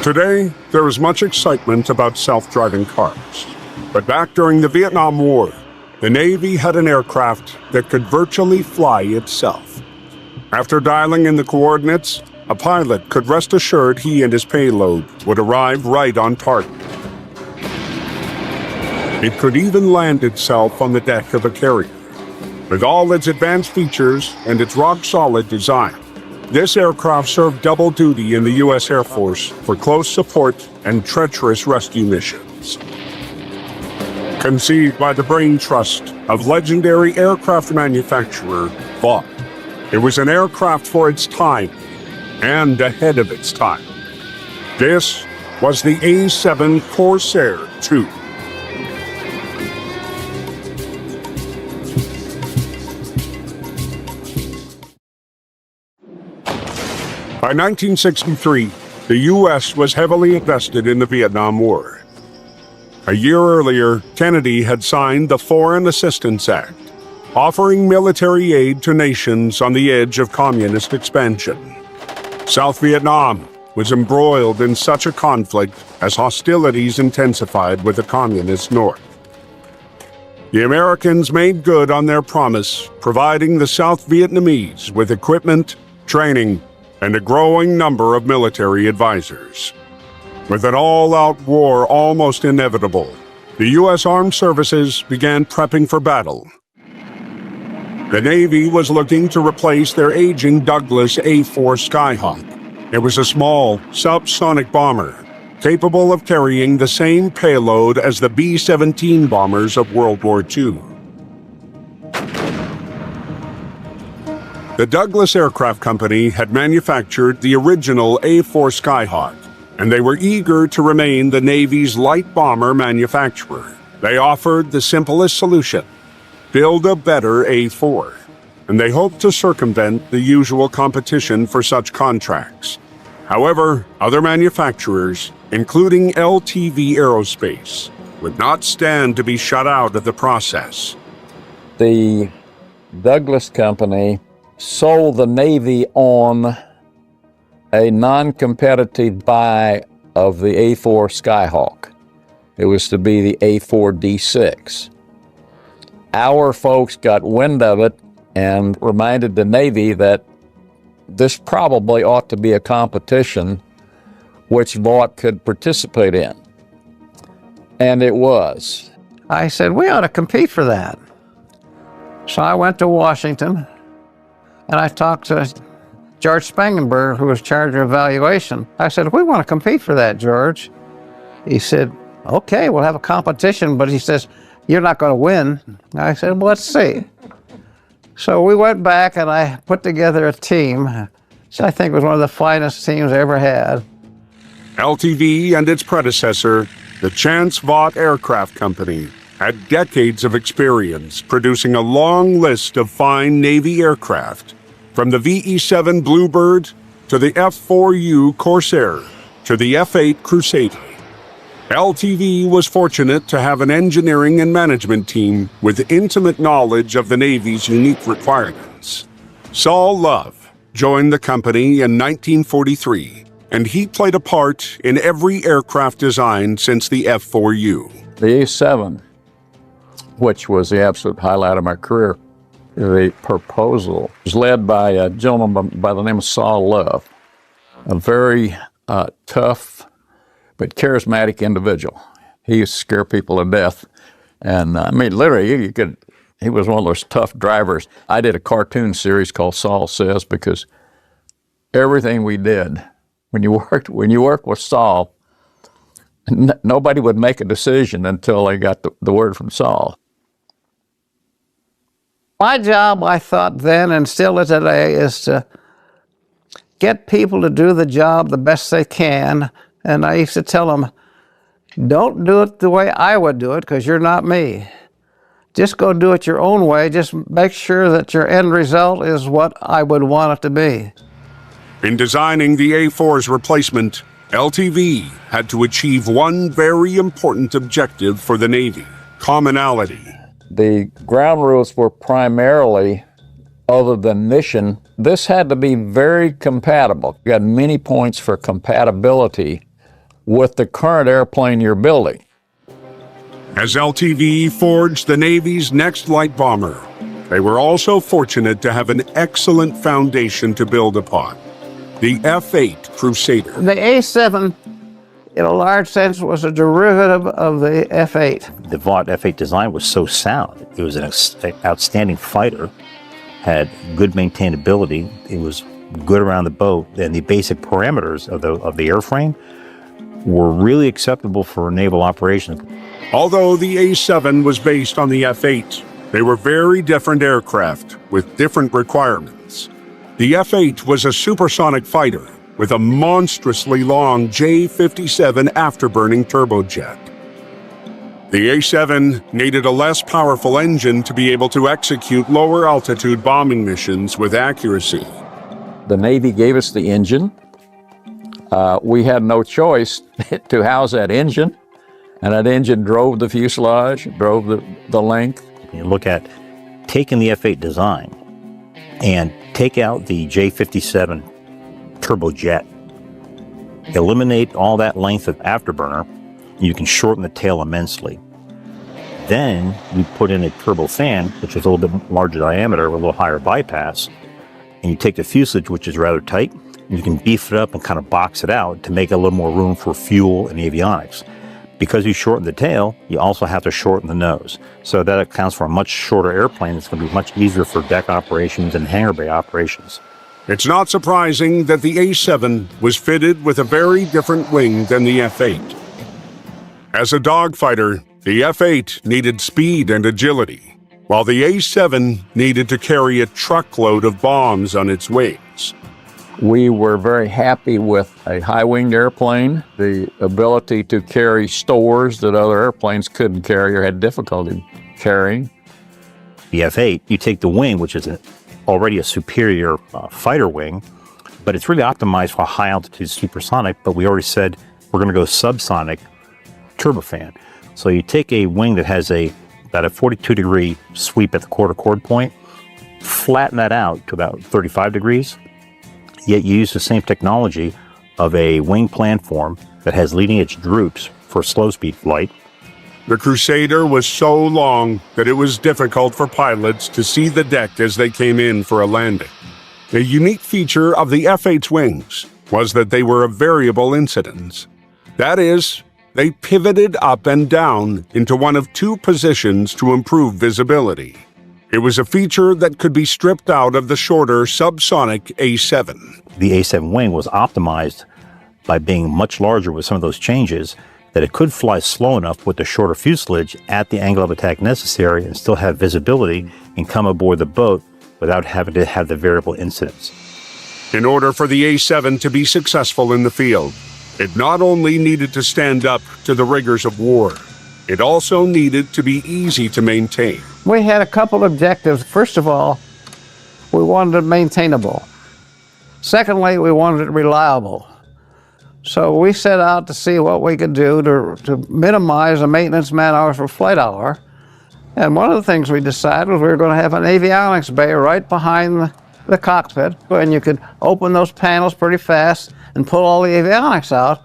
Today, there is much excitement about self-driving cars. But back during the Vietnam War, the Navy had an aircraft that could virtually fly itself. After dialing in the coordinates, a pilot could rest assured he and his payload would arrive right on target. It could even land itself on the deck of a carrier. With all its advanced features and its rock-solid design, this aircraft served double duty in the U.S. Air Force for close support and treacherous rescue missions. Conceived by the brain trust of legendary aircraft manufacturer Vought, it was an aircraft for its time and ahead of its time. This was the A-7 Corsair II. By 1963, the U.S. was heavily invested in the Vietnam War. A year earlier, Kennedy had signed the Foreign Assistance Act, offering military aid to nations on the edge of communist expansion. South Vietnam was embroiled in such a conflict as hostilities intensified with the communist North. The Americans made good on their promise, providing the South Vietnamese with equipment, training, and a growing number of military advisors. With an all-out war almost inevitable, the U.S. Armed Services began prepping for battle. The Navy was looking to replace their aging Douglas A-4 Skyhawk. It was a small, subsonic bomber, capable of carrying the same payload as the B-17 bombers of World War II. The Douglas Aircraft Company had manufactured the original A-4 Skyhawk, and they were eager to remain the Navy's light bomber manufacturer. They offered the simplest solution: build a better A-4, and they hoped to circumvent the usual competition for such contracts. However, other manufacturers, including LTV Aerospace, would not stand to be shut out of the process. The Douglas Company sold the Navy on a non-competitive buy of the A-4 Skyhawk. It was to be the A-4 D6. Our folks got wind of it and reminded the Navy that this probably ought to be a competition which Vought could participate in. And it was. I said, we ought to compete for that. So I went to Washington and I talked to George Spangenberg, who was charged of evaluation. I said, we want to compete for that, George. He said, okay, we'll have a competition, but he says, you're not going to win. I said, well, let's see. So we went back and I put together a team, which I think was one of the finest teams I ever had. LTV and its predecessor, the Chance Vought Aircraft Company, had decades of experience producing a long list of fine Navy aircraft, from the VE-7 Bluebird to the F-4 Corsair to the F-8 Crusader. LTV was fortunate to have an engineering and management team with intimate knowledge of the Navy's unique requirements. Saul Love joined the company in 1943, and he played a part in every aircraft design since the F-4. The A-7, which was the absolute highlight of my career, the proposal was led by a gentleman by the name of Saul Love, a very tough but charismatic individual. He used to scare people to death. And I mean, literally, he was one of those tough drivers. I did a cartoon series called Saul Says, because everything we did, when you worked with Saul, nobody would make a decision until they got the word from Saul. My job, I thought then and still is today, is to get people to do the job the best they can. And I used to tell them, don't do it the way I would do it, because you're not me. Just go do it your own way. Just make sure that your end result is what I would want it to be. In designing the A-4's replacement, LTV had to achieve one very important objective for the Navy: commonality. The ground rules were primarily, other than mission, this had to be very compatible. You got many points for compatibility with the current airplane you're building. As LTV forged the Navy's next light bomber, they were also fortunate to have an excellent foundation to build upon, the F-8 Crusader. The A-7, in a large sense, was a derivative of the F-8. The Vought F-8 design was so sound. It was an outstanding fighter, had good maintainability, it was good around the boat, and the basic parameters of the airframe were really acceptable for naval operations. Although the A-7 was based on the F-8, they were very different aircraft with different requirements. The F-8 was a supersonic fighter with a monstrously long J-57 afterburning turbojet. The A-7 needed a less powerful engine to be able to execute lower altitude bombing missions with accuracy. The Navy gave us the engine. We had no choice to house that engine, and that engine drove the fuselage, drove the length. You look at taking the F-8 design and take out the J-57 turbojet, eliminate all that length of afterburner, you can shorten the tail immensely. Then we put in a turbofan, which is a little bit larger diameter with a little higher bypass, and you take the fuselage, which is rather tight, and you can beef it up and kind of box it out to make a little more room for fuel and avionics. Because you shorten the tail, you also have to shorten the nose. So that accounts for a much shorter airplane. It's going to be much easier for deck operations and hangar bay operations. It's not surprising that the A-7 was fitted with a very different wing than the F-8. As a dogfighter, the F-8 needed speed and agility, while the A-7 needed to carry a truckload of bombs on its wings. We were very happy with a high-winged airplane, the ability to carry stores that other airplanes couldn't carry or had difficulty carrying. The F-8, you take the wing, which is already a superior fighter wing, but it's really optimized for high-altitude supersonic, but we already said we're going to go subsonic turbofan. So you take a wing that has about a 42-degree sweep at the quarter chord point, flatten that out to about 35 degrees, yet you use the same technology of a wing planform that has leading-edge droops for slow-speed flight. The Crusader was so long that it was difficult for pilots to see the deck as they came in for a landing. A unique feature of the F-8's wings was that they were of variable incidence. That is, they pivoted up and down into one of two positions to improve visibility. It was a feature that could be stripped out of the shorter subsonic A-7. The A-7 wing was optimized by being much larger with some of those changes that it could fly slow enough with the shorter fuselage at the angle of attack necessary and still have visibility and come aboard the boat without having to have the variable incidence. In order for the A-7 to be successful in the field, it not only needed to stand up to the rigors of war, it also needed to be easy to maintain. We had a couple objectives. First of all, we wanted it maintainable. Secondly, we wanted it reliable. So we set out to see what we could do to minimize the maintenance man-hours per flight hour. And one of the things we decided was we were going to have an avionics bay right behind the cockpit, and you could open those panels pretty fast and pull all the avionics out.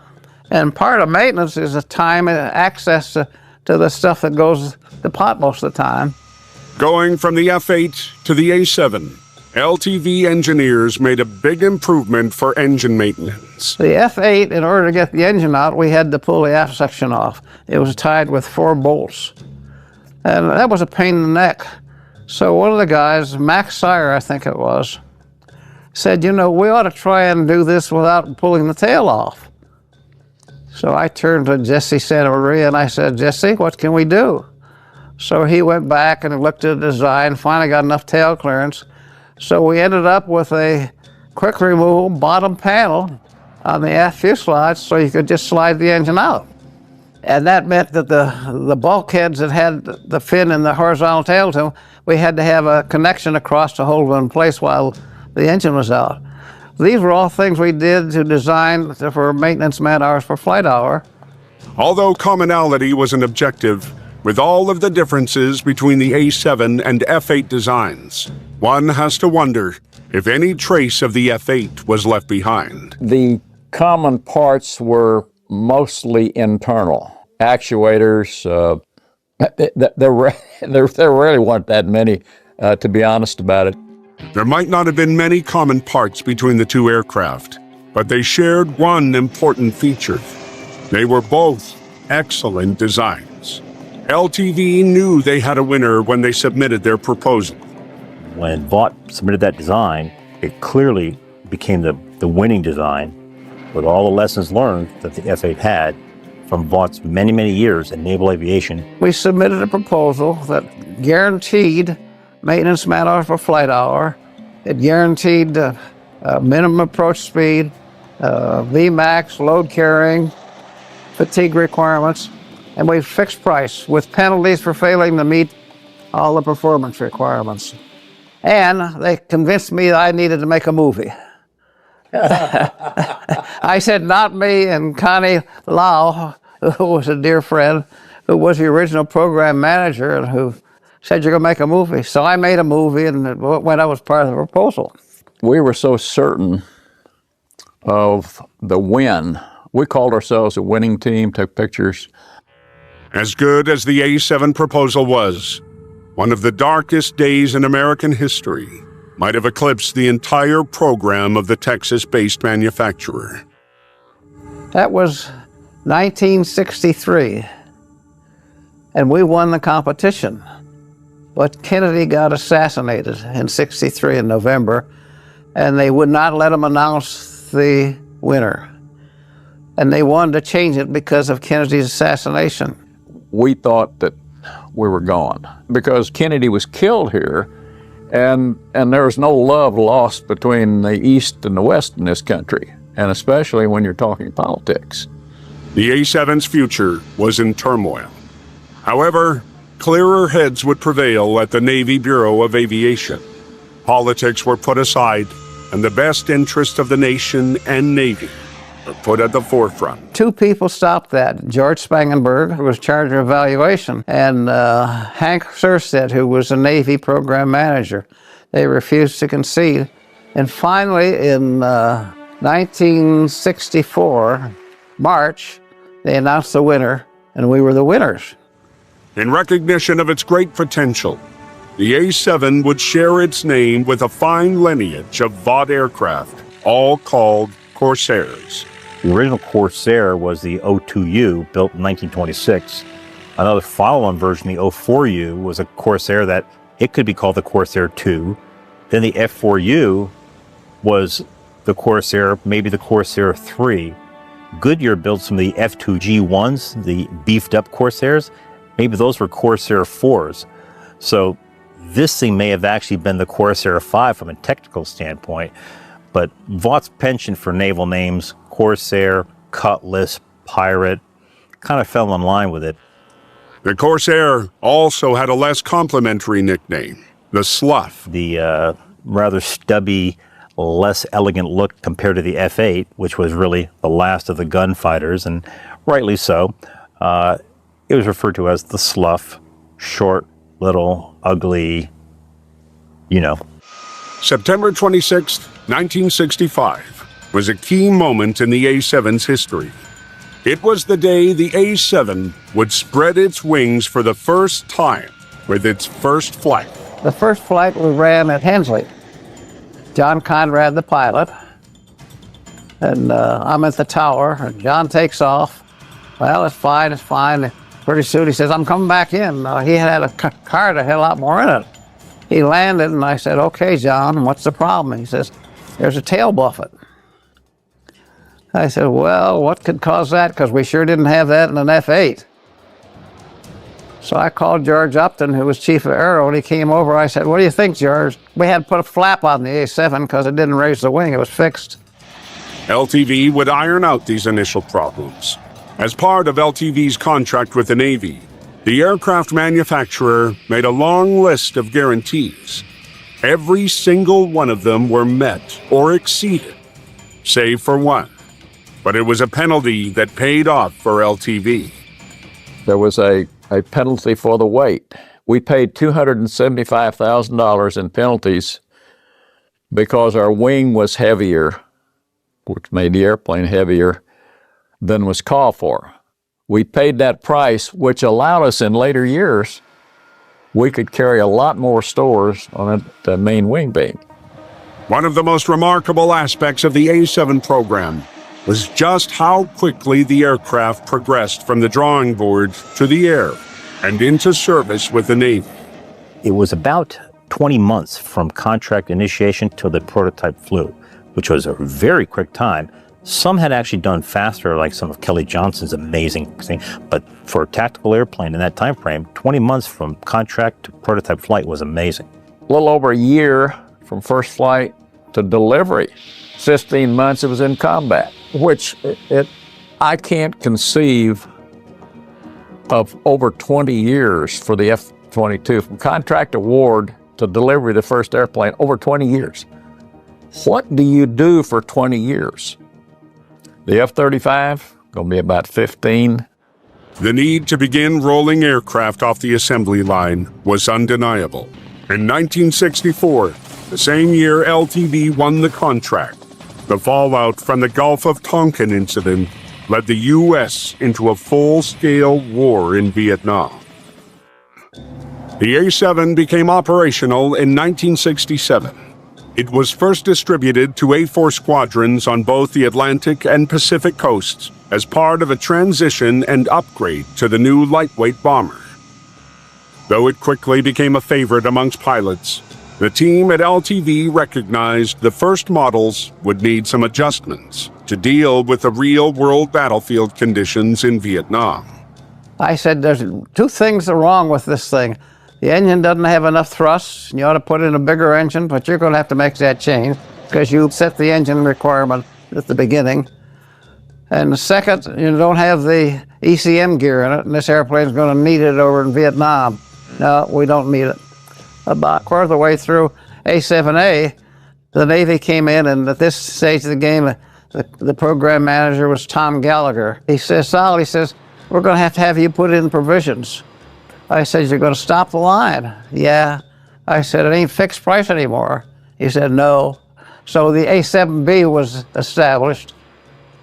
And part of maintenance is the time and access to the stuff that goes to pot most of the time. Going from the F-8 to the A-7, LTV engineers made a big improvement for engine maintenance. The F-8, in order to get the engine out, we had to pull the aft section off. It was tied with 4 bolts. And that was a pain in the neck. So one of the guys, Max Sire, I think it was, said, you know, we ought to try and do this without pulling the tail off. So I turned to Jesse Santa Maria and I said, Jesse, what can we do? So he went back and looked at the design, finally got enough tail clearance. So we ended up with a quick removal bottom panel on the aft fuselage so you could just slide the engine out. And that meant that the bulkheads that had the fin and the horizontal tail to them, we had to have a connection across to hold them in place while the engine was out. These were all things we did to design for maintenance man-hours per flight hour. Although commonality was an objective, with all of the differences between the A-7 and F-8 designs, one has to wonder if any trace of the F-8 was left behind. The common parts were mostly internal. Actuators, there really weren't that many, to be honest about it. There might not have been many common parts between the two aircraft, but they shared one important feature. They were both excellent designs. LTV knew they had a winner when they submitted their proposal. When Vought submitted that design, it clearly became the winning design with all the lessons learned that the F-8 had from Vaught's many, many years in naval aviation. We submitted a proposal that guaranteed maintenance man-hours per flight hour. It guaranteed minimum approach speed, Vmax, load carrying, fatigue requirements, and we fixed price with penalties for failing to meet all the performance requirements. And they convinced me that I needed to make a movie. I said, not me, and Connie Lau, who was a dear friend, who was the original program manager and who said, you're going to make a movie. So I made a movie, and when I was part of the proposal. We were so certain of the win. We called ourselves a winning team, took pictures. As good as the A-7 proposal was, one of the darkest days in American history might have eclipsed the entire program of the Texas-based manufacturer. That was 1963, and we won the competition. But Kennedy got assassinated in '63 in November, and they would not let him announce the winner. And they wanted to change it because of Kennedy's assassination. We thought that we were gone because Kennedy was killed here, and there was no love lost between the East and the West in this country, and especially when you're talking politics. The A-7's future was in turmoil. However, clearer heads would prevail at the Navy Bureau of Aviation. Politics were put aside, and the best interest of the nation and Navy were put at the forefront. Two people stopped that. George Spangenberg, who was charge of evaluation, and Hank Surstead, who was a Navy program manager. They refused to concede. And finally, in 1964, March, they announced the winner, and we were the winners. In recognition of its great potential, the A-7 would share its name with a fine lineage of Vought aircraft, all called Corsairs. The original Corsair was the O-2U, built in 1926. Another follow-on version, the O-4U, was a Corsair that it could be called the Corsair II. Then the F-4U was the Corsair, maybe the Corsair III. Goodyear built some of the F-2G1s, the beefed-up Corsairs. Maybe those were Corsair 4s. So this thing may have actually been the Corsair 5 from a technical standpoint, but Vaught's penchant for naval names, Corsair, Cutlass, Pirate, kind of fell in line with it. The Corsair also had a less complimentary nickname, the Slough. The rather stubby, less elegant look compared to the F-8, which was really the last of the gunfighters, and rightly so. It was referred to as the Slough, short, little, ugly, you know. September 26, 1965, was a key moment in the A-7's history. It was the day the A-7 would spread its wings for the first time with its first flight. The first flight we ran at Hensley. John Conrad, the pilot, and I'm at the tower, and John takes off. Well, it's fine, it's fine. Pretty soon he says, I'm coming back in. He had a car that had a lot more in it. He landed, and I said, okay, John, what's the problem? He says, there's a tail buffet. I said, well, what could cause that? Because we sure didn't have that in an F-8. So I called George Upton, who was chief of aero, and he came over. I said, what do you think, George? We had to put a flap on the A-7 because it didn't raise the wing. It was fixed. LTV would iron out these initial problems. As part of LTV's contract with the Navy, the aircraft manufacturer made a long list of guarantees. Every single one of them were met or exceeded, save for one. But it was a penalty that paid off for LTV. There was a penalty for the weight. We paid $275,000 in penalties because our wing was heavier, which made the airplane heavier, than was called for. We paid that price, which allowed us in later years, we could carry a lot more stores on the main wing beam. One of the most remarkable aspects of the A-7 program was just how quickly the aircraft progressed from the drawing board to the air and into service with the Navy. It was about 20 months from contract initiation till the prototype flew, which was a very quick time. Some had actually done faster, like some of Kelly Johnson's amazing thing, but for a tactical airplane in that time frame, 20 months from contract to prototype flight was amazing. A little over a year from first flight to delivery. 15 months it was in combat, which I can't conceive of over 20 years for the F-22, from contract award to delivery of the first airplane, over 20 years. What do you do for 20 years? The F-35, gonna be about 15. The need to begin rolling aircraft off the assembly line was undeniable. In 1964, the same year LTV won the contract, the fallout from the Gulf of Tonkin incident led the U.S. into a full-scale war in Vietnam. The A-7 became operational in 1967. It was first distributed to A-4 squadrons on both the Atlantic and Pacific coasts as part of a transition and upgrade to the new lightweight bomber. Though it quickly became a favorite amongst pilots, the team at LTV recognized the first models would need some adjustments to deal with the real-world battlefield conditions in Vietnam. I said, there's two things are wrong with this thing. The engine doesn't have enough thrust, and you ought to put in a bigger engine, but you're going to have to make that change because you set the engine requirement at the beginning. And the second, you don't have the ECM gear in it, and this airplane is going to need it over in Vietnam. No, we don't need it. About a quarter of the way through A-7A, the Navy came in, and at this stage of the game, the program manager was Tom Gallagher. He says, Sal, he says, we're going to have you put in provisions. I said, you're going to stop the line? Yeah. I said, it ain't fixed price anymore. He said, no. So the A-7B was established.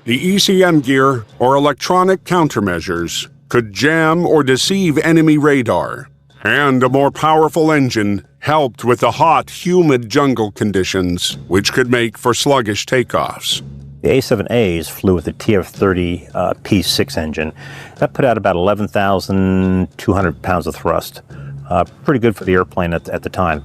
The ECM gear, or electronic countermeasures, could jam or deceive enemy radar, and a more powerful engine helped with the hot, humid jungle conditions, which could make for sluggish takeoffs. The A-7As flew with the TF-30 P6 engine. That put out about 11,200 pounds of thrust. Pretty good for the airplane at the time.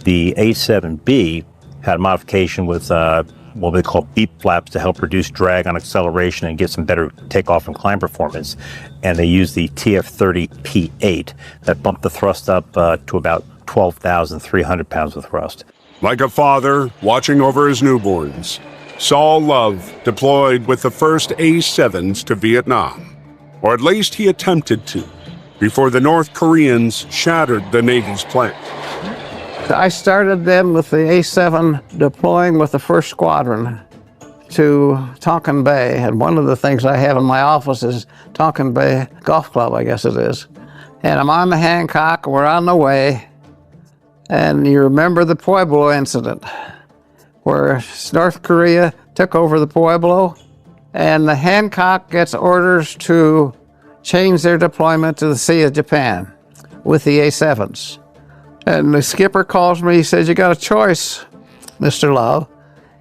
The A-7B had a modification with what they call beep flaps to help reduce drag on acceleration and get some better takeoff and climb performance. And they used the TF-30 P8 that bumped the thrust up to about 12,300 pounds of thrust. Like a father watching over his newborns, Saul Love deployed with the first A-7s to Vietnam, or at least he attempted to, before the North Koreans shattered the Navy's plan. I started them with the A-7 deploying with the first squadron to Tonkin Bay, and one of the things I have in my office is Tonkin Bay Golf Club, I guess it is. And I'm on the Hancock, we're on the way, and you remember the Pueblo incident, where North Korea took over the Pueblo, and the Hancock gets orders to change their deployment to the Sea of Japan with the A-7s. And the skipper calls me, he says, you got a choice, Mr. Love.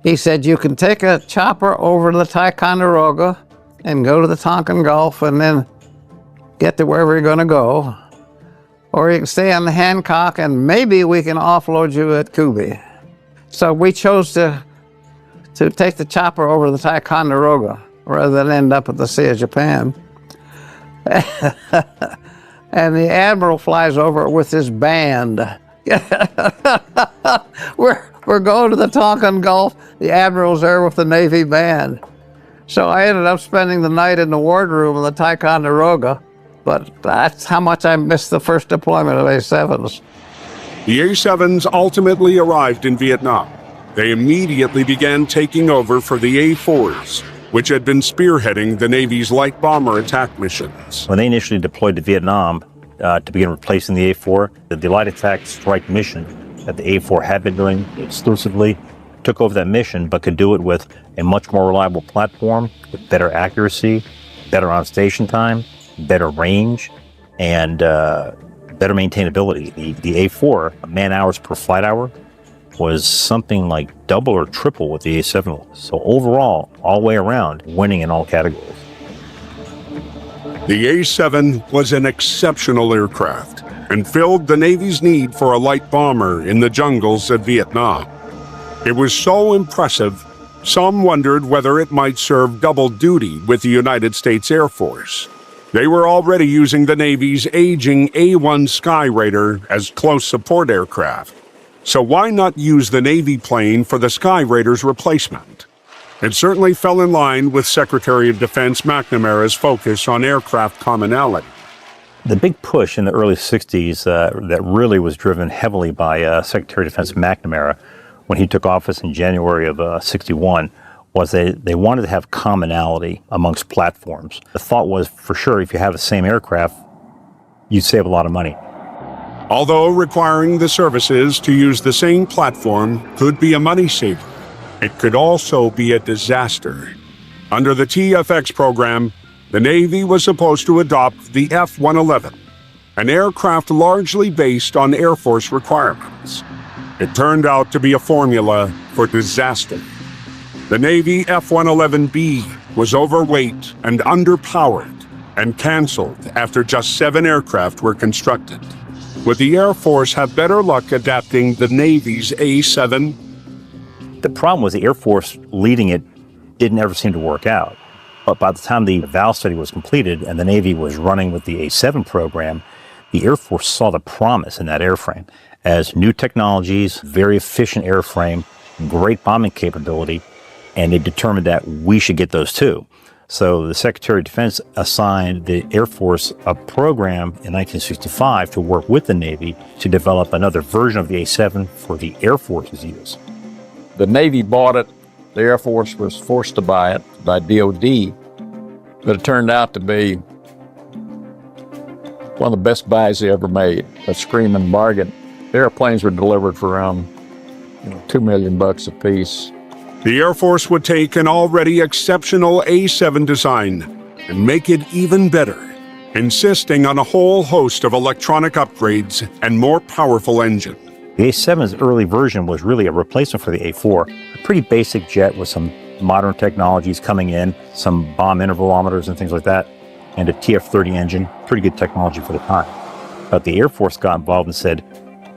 He said, you can take a chopper over to the Ticonderoga and go to the Tonkin Gulf and then get to wherever you're gonna go. Or you can stay on the Hancock and maybe we can offload you at Kubi. So we chose to take the chopper over the Ticonderoga rather than end up at the Sea of Japan. And the Admiral flies over with his band. We're going to the Tonkin Gulf. The Admiral's there with the Navy band. So I ended up spending the night in the wardroom of the Ticonderoga, but that's how much I missed the first deployment of A-7s. The A-7s ultimately arrived in Vietnam. They immediately began taking over for the A-4s, which had been spearheading the Navy's light bomber attack missions. When they initially deployed to Vietnam to begin replacing the A-4, the light attack strike mission that the A-4 had been doing exclusively took over that mission, but could do it with a much more reliable platform, with better accuracy, better on-station time, better range, and better maintainability. The A-4, man-hours per flight hour, was something like double or triple what the A-7 was. So overall, all the way around, winning in all categories. The A-7 was an exceptional aircraft and filled the Navy's need for a light bomber in the jungles of Vietnam. It was so impressive, some wondered whether it might serve double duty with the United States Air Force. They were already using the Navy's aging A-1 Skyraider as close support aircraft. So why not use the Navy plane for the Skyraider's replacement? It certainly fell in line with Secretary of Defense McNamara's focus on aircraft commonality. The big push in the early 60s that really was driven heavily by Secretary of Defense McNamara when he took office in January of 61 was they wanted to have commonality amongst platforms. The thought was, for sure, if you have the same aircraft, you'd save a lot of money. Although requiring the services to use the same platform could be a money saver, it could also be a disaster. Under the TFX program, the Navy was supposed to adopt the F-111, an aircraft largely based on Air Force requirements. It turned out to be a formula for disaster. The Navy F-111B was overweight and underpowered and canceled after just 7 aircraft were constructed. Would the Air Force have better luck adapting the Navy's A-7? The problem was the Air Force leading it didn't ever seem to work out. But by the time the valve study was completed and the Navy was running with the A-7 program, the Air Force saw the promise in that airframe as new technologies, very efficient airframe, great bombing capability, and they determined that we should get those too. So the Secretary of Defense assigned the Air Force a program in 1965 to work with the Navy to develop another version of the A-7 for the Air Force's use. The Navy bought it. The Air Force was forced to buy it by DOD, but it turned out to be one of the best buys they ever made, a screaming bargain. The airplanes were delivered for around $2 million a piece. The Air Force would take an already exceptional A-7 design and make it even better, insisting on a whole host of electronic upgrades and more powerful engine. The A-7's early version was really a replacement for the A-4, a pretty basic jet with some modern technologies coming in, some bomb intervalometers and things like that, and a TF-30 engine, pretty good technology for the time. But the Air Force got involved and said,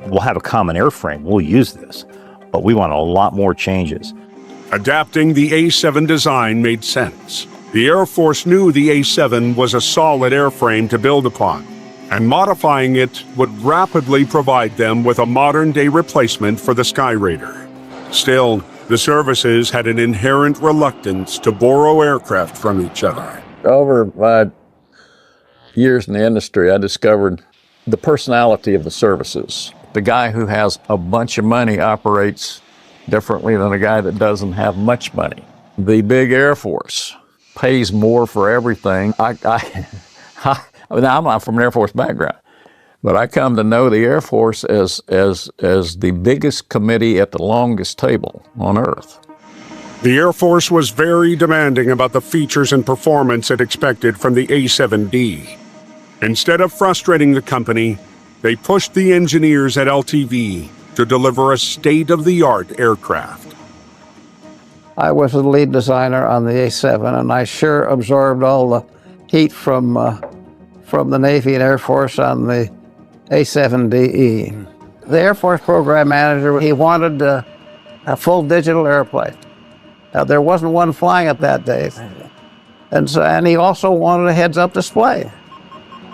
we'll have a common airframe, we'll use this, but we want a lot more changes. Adapting the A-7 design made sense. The Air Force knew the A-7 was a solid airframe to build upon, and modifying it would rapidly provide them with a modern-day replacement for the Skyraider. Still, the services had an inherent reluctance to borrow aircraft from each other. Over my years in the industry, I discovered the personality of the services. The guy who has a bunch of money operates differently than a guy that doesn't have much money. The big Air Force pays more for everything. I'm not from an Air Force background, but I come to know the Air Force as the biggest committee at the longest table on earth. The Air Force was very demanding about the features and performance it expected from the A-7D. Instead of frustrating the company, they pushed the engineers at LTV to deliver a state-of-the-art aircraft. I was the lead designer on the A-7, and I sure absorbed all the heat from the Navy and Air Force on the A-7DE. The Air Force program manager, he wanted a full digital airplane. There wasn't one flying at that day. And he also wanted a heads-up display.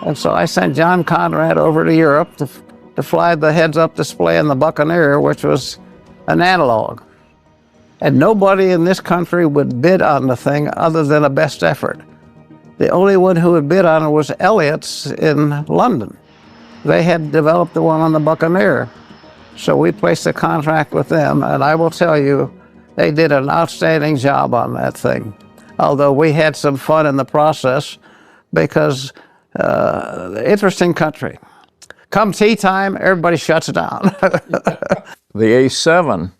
And so I sent John Conrad over to Europe to fly the heads-up display in the Buccaneer, which was an analog. And nobody in this country would bid on the thing other than a best effort. The only one who would bid on it was Elliott's in London. They had developed the one on the Buccaneer. So we placed a contract with them, and I will tell you, they did an outstanding job on that thing. Although we had some fun in the process because interesting country. Come tea time, everybody shuts down. The A-7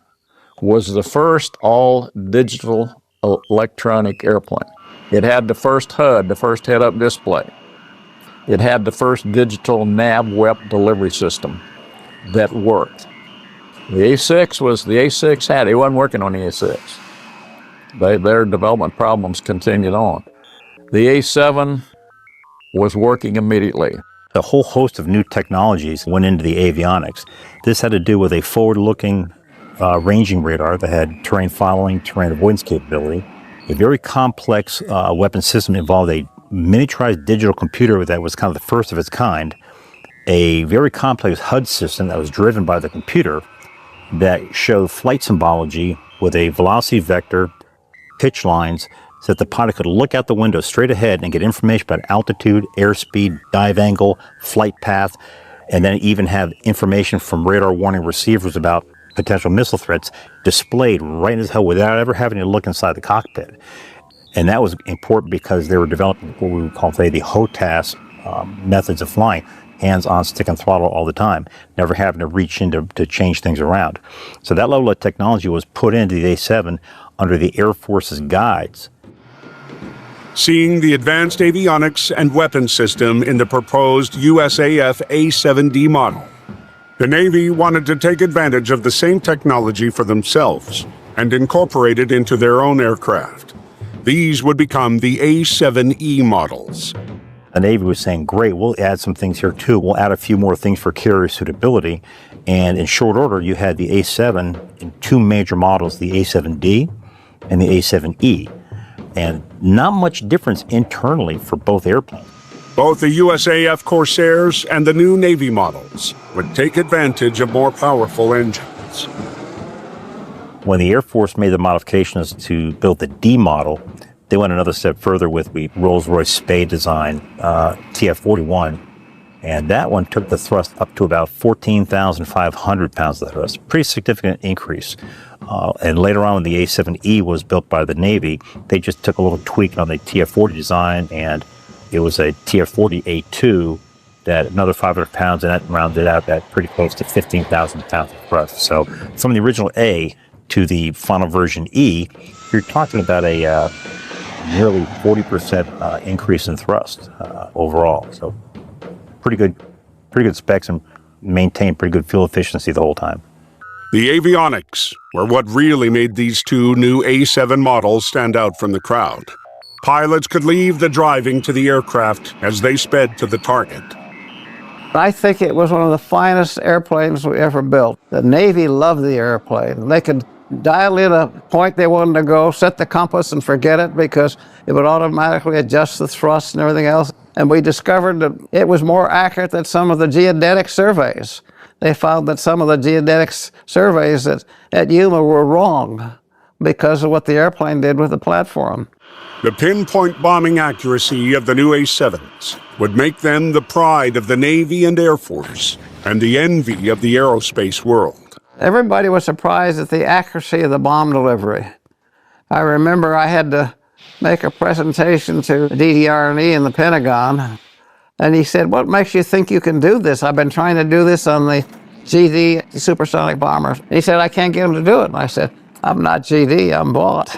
was the first all-digital electronic airplane. It had the first HUD, the first head-up display. It had the first digital nav web delivery system that worked. The A6 was the A6 had. It wasn't working on the A6. Their development problems continued on. The A7 was working immediately. A whole host of new technologies went into the avionics. This had to do with a forward-looking ranging radar that had terrain following, terrain avoidance capability. A very complex weapon system involved a miniaturized digital computer that was kind of the first of its kind. A very complex HUD system that was driven by the computer that showed flight symbology with a velocity vector, pitch lines, so that the pilot could look out the window straight ahead and get information about altitude, airspeed, dive angle, flight path, and then even have information from radar warning receivers about potential missile threats displayed right in his head without ever having to look inside the cockpit. And that was important because they were developing what we would call today the HOTAS methods of flying, hands on stick and throttle all the time, never having to reach in to change things around. So that level of technology was put into the A-7 under the Air Force's guides. Seeing the advanced avionics and weapon system in the proposed USAF A-7D model, the Navy wanted to take advantage of the same technology for themselves and incorporate it into their own aircraft. These would become the A-7E models. The Navy was saying, great, we'll add some things here too. We'll add a few more things for carrier suitability. And in short order, you had the A-7 in two major models, the A-7D and the A-7E. And not much difference internally for both airplanes. Both the USAF Corsairs and the new Navy models would take advantage of more powerful engines. When the Air Force made the modifications to build the D model, they went another step further with the Rolls-Royce Spade design, TF-41, and that one took the thrust up to about 14,500 pounds of thrust. Pretty significant increase. And later on, when the A-7E was built by the Navy, they just took a little tweak on the TF-40 design, and it was a TF-40 A-2 that another 500 pounds, and that rounded out at pretty close to 15,000 pounds of thrust. So from the original A to the final version E, you're talking about a nearly 40% increase in thrust overall. So pretty good specs and maintained pretty good fuel efficiency the whole time. The avionics were what really made these two new A-7 models stand out from the crowd. Pilots could leave the driving to the aircraft as they sped to the target. I think it was one of the finest airplanes we ever built. The Navy loved the airplane. They could dial in a point they wanted to go, set the compass and forget it because it would automatically adjust the thrust and everything else. And we discovered that it was more accurate than some of the geodetic surveys. They found that some of the geodetic surveys at Yuma were wrong because of what the airplane did with the platform. The pinpoint bombing accuracy of the new A-7s would make them the pride of the Navy and Air Force and the envy of the aerospace world. Everybody was surprised at the accuracy of the bomb delivery. I remember I had to make a presentation to DDR&E in the Pentagon, and he said, "What makes you think you can do this? I've been trying to do this on the GD supersonic bombers." And he said, "I can't get them to do it." And I said, "I'm not GD, I'm Vought."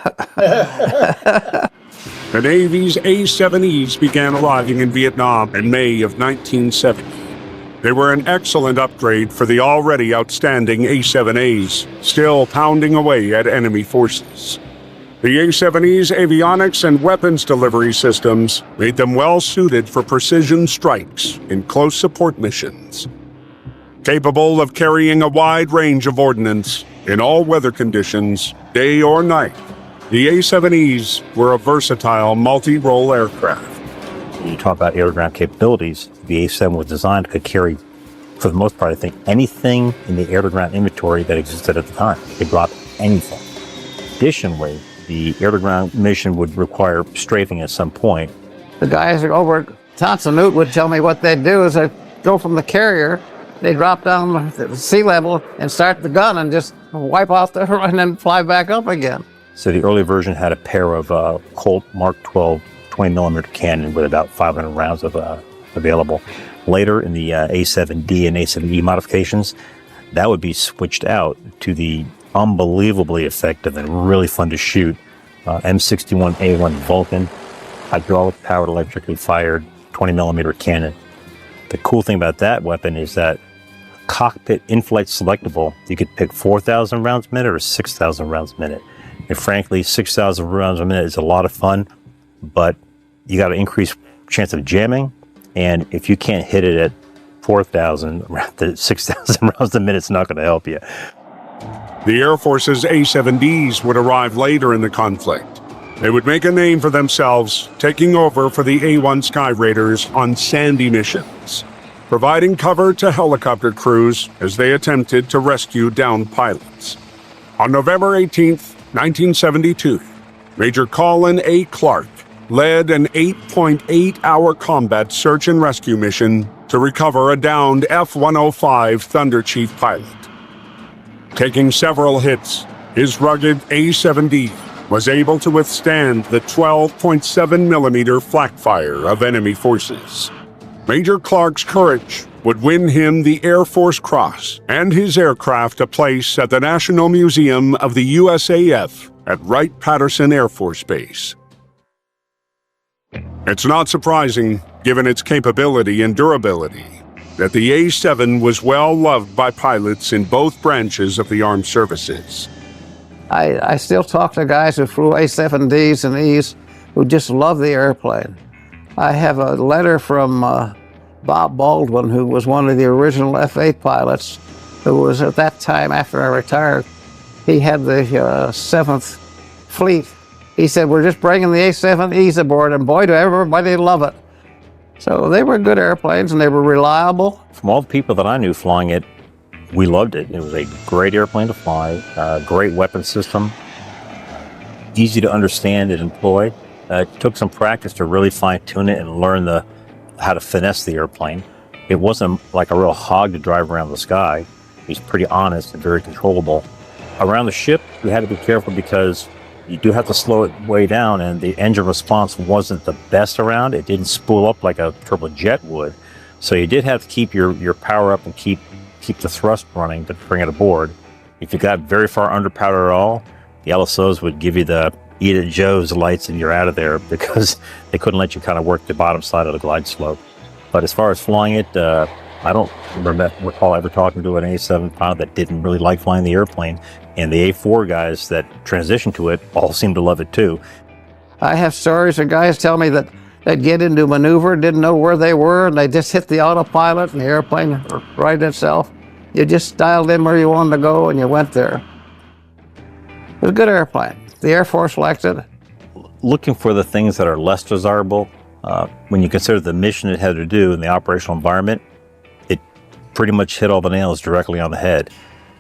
The Navy's A-7Es began arriving in Vietnam in May of 1970. They were an excellent upgrade for the already outstanding A-7As, still pounding away at enemy forces. The A-7Es' avionics and weapons delivery systems made them well suited for precision strikes in close support missions. Capable of carrying a wide range of ordnance in all weather conditions, day or night, the A-7Es were a versatile multi-role aircraft. When you talk about air-to-ground capabilities, the A-7 was designed to carry, for the most part, I think, anything in the air-to-ground inventory that existed at the time. It could drop anything. Additionally, the air-to-ground mission would require strafing at some point. The guys over at Thompson Newt would tell me what they'd do is they'd go from the carrier, they'd drop down to sea level and start the gun and just wipe off the and then fly back up again. So the early version had a pair of Colt Mark 12 20mm cannon with about 500 rounds of available. Later in the A-7D and A-7E modifications, that would be switched out to the unbelievably effective and really fun to shoot. M61A1 Vulcan, hydraulic powered, electrically fired, 20 millimeter cannon. The cool thing about that weapon is that cockpit in-flight selectable. You could pick 4,000 rounds a minute or 6,000 rounds a minute. And frankly, 6,000 rounds a minute is a lot of fun, but you got an increased chance of jamming. And if you can't hit it at 4,000, 6,000 rounds a minute, it's not going to help you. The Air Force's A-7Ds would arrive later in the conflict. They would make a name for themselves, taking over for the A-1 Sky Raiders on sandy missions, providing cover to helicopter crews as they attempted to rescue downed pilots. On November 18, 1972, Major Colin A. Clark led an 8.8-hour combat search and rescue mission to recover a downed F-105 Thunder Chief pilot. Taking several hits, his rugged A-7D was able to withstand the 12.7 millimeter flak fire of enemy forces. Major Clark's courage would win him the Air Force Cross and his aircraft a place at the National Museum of the USAF at Wright-Patterson Air Force Base. It's not surprising, given its capability and durability, that the A-7 was well loved by pilots in both branches of the armed services. I still talk to guys who flew A-7Ds and Es who just love the airplane. I have a letter from Bob Baldwin, who was one of the original F-8 pilots, who was at that time, after I retired, he had the 7th Fleet. He said, we're just bringing the A-7Es aboard, and boy, do everybody love it. So they were good airplanes, and they were reliable. From all the people that I knew flying it, we loved it. It was a great airplane to fly, great weapon system, easy to understand and employ. It took some practice to really fine-tune it and learn how to finesse the airplane. It wasn't like a real hog to drive around the sky. It was pretty honest and very controllable. Around the ship, we had to be careful because you do have to slow it way down, and the engine response wasn't the best around. It didn't spool up like a turbojet would. So you did have to keep your power up and keep the thrust running to bring it aboard. If you got very far under power at all, the LSOs would give you the Eat at Joe's lights and you're out of there, because they couldn't let you kind of work the bottom side of the glide slope. But as far as flying it, I don't recall ever talking to an A-7 pilot that didn't really like flying the airplane. And the A-4 guys that transitioned to it all seemed to love it too. I have stories of guys tell me that they'd get into maneuver, didn't know where they were, and they just hit the autopilot and the airplane righted itself. You just dialed in where you wanted to go and you went there. It was a good airplane. The Air Force liked it. Looking for the things that are less desirable, when you consider the mission it had to do in the operational environment, it pretty much hit all the nails directly on the head.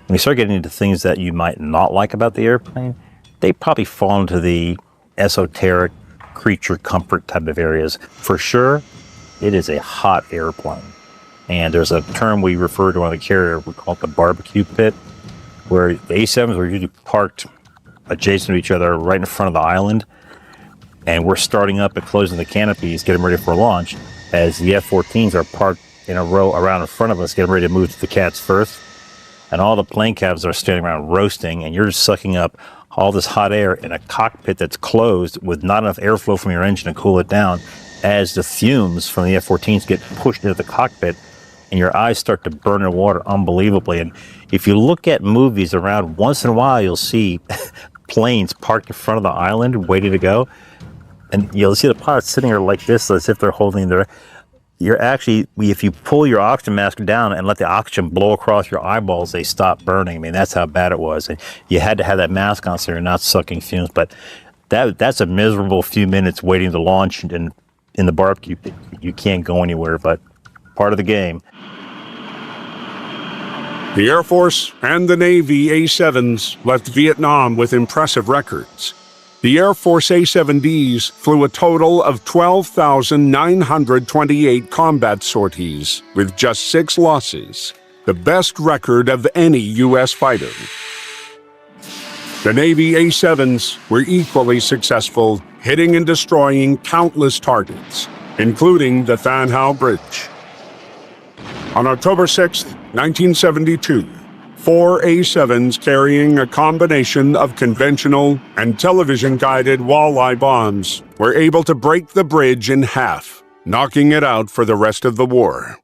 When you start getting into things that you might not like about the airplane, they probably fall into the esoteric creature comfort type of areas. For sure, it is a hot airplane. And there's a term we refer to on the carrier, we call it the barbecue pit, where the A-7s were usually parked adjacent to each other right in front of the island. And we're starting up and closing the canopies, getting ready for launch, as the F-14s are parked in a row around in front of us, getting ready to move to the cats first. And all the plane cabs are standing around roasting, and you're just sucking up all this hot air in a cockpit that's closed with not enough airflow from your engine to cool it down, as the fumes from the F-14s get pushed into the cockpit, and your eyes start to burn in water unbelievably. And if you look at movies around, once in a while you'll see planes parked in front of the island waiting to go, and you'll see the pilots sitting there like this, as if they're holding their... You're actually, if you pull your oxygen mask down and let the oxygen blow across your eyeballs, they stop burning. I mean, that's how bad it was. And you had to have that mask on so you're not sucking fumes. But that's a miserable few minutes waiting to launch in the barbecue pit. You can't go anywhere, but part of the game. The Air Force and the Navy A-7s left Vietnam with impressive records. The Air Force A-7Ds flew a total of 12,928 combat sorties with just 6 losses, the best record of any U.S. fighter. The Navy A-7s were equally successful, hitting and destroying countless targets, including the Than Hau Bridge. On October 6, 1972, 4 A-7s carrying a combination of conventional and television-guided walleye bombs were able to break the bridge in half, knocking it out for the rest of the war.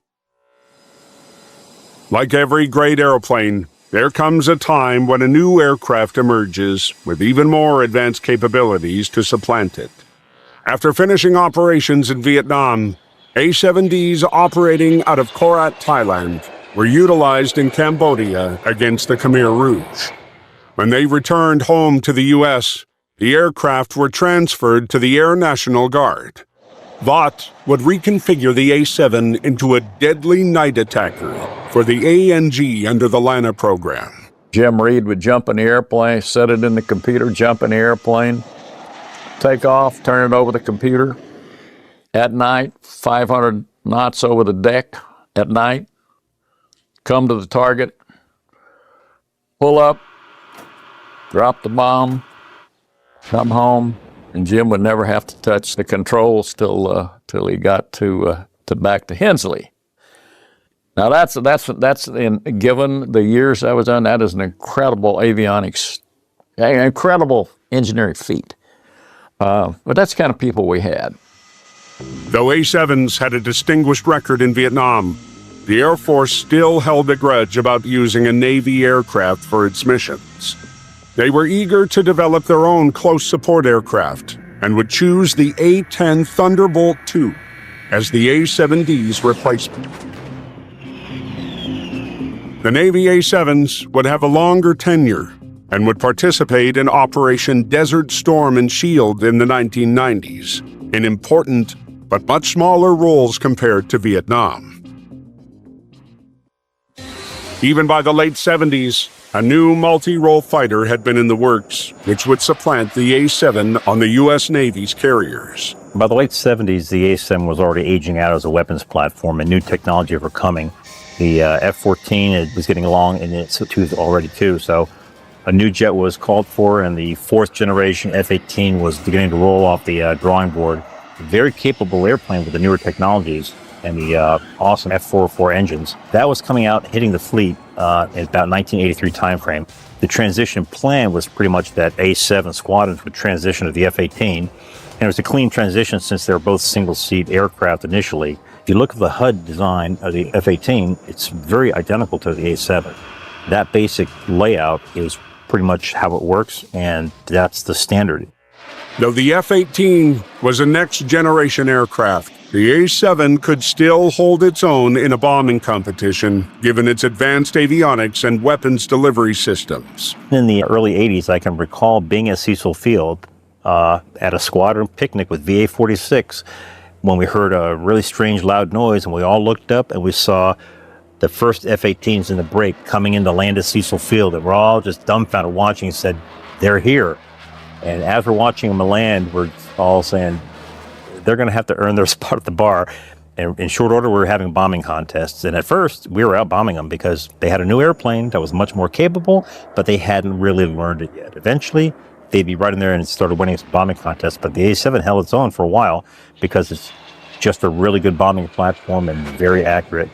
Like every great airplane, there comes a time when a new aircraft emerges with even more advanced capabilities to supplant it. After finishing operations in Vietnam, A-7Ds operating out of Korat, Thailand, were utilized in Cambodia against the Khmer Rouge. When they returned home to the U.S., the aircraft were transferred to the Air National Guard. Vought would reconfigure the A-7 into a deadly night attacker for the ANG under the LANA program. Jim Reed would jump in the airplane, set it in the computer, jump in the airplane, take off, turn it over the computer. At night, 500 knots over the deck at night, come to the target, pull up, drop the bomb, come home, and Jim would never have to touch the controls till he got to back to Hensley. Now that's given the years I was on, that is an incredible avionics, an incredible engineering feat. But that's the kind of people we had. Though A-7s had a distinguished record in Vietnam, the Air Force still held a grudge about using a Navy aircraft for its missions. They were eager to develop their own close support aircraft and would choose the A-10 Thunderbolt II as the A-7D's replacement. The Navy A-7s would have a longer tenure and would participate in Operation Desert Storm and Shield in the 1990s, in important but much smaller roles compared to Vietnam. Even by the late 70s, a new multi-role fighter had been in the works, which would supplant the A-7 on the U.S. Navy's carriers. By the late 70s, the A-7 was already aging out as a weapons platform and new technology were coming. The F-14 was getting along in its tooth already too, so a new jet was called for, and the fourth generation F-18 was beginning to roll off the drawing board. A very capable airplane with the newer technologies and the awesome F-404 engines. That was coming out, hitting the fleet in about 1983 timeframe. The transition plan was pretty much that A-7 squadrons would transition to the F-18, and it was a clean transition since they were both single-seat aircraft initially. If you look at the HUD design of the F-18, it's very identical to the A-7. That basic layout is pretty much how it works, and that's the standard. Though the F-18 was a next-generation aircraft, the A-7 could still hold its own in a bombing competition, given its advanced avionics and weapons delivery systems. In the early 80s, I can recall being at Cecil Field at a squadron picnic with VA-46 when we heard a really strange loud noise, and we all looked up and we saw the first F-18s in the break coming in to land at Cecil Field, and we're all just dumbfounded watching and said, they're here. And as we're watching them land, we're all saying, they're going to have to earn their spot at the bar. And in short order, we were having bombing contests. And at first, we were out bombing them because they had a new airplane that was much more capable, but they hadn't really learned it yet. Eventually, they'd be right in there and started winning some bombing contests. But the A-7 held its own for a while because it's just a really good bombing platform and very accurate.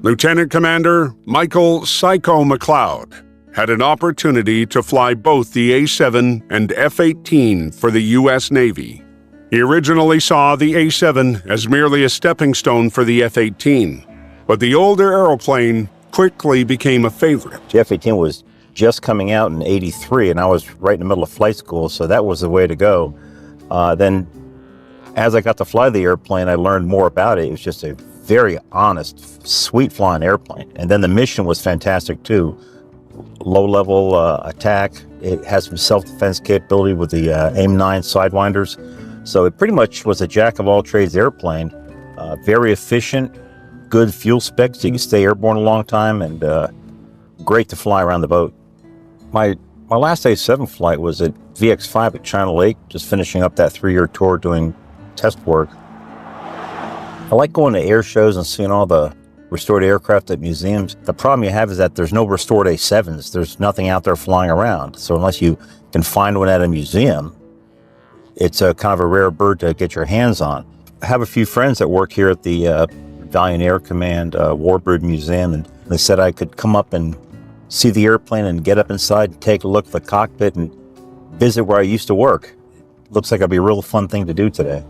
Lieutenant Commander Michael Psycho McLeod had an opportunity to fly both the A-7 and F-18 for the U.S. Navy. He originally saw the A-7 as merely a stepping stone for the F-18, but the older aeroplane quickly became a favorite. The F-18 was just coming out in '83, and I was right in the middle of flight school, so that was the way to go. Then, as I got to fly the airplane, I learned more about it. It was just a very honest, sweet flying airplane. And then the mission was fantastic too. Low-level attack. It has some self-defense capability with the AIM-9 sidewinders. So it pretty much was a jack-of-all-trades airplane. Very efficient, good fuel specs. You can stay airborne a long time, and great to fly around the boat. My last A-7 flight was at VX-5 at China Lake, just finishing up that 3-year tour doing test work. I like going to air shows and seeing all the restored aircraft at museums. The problem you have is that there's no restored A-7s. There's nothing out there flying around. So unless you can find one at a museum, it's a kind of a rare bird to get your hands on. I have a few friends that work here at the Valiant Air Command Warbird Museum, and They said I could come up and see the airplane and get up inside and take a look at the cockpit and visit where I used to work. Looks like it'll be a real fun thing to do today.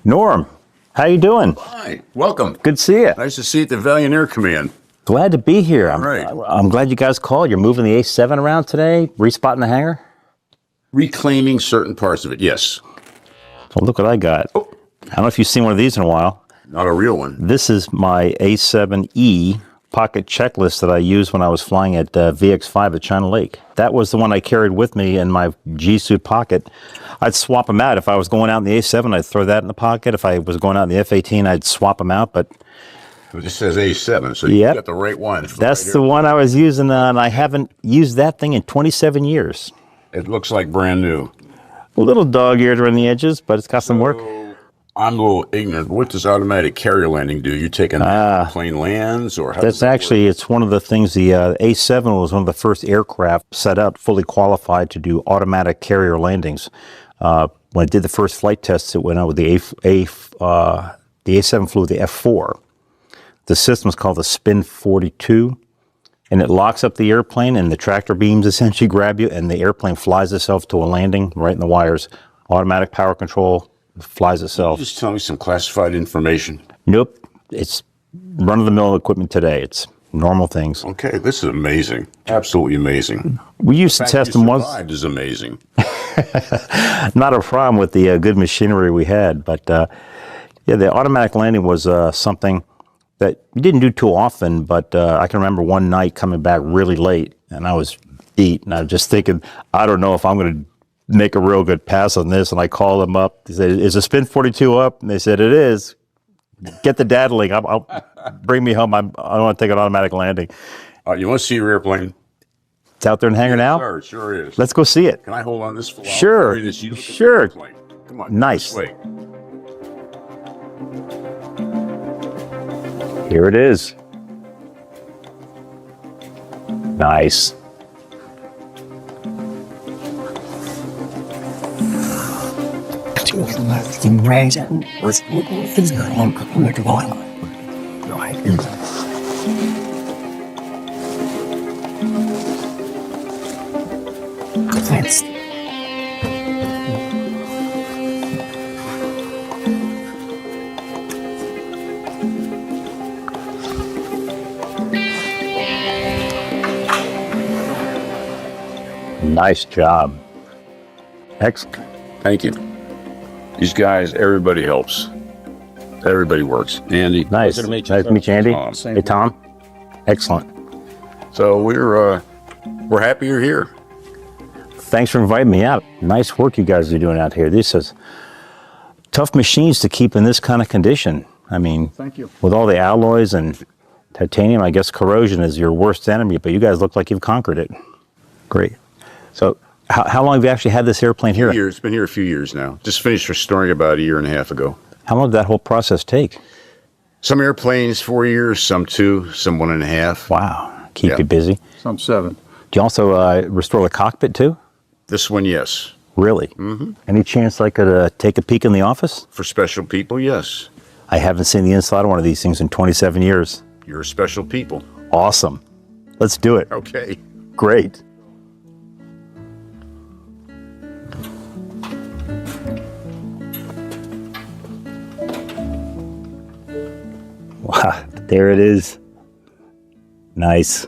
Norm, how you doing? Hi, welcome. Good to see you. Nice to see you at the Valiant Air Command. Glad to be here. Right. I'm glad you guys called. You're moving the A-7 around today, respotting the hangar? Reclaiming certain parts of it, yes. Well, look what I got. Oh. I don't know if you've seen one of these in a while. Not a real one. This is my A-7E pocket checklist that I used when I was flying at VX5 at China Lake. That was the one I carried with me in my G-suit pocket. I'd swap them out. If I was going out in the A-7, I'd throw that in the pocket. If I was going out in the F-18, I'd swap them out. But It just says A7, so you got the right one. That's the one I was using, and I haven't used that thing in 27 years. It looks like brand new. A little dog-eared around the edges, but it's got some work. I'm a little ignorant. What does automatic carrier landing do? You taking plane lands, or how That's actually, it's one of the things, the A-7 was one of the first aircraft set up, fully qualified to do automatic carrier landings. When it did the first flight tests, it went out with the A-7 flew with the F-4. The system is called the Spin 42, and it locks up the airplane, and the tractor beams essentially grab you, and the airplane flies itself to a landing right in the wires. Automatic power control, flies itself. Just tell me some classified information. Nope, it's run-of-the-mill equipment today. It's normal things. Okay, this is amazing. Absolutely amazing. We used to test them once. Survived is amazing. Not a problem with the good machinery we had, but yeah, the automatic landing was something that you didn't do too often, but I can remember one night coming back really late, and I was beat, and I was just thinking, I don't know if I'm going to make a real good pass on this. And I called them up. They said, is the Spin 42 up? And they said, it is. Get the data link. I'll bring me home. I don't want to take an automatic landing. You want to see your airplane? It's out there in the hangar now? Sure, it sure is. Let's go see it. Can I hold on this for a while? Sure. Sure. Come on. Nice. This way. Here it is. Nice. Nice job. Excellent. Thank you. These guys, everybody helps. Everybody works. Andy. Nice. Nice to meet you, Andy. Tom. Hey, Tom. Excellent. So we're happy you're here. Thanks for inviting me out. Nice work you guys are doing out here. This is tough machines to keep in this kind of condition. I mean, Thank you. with all the alloys and titanium, I guess corrosion is your worst enemy, but you guys look like you've conquered it. Great. So how long have you actually had this airplane here? It's been here a few years now. Just finished restoring about a year and a half ago. How long did that whole process take? Some airplanes 4 years, some 2, some 1.5. Wow. Keep Yeah. you busy. Some 7. Do you also restore the cockpit too? This one, yes. Really? Mm-hmm. Any chance I could take a peek in the office? For special people, yes. I haven't seen the inside of one of these things in 27 years. You're special people. Awesome. Let's do it. Okay. Great. Wow, there it is. Nice.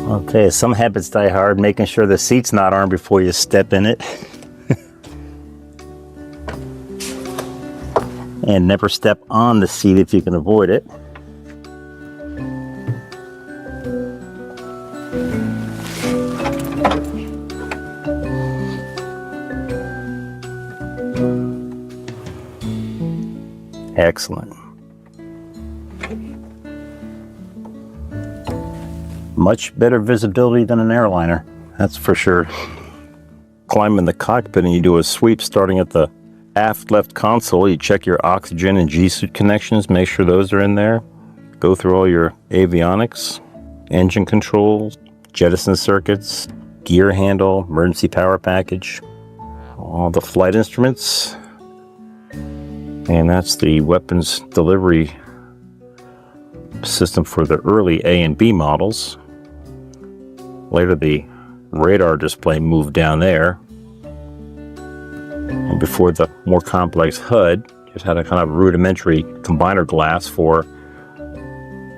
Okay, some habits die hard, making sure the seat's not armed before you step in it. And never step on the seat if you can avoid it. Excellent. Much better visibility than an airliner, that's for sure. Climb in the cockpit and you do a sweep starting at the aft left console. You check your oxygen and G-suite connections, make sure those are in there. Go through all your avionics, engine controls, jettison circuits, gear handle, emergency power package, all the flight instruments. And that's the weapons delivery system for the early A and B models. Later the radar display moved down there. And before the more complex HUD, just had a kind of rudimentary combiner glass for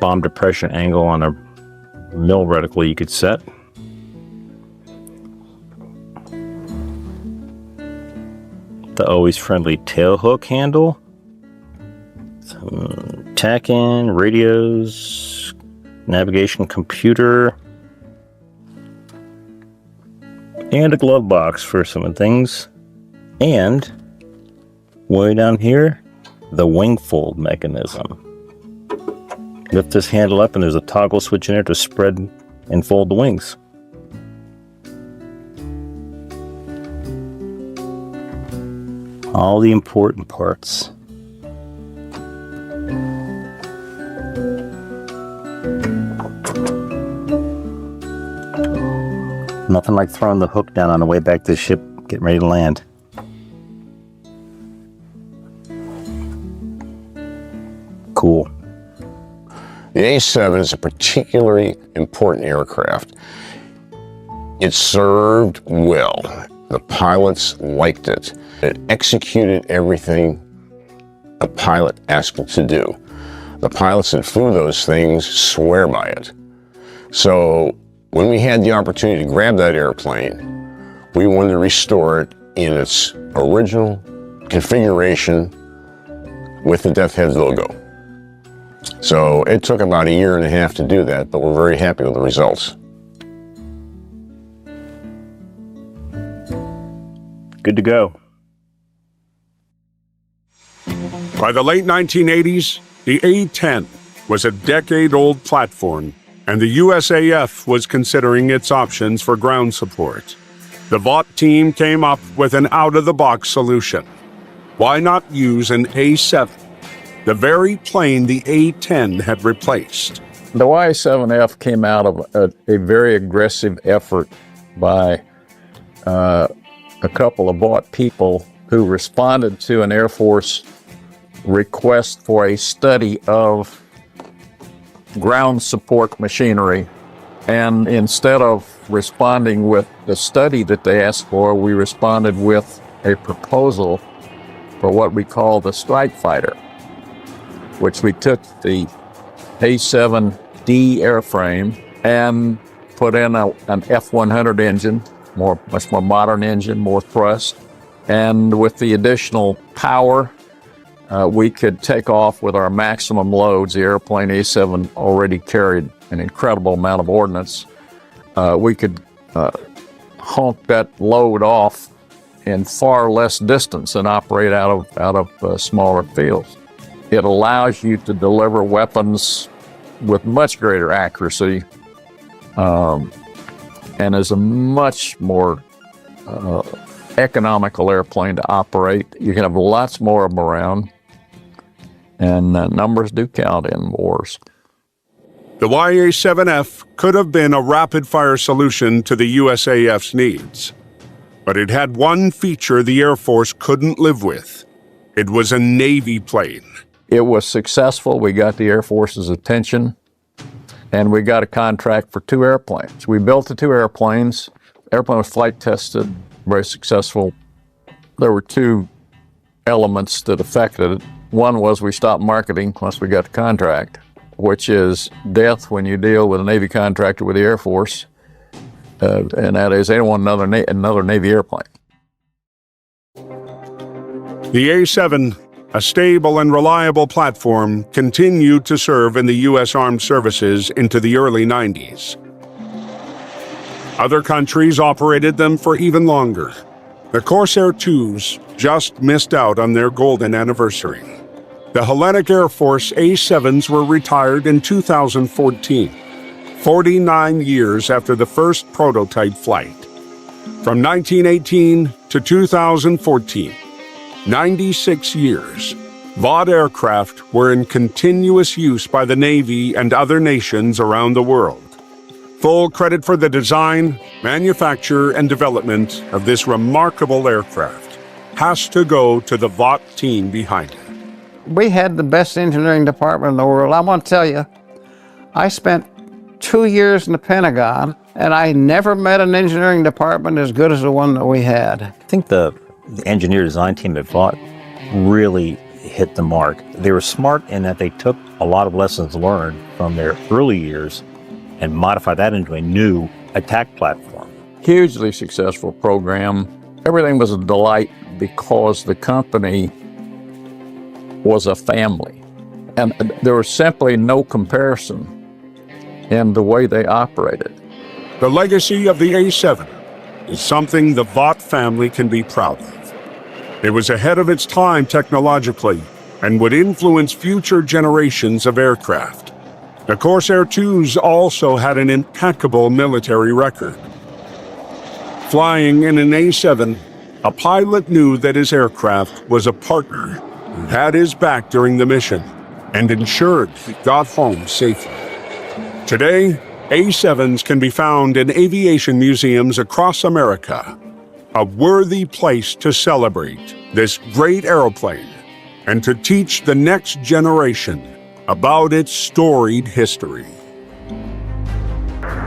bomb depression angle on a mill reticle you could set. The always friendly tail hook handle. Some tack-in, radios, navigation computer, and a glove box for some things. And way down here, the wing fold mechanism. Lift this handle up and there's a toggle switch in there to spread and fold the wings. All the important parts. Nothing like throwing the hook down on the way back to the ship, getting ready to land. Cool. The A-7 is a particularly important aircraft. It served well. The pilots liked it. It executed everything a pilot asked it to do. The pilots that flew those things swear by it. So when we had the opportunity to grab that airplane, we wanted to restore it in its original configuration with the Death Head logo. So it took about 1.5 years to do that, but we're very happy with the results. Good to go. By the late 1980s, the A-10 was a decade-old platform, and the USAF was considering its options for ground support. The Vought team came up with an out-of-the-box solution. Why not use an A-7, the very plane the A-10 had replaced? The Y-7F came out of a very aggressive effort by a couple of Vought people who responded to an Air Force request for a study of ground support machinery. And instead of responding with the study that they asked for, we responded with a proposal for what we call the strike fighter, which we took the A-7D airframe and put in an F-100 engine, much more modern engine, more thrust. And with the additional power, we could take off with our maximum loads. The airplane A-7 already carried an incredible amount of ordnance. We could honk that load off in far less distance and operate out of smaller fields. It allows you to deliver weapons with much greater accuracy, and is a much more economical airplane to operate. You can have lots more of them around, and numbers do count in wars. The YA-7F could have been a rapid-fire solution to the USAF's needs. But it had one feature the Air Force couldn't live with. It was a Navy plane. It was successful. We got the Air Force's attention, and we got a contract for 2 airplanes. We built the 2 airplanes. The airplane was flight tested, very successful. There were 2 elements that affected it. One was we stopped marketing once we got the contract, which is death when you deal with a Navy contractor with the Air Force, and that is they don't want another Navy airplane. The A-7, a stable and reliable platform, continued to serve in the U.S. Armed Services into the early 90s. Other countries operated them for even longer. The Corsair IIs just missed out on their golden anniversary. The Hellenic Air Force A-7s were retired in 2014. 49 years after the first prototype flight. From 1918 to 2014, 96 years, Vought aircraft were in continuous use by the Navy and other nations around the world. Full credit for the design, manufacture, and development of this remarkable aircraft has to go to the Vought team behind it. We had the best engineering department in the world. I want to tell you, I spent 2 years in the Pentagon, and I never met an engineering department as good as the one that we had. I think the engineer design team at Vought really hit the mark. They were smart in that they took a lot of lessons learned from their early years and modified that into a new attack platform. Hugely successful program. Everything was a delight because the company was a family. And there was simply no comparison in the way they operated. The legacy of the A-7 is something the Vought family can be proud of. It was ahead of its time technologically and would influence future generations of aircraft. The Corsair IIs also had an impeccable military record. Flying in an A-7, a pilot knew that his aircraft was a partner who had his back during the mission and ensured he got home safely. Today, A-7s can be found in aviation museums across America, a worthy place to celebrate this great aeroplane and to teach the next generation about its storied history.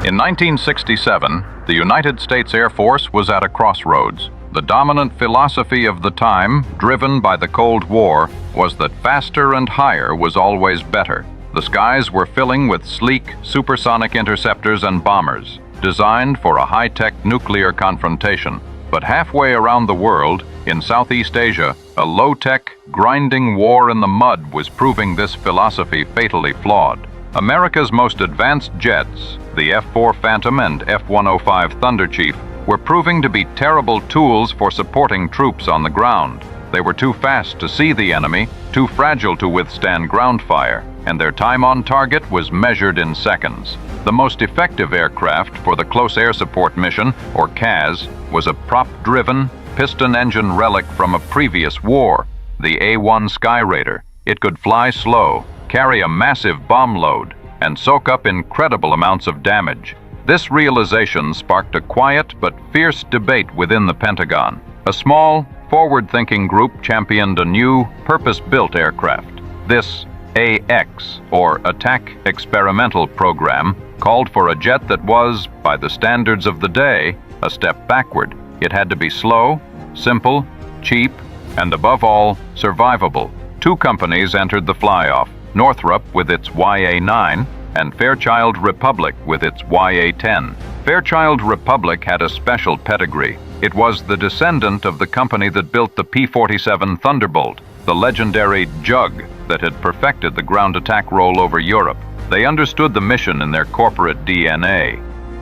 In 1967, the United States Air Force was at a crossroads. The dominant philosophy of the time, driven by the Cold War, was that faster and higher was always better. The skies were filling with sleek, supersonic interceptors and bombers, designed for a high-tech nuclear confrontation. But halfway around the world, in Southeast Asia, a low-tech, grinding war in the mud was proving this philosophy fatally flawed. America's most advanced jets, the F-4 Phantom and F-105 Thunderchief, were proving to be terrible tools for supporting troops on the ground. They were too fast to see the enemy, too fragile to withstand ground fire, and their time on target was measured in seconds. The most effective aircraft for the Close Air Support Mission, or CAS, was a prop-driven, piston-engine relic from a previous war, the A-1 Skyrader. It could fly slow, carry a massive bomb load, and soak up incredible amounts of damage. This realization sparked a quiet but fierce debate within the Pentagon. A small, forward-thinking group championed a new, purpose-built aircraft. This AX, or Attack Experimental Program, called for a jet that was, by the standards of the day, a step backward. It had to be slow, simple, cheap, and above all, survivable. Two companies entered the fly-off, Northrop with its YA-9 and Fairchild Republic with its YA-10. Fairchild Republic had a special pedigree. It was the descendant of the company that built the P-47 Thunderbolt, the legendary Jug that had perfected the ground attack role over Europe. They understood the mission in their corporate DNA.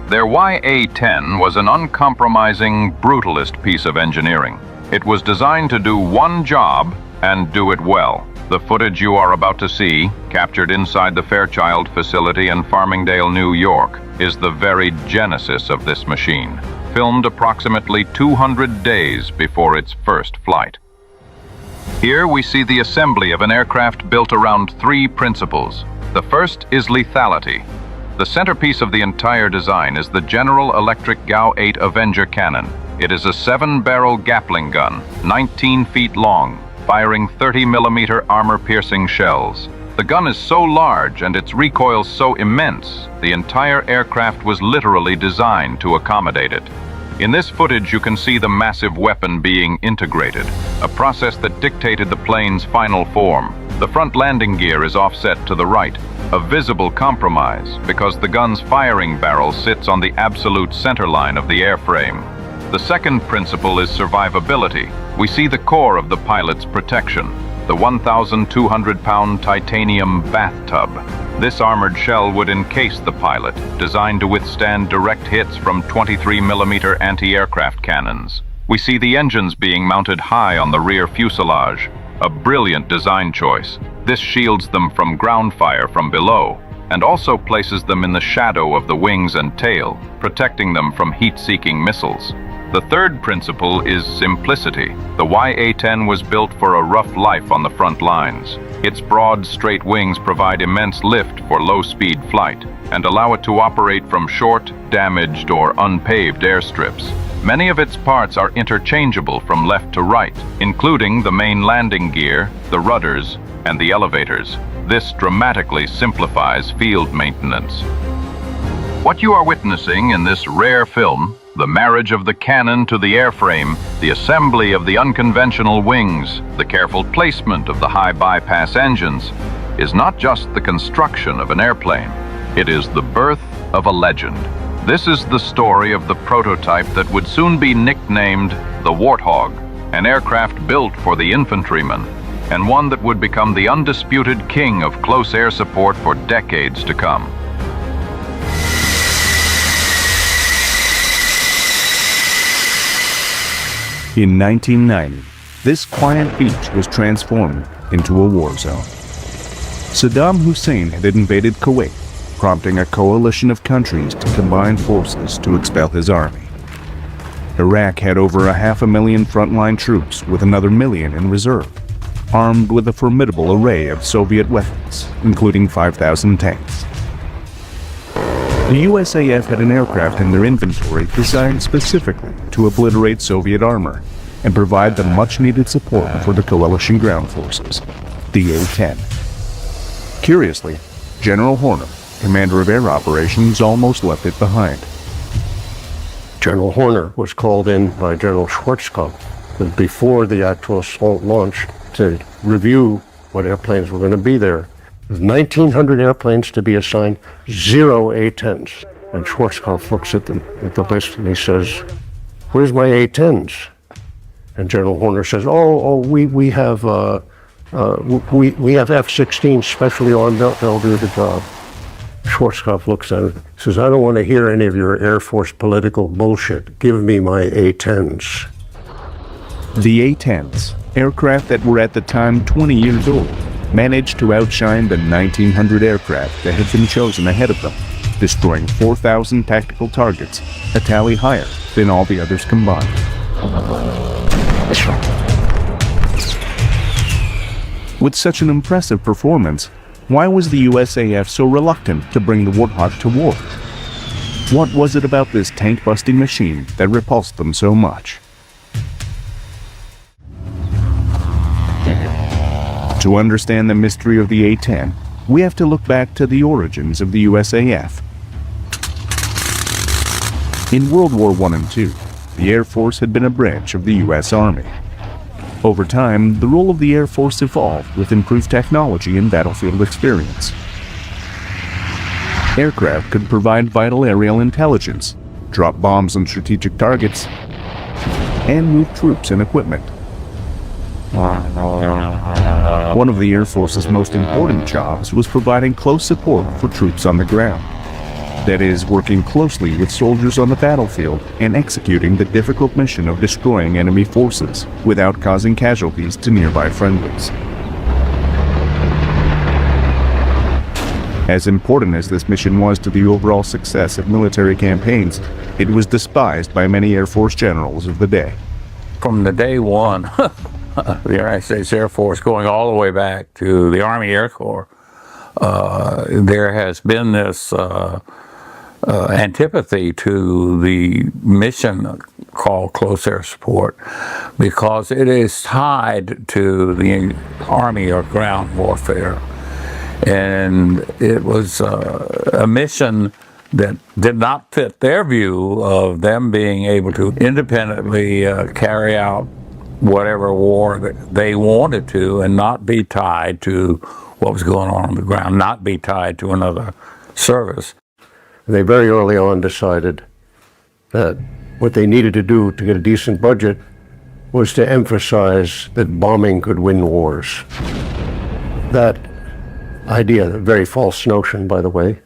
Their YA-10 was an uncompromising, brutalist piece of engineering. It was designed to do one job and do it well. The footage you are about to see, captured inside the Fairchild facility in Farmingdale, New York, is the very genesis of this machine, filmed approximately 200 days before its first flight. Here we see the assembly of an aircraft built around three principles. The first is lethality. The centerpiece of the entire design is the General Electric GAU-8 Avenger cannon. It is a 7-barrel Gatling gun, 19 feet long, firing 30mm armor-piercing shells. The gun is so large and its recoil so immense, the entire aircraft was literally designed to accommodate it. In this footage you can see the massive weapon being integrated, a process that dictated the plane's final form. The front landing gear is offset to the right, a visible compromise because the gun's firing barrel sits on the absolute center line of the airframe. The second principle is survivability. We see the core of the pilot's protection, the 1,200-pound titanium bathtub. This armored shell would encase the pilot, designed to withstand direct hits from 23mm anti-aircraft cannons. We see the engines being mounted high on the rear fuselage, a brilliant design choice. This shields them from ground fire from below. and also places them in the shadow of the wings and tail, protecting them from heat-seeking missiles. The third principle is simplicity. The YA-10 was built for a rough life on the front lines. Its broad, straight wings provide immense lift for low-speed flight and allow it to operate from short, damaged, or unpaved airstrips. Many of its parts are interchangeable from left to right, including the main landing gear, the rudders, and the elevators. This dramatically simplifies field maintenance. What you are witnessing in this rare film, the marriage of the cannon to the airframe, the assembly of the unconventional wings, the careful placement of the high bypass engines, is not just the construction of an airplane. It is the birth of a legend. This is the story of the prototype that would soon be nicknamed the Warthog, an aircraft built for the infantryman, and one that would become the undisputed king of close air support for decades to come. In 1990, this quiet beach was transformed into a war zone. Saddam Hussein had invaded Kuwait, prompting a coalition of countries to combine forces to expel his army. Iraq had over 500,000 frontline troops with another million in reserve, armed with a formidable array of Soviet weapons, including 5,000 tanks. The USAF had an aircraft in their inventory designed specifically to obliterate Soviet armor and provide the much-needed support for the coalition ground forces, the A-10. Curiously, General Horner, commander of air operations, almost left it behind. General Horner was called in by General Schwarzkopf before the actual assault launch to review what airplanes were going to be there. 1,900 airplanes to be assigned, 0 A-10s. And Schwarzkopf looks at the list and he says, "Where's my A-10s?" And General Horner says, we have F-16 specially armed. They'll do the job." Schwarzkopf looks at it, says, "I don't want to hear any of your Air Force political bullshit. Give me my A-10s." The A-10s, aircraft that were at the time 20 years old, managed to outshine the 1,900 aircraft that had been chosen ahead of them, destroying 4,000 tactical targets, a tally higher than all the others combined. With such an impressive performance, why was the USAF so reluctant to bring the Warthog to war? What was it about this tank-busting machine that repulsed them so much? To understand the mystery of the A-10, we have to look back to the origins of the USAF. In World War I and II, the Air Force had been a branch of the U.S. Army. Over time, the role of the Air Force evolved with improved technology and battlefield experience. Aircraft could provide vital aerial intelligence, drop bombs on strategic targets, and move troops and equipment. One of the Air Force's most important jobs was providing close support for troops on the ground. That is, working closely with soldiers on the battlefield and executing the difficult mission of destroying enemy forces without causing casualties to nearby friendlies. As important as this mission was to the overall success of military campaigns, it was despised by many Air Force generals of the day. From the day one, the United States Air Force going all the way back to the Army Air Corps, there has been this antipathy to the mission called close air support because it is tied to the Army or ground warfare. And it was a mission that did not fit their view of them being able to independently carry out whatever war that they wanted to and not be tied to what was going on the ground, not be tied to another service. They very early on decided that what they needed to do to get a decent budget was to emphasize that bombing could win wars. That idea, a very false notion, by the way,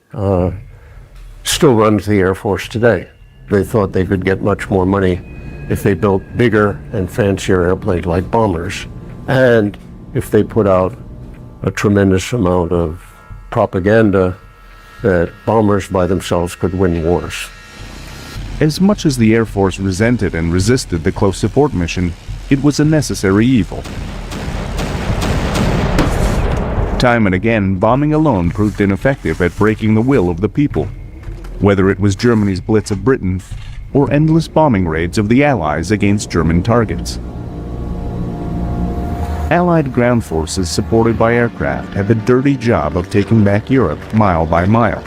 still runs the Air Force today. They thought they could get much more money if they built bigger and fancier airplanes like bombers, and if they put out a tremendous amount of propaganda that bombers by themselves could win wars. As much as the Air Force resented and resisted the close support mission, it was a necessary evil. Time and again, bombing alone proved ineffective at breaking the will of the people, whether it was Germany's blitz of Britain or endless bombing raids of the Allies against German targets. Allied ground forces supported by aircraft had the dirty job of taking back Europe mile by mile.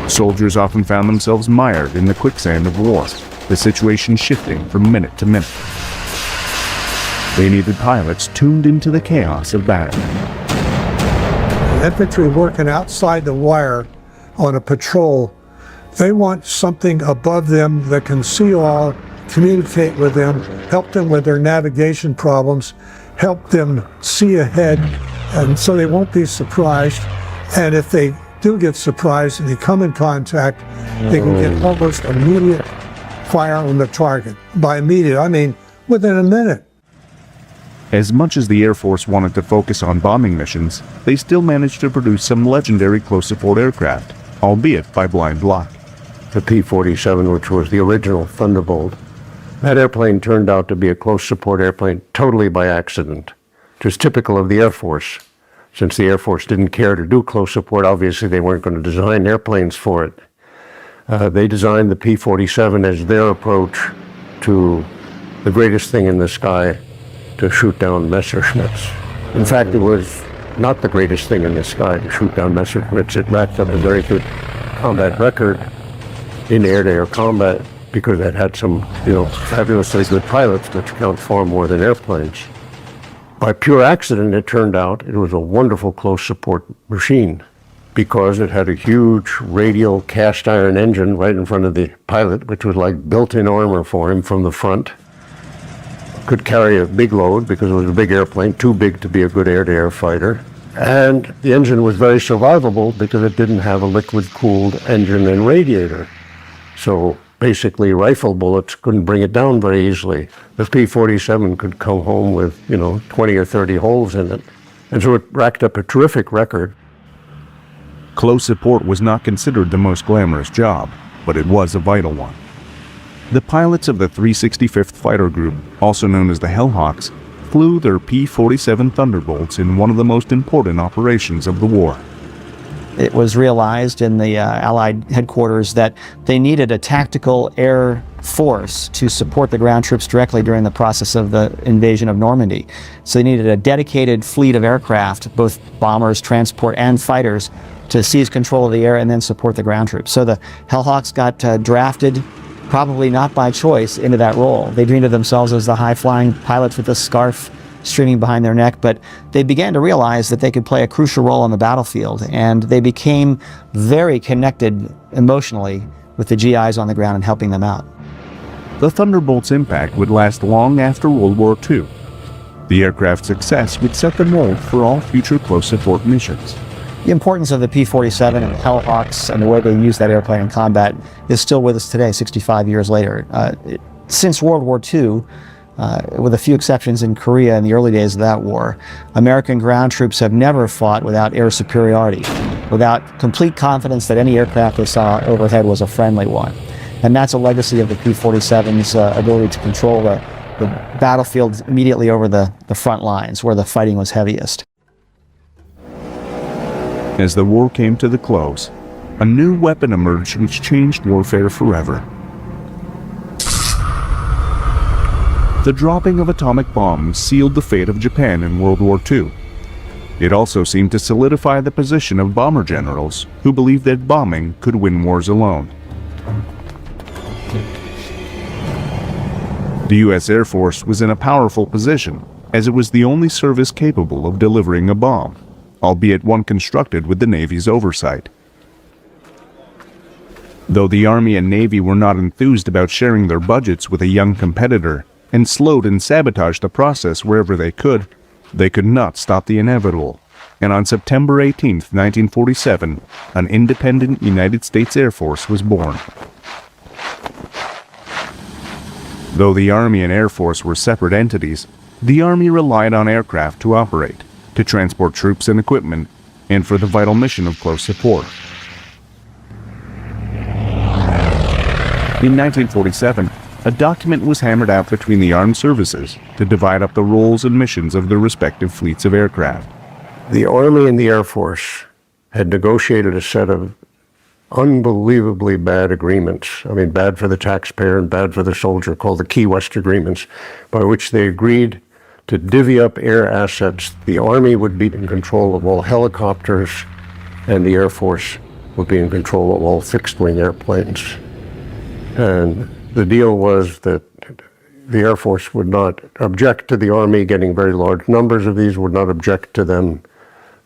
Soldiers often found themselves mired in the quicksand of war, the situation shifting from minute to minute. They needed pilots tuned into the chaos of battle. Infantry working outside the wire on a patrol, they want something above them that can see all, communicate with them, help them with their navigation problems, help them see ahead, and so they won't be surprised. And if they do get surprised and they come in contact, they can get almost immediate fire on the target. By immediate, I mean within a minute. As much as the Air Force wanted to focus on bombing missions, they still managed to produce some legendary close support aircraft, albeit by blind luck. The P-47, which was the original Thunderbolt, that airplane turned out to be a close support airplane totally by accident, which is typical of the Air Force. Since the Air Force didn't care to do close support, obviously they weren't going to design airplanes for it. They designed the P-47 as their approach to the greatest thing in the sky, to shoot down Messerschmitts. In fact, it was not the greatest thing in the sky to shoot down Messerschmitts. It racked up a very good combat record in air-to-air combat because it had some, fabulously good pilots, which count far more than airplanes. By pure accident, it turned out it was a wonderful close support machine because it had a huge radial cast iron engine right in front of the pilot, which was like built-in armor for him from the front. Could carry a big load because it was a big airplane, too big to be a good air-to-air fighter. And the engine was very survivable because it didn't have a liquid-cooled engine and radiator. So basically, rifle bullets couldn't bring it down very easily. The P-47 could come home with, 20 or 30 holes in it. And so it racked up a terrific record. Close support was not considered the most glamorous job, but it was a vital one. The pilots of the 365th Fighter Group, also known as the Hellhawks, flew their P-47 Thunderbolts in one of the most important operations of the war. It was realized in the Allied headquarters that they needed a tactical air force to support the ground troops directly during the process of the invasion of Normandy. So they needed a dedicated fleet of aircraft, both bombers, transport, and fighters, to seize control of the air and then support the ground troops. So the Hellhawks got drafted, probably not by choice, into that role. They dreamed of themselves as the high-flying pilots with a scarf streaming behind their neck, but they began to realize that they could play a crucial role on the battlefield, and they became very connected emotionally with the GIs on the ground and helping them out. The Thunderbolt's impact would last long after World War II. The aircraft's success would set the mold for all future close support missions. The importance of the P-47 and the Hellhawks and the way they use that airplane in combat is still with us today, 65 years later. Since World War II, with a few exceptions in Korea in the early days of that war, American ground troops have never fought without air superiority, without complete confidence that any aircraft they saw overhead was a friendly one. And that's a legacy of the P-47's ability to control the battlefield immediately over the front lines where the fighting was heaviest. As the war came to the close, a new weapon emerged which changed warfare forever. The dropping of atomic bombs sealed the fate of Japan in World War II. It also seemed to solidify the position of bomber generals who believed that bombing could win wars alone. The U.S. Air Force was in a powerful position, as it was the only service capable of delivering a bomb, albeit one constructed with the Navy's oversight. Though the Army and Navy were not enthused about sharing their budgets with a young competitor and slowed and sabotaged the process wherever they could not stop the inevitable. And on September 18, 1947, an independent United States Air Force was born. Though the Army and Air Force were separate entities, the Army relied on aircraft to operate, to transport troops and equipment, and for the vital mission of close support. In 1947, a document was hammered out between the armed services to divide up the roles and missions of their respective fleets of aircraft. The Army and the Air Force had negotiated a set of unbelievably bad agreements. I mean, bad for the taxpayer and bad for the soldier, called the Key West Agreements, by which they agreed to divvy up air assets. The Army would be in control of all helicopters, and the Air Force would be in control of all fixed-wing airplanes. And the deal was that the Air Force would not object to the Army getting very large numbers of these, would not object to them,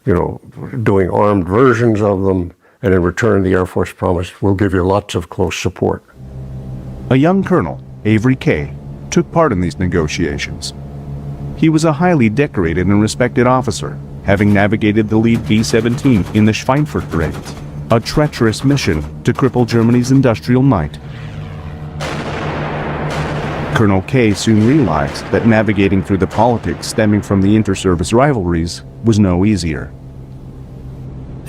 doing armed versions of them, and in return the Air Force promised, we'll give you lots of close support. A young colonel, Avery Kay, took part in these negotiations. He was a highly decorated and respected officer, having navigated the lead B-17 in the Schweinfurt raids, a treacherous mission to cripple Germany's industrial might. Colonel Kay soon realized that navigating through the politics stemming from the inter-service rivalries was no easier.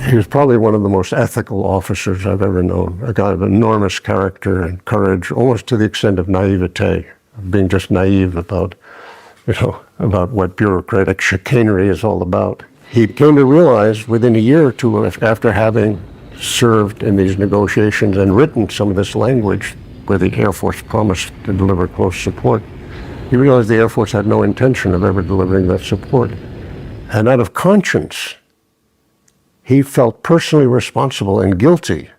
He was probably one of the most ethical officers I've ever known, a guy of enormous character and courage, almost to the extent of naivete, being just naive about what bureaucratic chicanery is all about. He came to realize within a year or two after having served in these negotiations and written some of this language where the Air Force promised to deliver close support, he realized the Air Force had no intention of ever delivering that support. And out of conscience, he felt personally responsible and guilty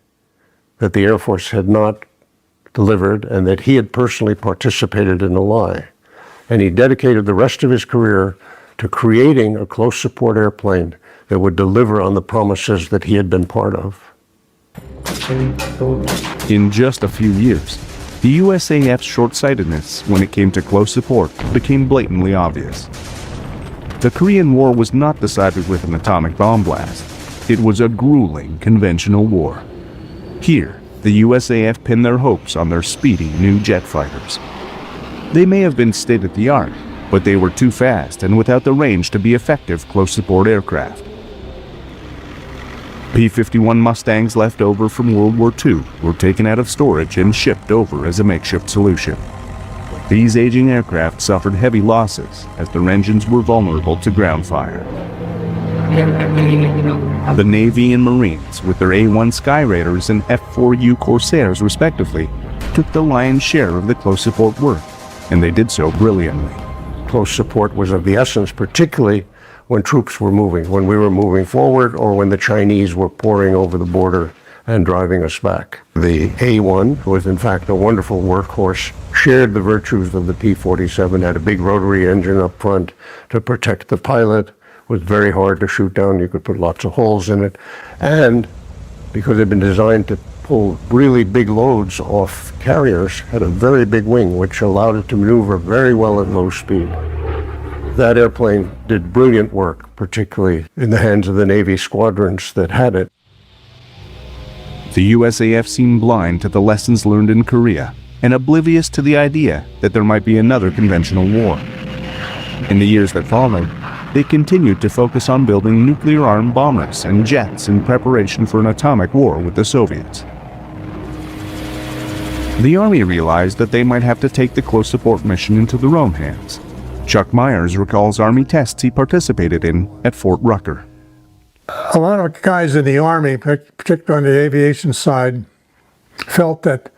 that the Air Force had not delivered and that he had personally participated in the lie. And he dedicated the rest of his career to creating a close support airplane that would deliver on the promises that he had been part of. In just a few years, the USAF's short-sightedness when it came to close support became blatantly obvious. The Korean War was not decided with an atomic bomb blast. It was a grueling conventional war. Here, the USAF pinned their hopes on their speedy new jet fighters. They may have been state-of-the-art, but they were too fast and without the range to be effective close support aircraft. P-51 Mustangs left over from World War II were taken out of storage and shipped over as a makeshift solution. These aging aircraft suffered heavy losses as their engines were vulnerable to ground fire. The Navy and Marines, with their A-1 Skyraiders and F-4 Corsairs respectively, took the lion's share of the close support work, and they did so brilliantly. Close support was of the essence, particularly when troops were moving, when we were moving forward, or when the Chinese were pouring over the border and driving us back. The A-1 was in fact a wonderful workhorse, shared the virtues of the P-47, had a big rotary engine up front to protect the pilot, was very hard to shoot down, you could put lots of holes in it, and because it had been designed to pull really big loads off carriers, had a very big wing which allowed it to maneuver very well at low speed. That airplane did brilliant work, particularly in the hands of the Navy squadrons that had it. The USAF seemed blind to the lessons learned in Korea and oblivious to the idea that there might be another conventional war. In the years that followed, they continued to focus on building nuclear-armed bombers and jets in preparation for an atomic war with the Soviets. The Army realized that they might have to take the close support mission into their own hands. Chuck Myers recalls Army tests he participated in at Fort Rucker. A lot of guys in the Army, particularly on the aviation side, felt that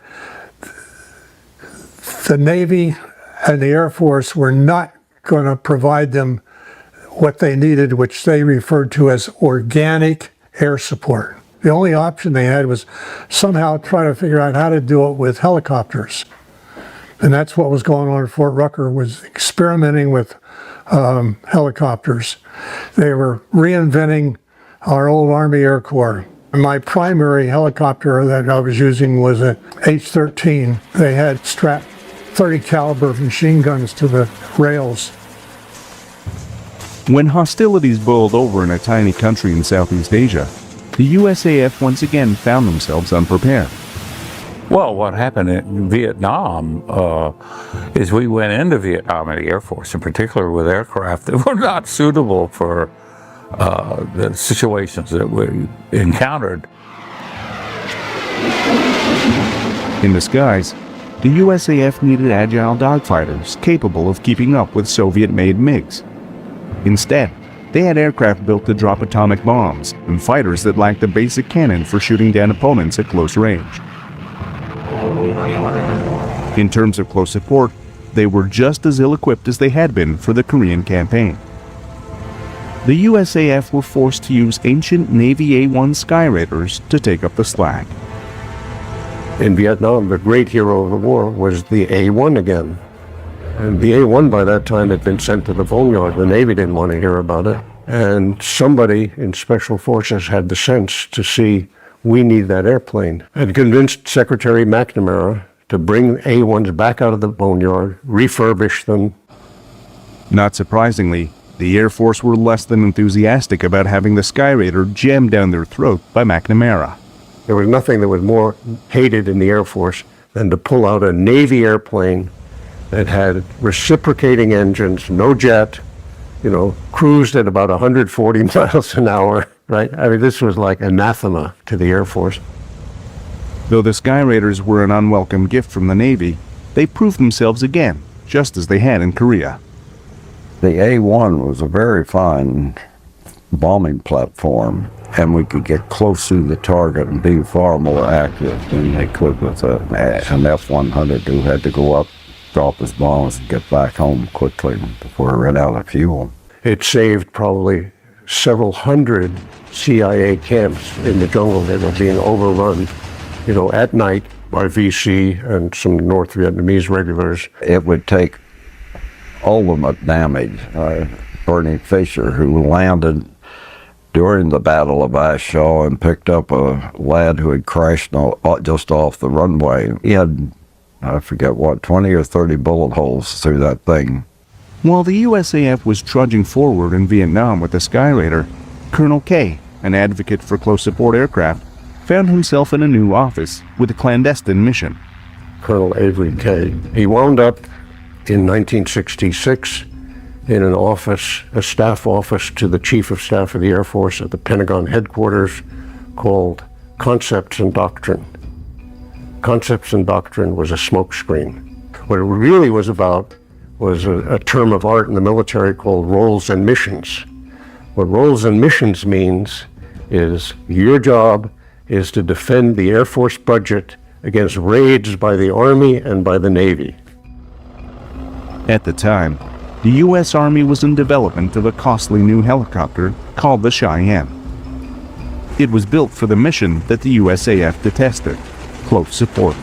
the Navy and the Air Force were not going to provide them what they needed, which they referred to as organic air support. The only option they had was somehow try to figure out how to do it with helicopters. And that's what was going on at Fort Rucker, was experimenting with helicopters. They were reinventing our old Army Air Corps. My primary helicopter that I was using was an H-13. They had strapped 30 caliber machine guns to the rails. When hostilities boiled over in a tiny country in Southeast Asia, the USAF once again found themselves unprepared. Well, what happened in Vietnam is we went into Vietnam in the Air Force, in particular with aircraft that were not suitable for the situations that we encountered. In the skies, the USAF needed agile dogfighters capable of keeping up with Soviet-made MiGs. Instead, they had aircraft built to drop atomic bombs and fighters that lacked the basic cannon for shooting down opponents at close range. In terms of close support, they were just as ill-equipped as they had been for the Korean campaign. The USAF were forced to use ancient Navy A-1 Skyraiders to take up the slack. In Vietnam, the great hero of the war was the A-1 again. And the A-1 by that time had been sent to the boneyard. The Navy didn't want to hear about it. And somebody in Special Forces had the sense to see, we need that airplane, and convinced Secretary McNamara to bring A-1s back out of the boneyard, refurbish them. Not surprisingly, the Air Force were less than enthusiastic about having the Skyraider jammed down their throat by McNamara. There was nothing that was more hated in the Air Force than to pull out a Navy airplane that had reciprocating engines, no jet, cruised at about 140 miles an hour, right? I mean, this was like anathema to the Air Force. Though the Skyraiders were an unwelcome gift from the Navy, they proved themselves again, just as they had in Korea. The A-1 was a very fine bombing platform, and we could get close to the target and be far more active than they could with an F-100 who had to go up, drop his bombs, and get back home quickly before it ran out of fuel. It saved probably several hundred CIA camps in the jungle that were being overrun, at night by VC and some North Vietnamese regulars. It would take ultimate damage. Bernie Fisher, who landed during the Battle of Ash Shaw and picked up a lad who had crashed just off the runway. He had, I forget what, 20 or 30 bullet holes through that thing. While the USAF was trudging forward in Vietnam with the Skyraider, Colonel K, an advocate for close support aircraft, found himself in a new office with a clandestine mission. Colonel Avery K. He wound up in 1966 in an office, a staff office to the Chief of Staff of the Air Force at the Pentagon headquarters called Concepts and Doctrine. Concepts and Doctrine was a smokescreen. What it really was about was a term of art in the military called roles and missions. What roles and missions means is your job is to defend the Air Force budget against raids by the Army and by the Navy. At the time, the U.S. Army was in development of a costly new helicopter called the Cheyenne. It was built for the mission that the USAF detested, close support.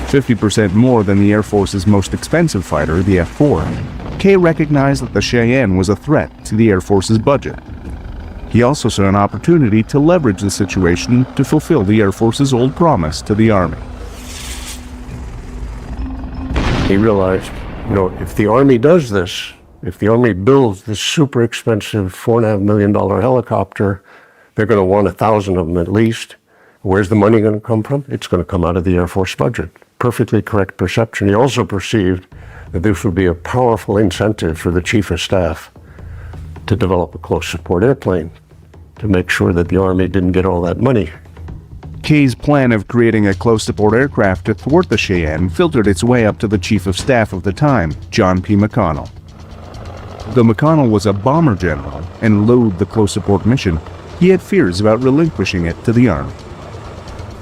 50% more than the Air Force's most expensive fighter, the F-4, K recognized that the Cheyenne was a threat to the Air Force's budget. He also saw an opportunity to leverage the situation to fulfill the Air Force's old promise to the Army. He realized, if the Army does this, if the Army builds this super expensive $4.5 million helicopter, they're going to want 1,000 of them at least. Where's the money going to come from? It's going to come out of the Air Force budget. Perfectly correct perception. He also perceived that this would be a powerful incentive for the Chief of Staff to develop a close support airplane to make sure that the Army didn't get all that money. K's plan of creating a close support aircraft to thwart the Cheyenne filtered its way up to the Chief of Staff of the time, John P. McConnell. Though McConnell was a bomber general and loathed the close support mission, he had fears about relinquishing it to the Army.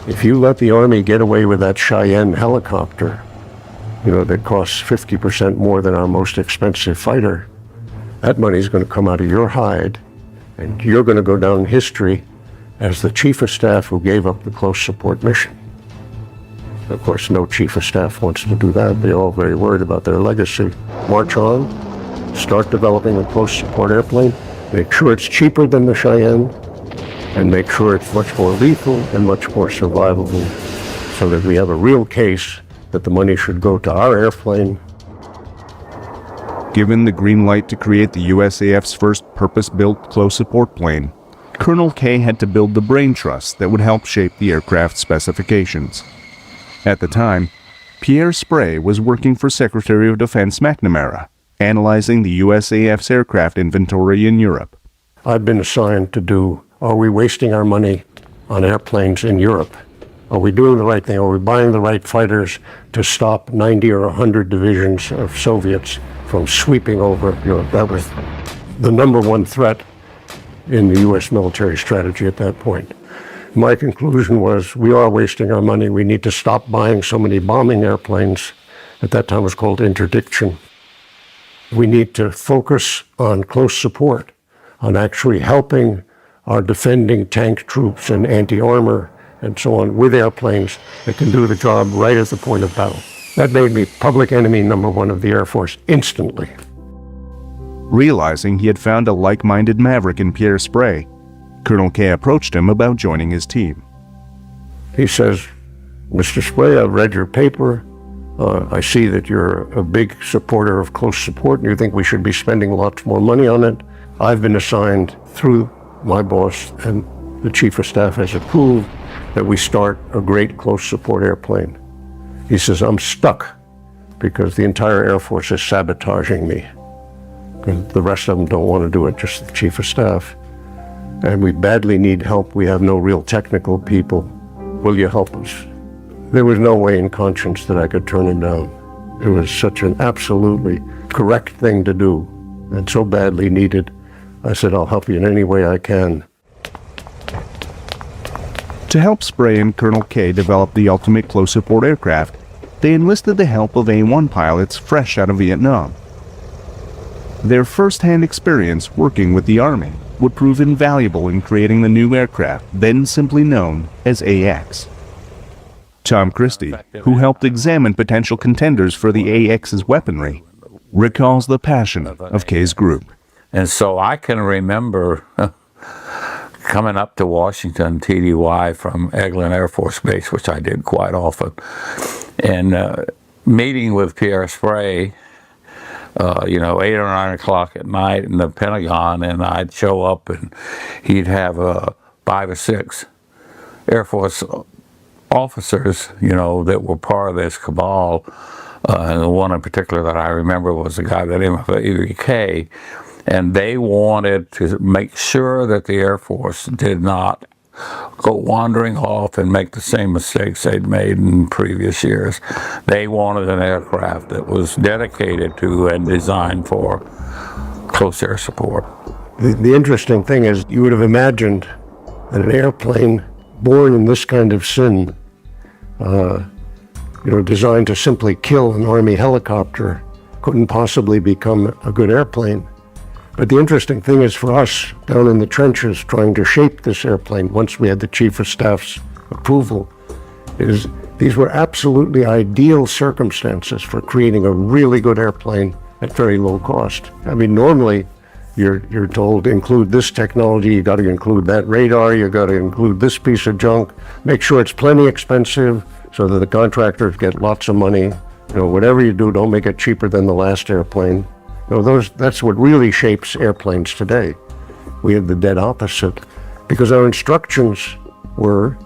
If you let the Army get away with that Cheyenne helicopter, that costs 50% more than our most expensive fighter, that money's going to come out of your hide, and you're going to go down in history as the Chief of Staff who gave up the close support mission. Of course, no Chief of Staff wants to do that. They're all very worried about their legacy. March on, start developing a close support airplane, make sure it's cheaper than the Cheyenne, and make sure it's much more lethal and much more survivable, so that we have a real case that the money should go to our airplane. Given the green light to create the USAF's first purpose-built close support plane, Colonel K had to build the brain trust that would help shape the aircraft's specifications. At the time, Pierre Sprey was working for Secretary of Defense McNamara, analyzing the USAF's aircraft inventory in Europe. I've been assigned to do, are we wasting our money on airplanes in Europe? Are we doing the right thing? Are we buying the right fighters to stop 90 or 100 divisions of Soviets from sweeping over Europe? That was the number one threat in the U.S. military strategy at that point. My conclusion was, we are wasting our money. We need to stop buying so many bombing airplanes. At that time it was called interdiction. We need to focus on close support, on actually helping our defending tank troops and anti-armor and so on with airplanes that can do the job right at the point of battle. That made me public enemy number one of the Air Force instantly. Realizing he had found a like-minded maverick in Pierre Sprey, Colonel K approached him about joining his team. He says, Mr. Sprey, I've read your paper. I see that you're a big supporter of close support and you think we should be spending lots more money on it. I've been assigned through my boss, and the Chief of Staff has approved, that we start a great close support airplane. He says, I'm stuck because the entire Air Force is sabotaging me. And the rest of them don't want to do it, just the Chief of Staff. And we badly need help. We have no real technical people. Will you help us? There was no way in conscience that I could turn him down. It was such an absolutely correct thing to do and so badly needed. I said, I'll help you in any way I can. To help Sprey and Colonel K develop the ultimate close support aircraft, they enlisted the help of A-1 pilots fresh out of Vietnam. Their first-hand experience working with the Army would prove invaluable in creating the new aircraft, then simply known as AX. Tom Christie, who helped examine potential contenders for the AX's weaponry, recalls the passion of K's group. And so I can remember coming up to Washington, TDY, from Eglin Air Force Base, which I did quite often, and meeting with Pierre Sprey, 8 or 9 o'clock at night in the Pentagon, and I'd show up and he'd have 5 or 6 Air Force officers, that were part of this cabal. And the one in particular that I remember was a guy by the name of AVK, and they wanted to make sure that the Air Force did not go wandering off and make the same mistakes they'd made in previous years. They wanted an aircraft that was dedicated to and designed for close air support. The interesting thing is, you would have imagined that an airplane born in this kind of sin, designed to simply kill an Army helicopter, couldn't possibly become a good airplane. But the interesting thing is, for us down in the trenches trying to shape this airplane, once we had the Chief of Staff's approval, is these were absolutely ideal circumstances for creating a really good airplane at very low cost. I mean, normally you're told, include this technology, you got to include that radar, you got to include this piece of junk, make sure it's plenty expensive so that the contractors get lots of money. Whatever you do, don't make it cheaper than the last airplane. That's what really shapes airplanes today. We had the dead opposite, because our instructions were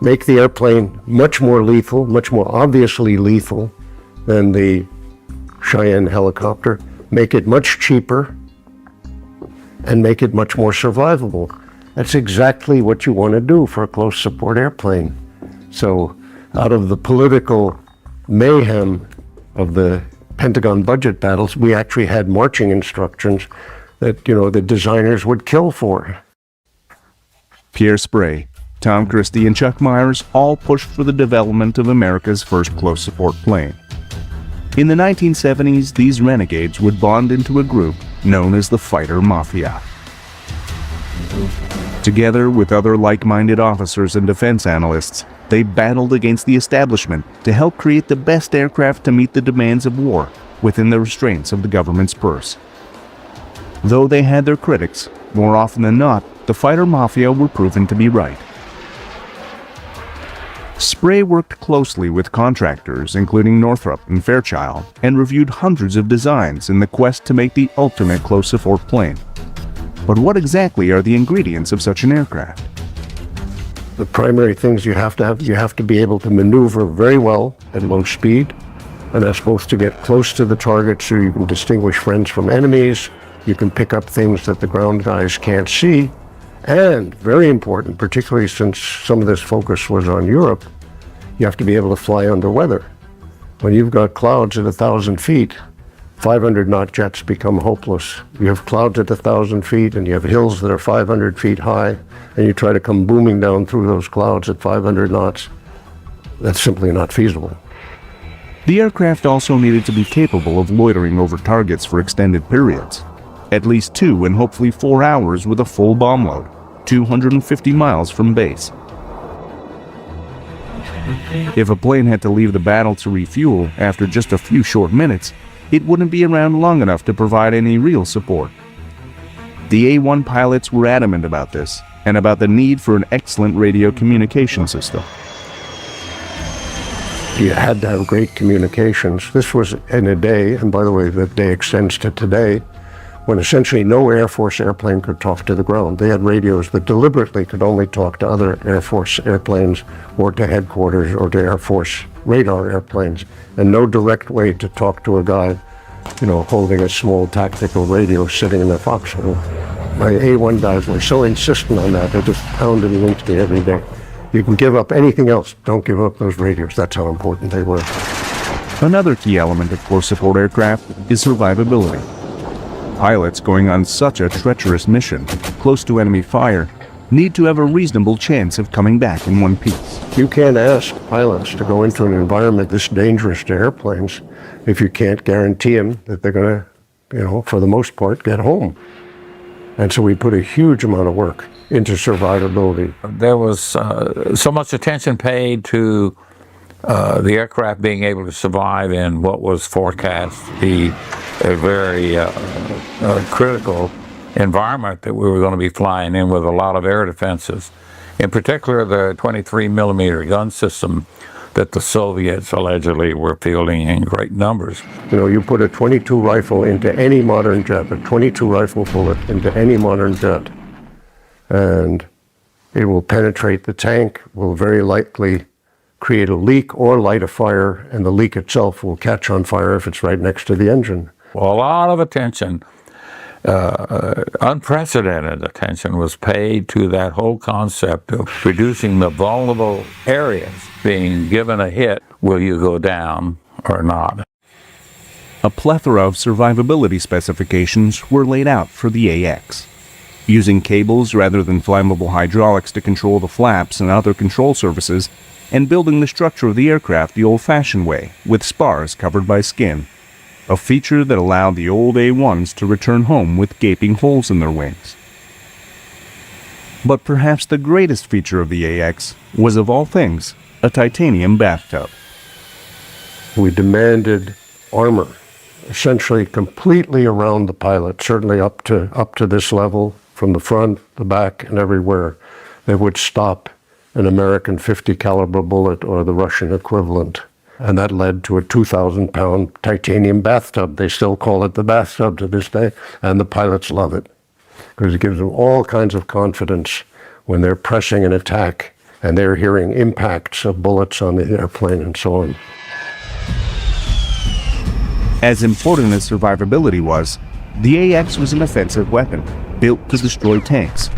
make the airplane much more lethal, much more obviously lethal than the Cheyenne helicopter, make it much cheaper, and make it much more survivable. That's exactly what you want to do for a close support airplane. So out of the political mayhem of the Pentagon budget battles, we actually had marching instructions that, the designers would kill for. Pierre Sprey, Tom Christie, and Chuck Myers all pushed for the development of America's first close support plane. In the 1970s, these renegades would bond into a group known as the Fighter Mafia. Together with other like-minded officers and defense analysts, they battled against the establishment to help create the best aircraft to meet the demands of war within the restraints of the government's purse. Though they had their critics, more often than not, the Fighter Mafia were proven to be right. Sprey worked closely with contractors, including Northrop and Fairchild, and reviewed hundreds of designs in the quest to make the ultimate close support plane. But what exactly are the ingredients of such an aircraft? The primary things you have to be able to maneuver very well at low speed, and that's both to get close to the target so you can distinguish friends from enemies, You can pick up things that the ground guys can't see. And very important, particularly since some of this focus was on Europe, you have to be able to fly under weather. When you've got clouds at 1,000 feet, 500 knot jets become hopeless. You have clouds at 1,000 feet and you have hills that are 500 feet high, and you try to come booming down through those clouds at 500 knots. That's simply not feasible. The aircraft also needed to be capable of loitering over targets for extended periods, at least 2 and hopefully 4 hours with a full bomb load, 250 miles from base. If a plane had to leave the battle to refuel after just a few short minutes, it wouldn't be around long enough to provide any real support. The A-1 pilots were adamant about this, and about the need for an excellent radio communication system. You had to have great communications. This was in a day, and by the way, the day extends to today, when essentially no Air Force airplane could talk to the ground. They had radios that deliberately could only talk to other Air Force airplanes or to headquarters or to Air Force radar airplanes, and no direct way to talk to a guy, holding a small tactical radio sitting in a foxhole. My A-1 guys were so insistent on that, they just pounded it into me every day. You can give up anything else, don't give up those radios. That's how important they were. Another key element of close support aircraft is survivability. Pilots going on such a treacherous mission, close to enemy fire, need to have a reasonable chance of coming back in one piece. You can't ask pilots to go into an environment this dangerous to airplanes if you can't guarantee them that they're going to, for the most part, get home. And so we put a huge amount of work into survivability. There was so much attention paid to the aircraft being able to survive in what was forecast to be a very critical environment that we were going to be flying in with a lot of air defenses. In particular, the 23 millimeter gun system that the Soviets allegedly were fielding in great numbers. You put a 22 rifle into any modern jet, a 22 rifle bullet into any modern jet, and it will penetrate the tank, will very likely create a leak or light a fire, and the leak itself will catch on fire if it's right next to the engine. Well, a lot of attention, unprecedented attention was paid to that whole concept of reducing the vulnerable areas being given a hit. Will you go down or not? A plethora of survivability specifications were laid out for the AX. Using cables rather than flammable hydraulics to control the flaps and other control surfaces, and building the structure of the aircraft the old-fashioned way, with spars covered by skin, a feature that allowed the old A-1s to return home with gaping holes in their wings. But perhaps the greatest feature of the AX was, of all things, a titanium bathtub. We demanded armor, essentially completely around the pilot, certainly up to this level, from the front, the back, and everywhere, that would stop an American .50 caliber bullet or the Russian equivalent. And that led to a 2,000-pound titanium bathtub. They still call it the bathtub to this day, and the pilots love it because it gives them all kinds of confidence when they're pressing an attack and they're hearing impacts of bullets on the airplane and so on. As important as survivability was, the AX was an offensive weapon, built to destroy tanks.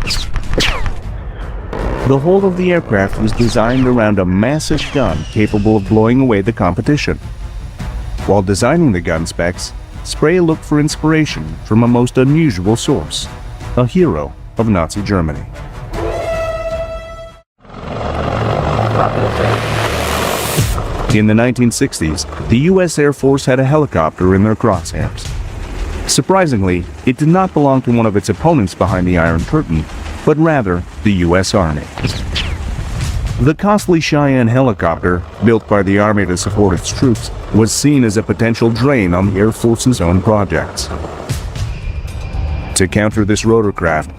The whole of the aircraft was designed around a massive gun capable of blowing away the competition. While designing the gun specs, Sprague looked for inspiration from a most unusual source, a hero of Nazi Germany. In the 1960s, the U.S. Air Force had a helicopter in their crosshairs. Surprisingly, it did not belong to one of its opponents behind the Iron Curtain, but rather the U.S. Army. The costly Cheyenne helicopter, built by the Army to support its troops, was seen as a potential drain on the Air Force's own projects. To counter this rotorcraft,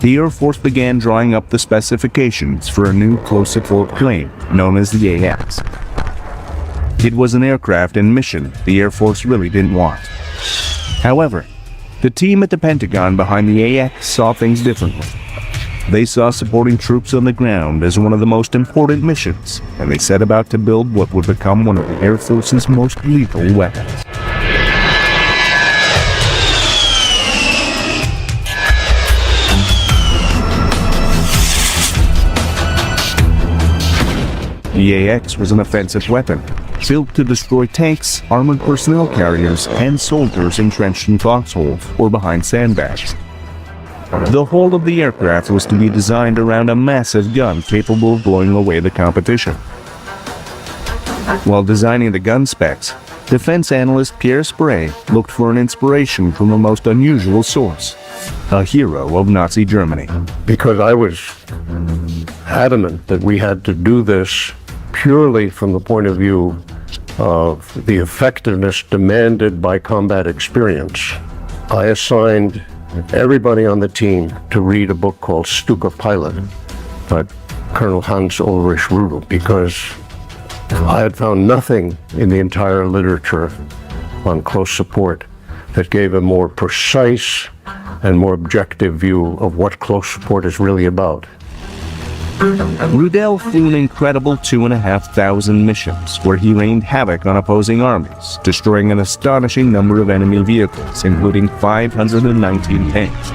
the Air Force began drawing up the specifications for a new close support plane known as the AX. It was an aircraft and mission the Air Force really didn't want. However, the team at the Pentagon behind the AX saw things differently. They saw supporting troops on the ground as one of the most important missions, and they set about to build what would become one of the Air Force's most lethal weapons. The AX was an offensive weapon, built to destroy tanks, armored personnel carriers, and soldiers entrenched in foxholes or behind sandbags. The whole of the aircraft was to be designed around a massive gun capable of blowing away the competition. While designing the gun specs, defense analyst Pierre Sprey looked for an inspiration from a most unusual source, a hero of Nazi Germany. Because I was adamant that we had to do this purely from the point of view of the effectiveness demanded by combat experience, I assigned everybody on the team to read a book called Stuka Pilot by Colonel Hans Ulrich Rudel, because I had found nothing in the entire literature on close support that gave a more precise and more objective view of what close support is really about. Rudel flew an incredible 2,500 missions where he rained havoc on opposing armies, destroying an astonishing number of enemy vehicles, including 519 tanks.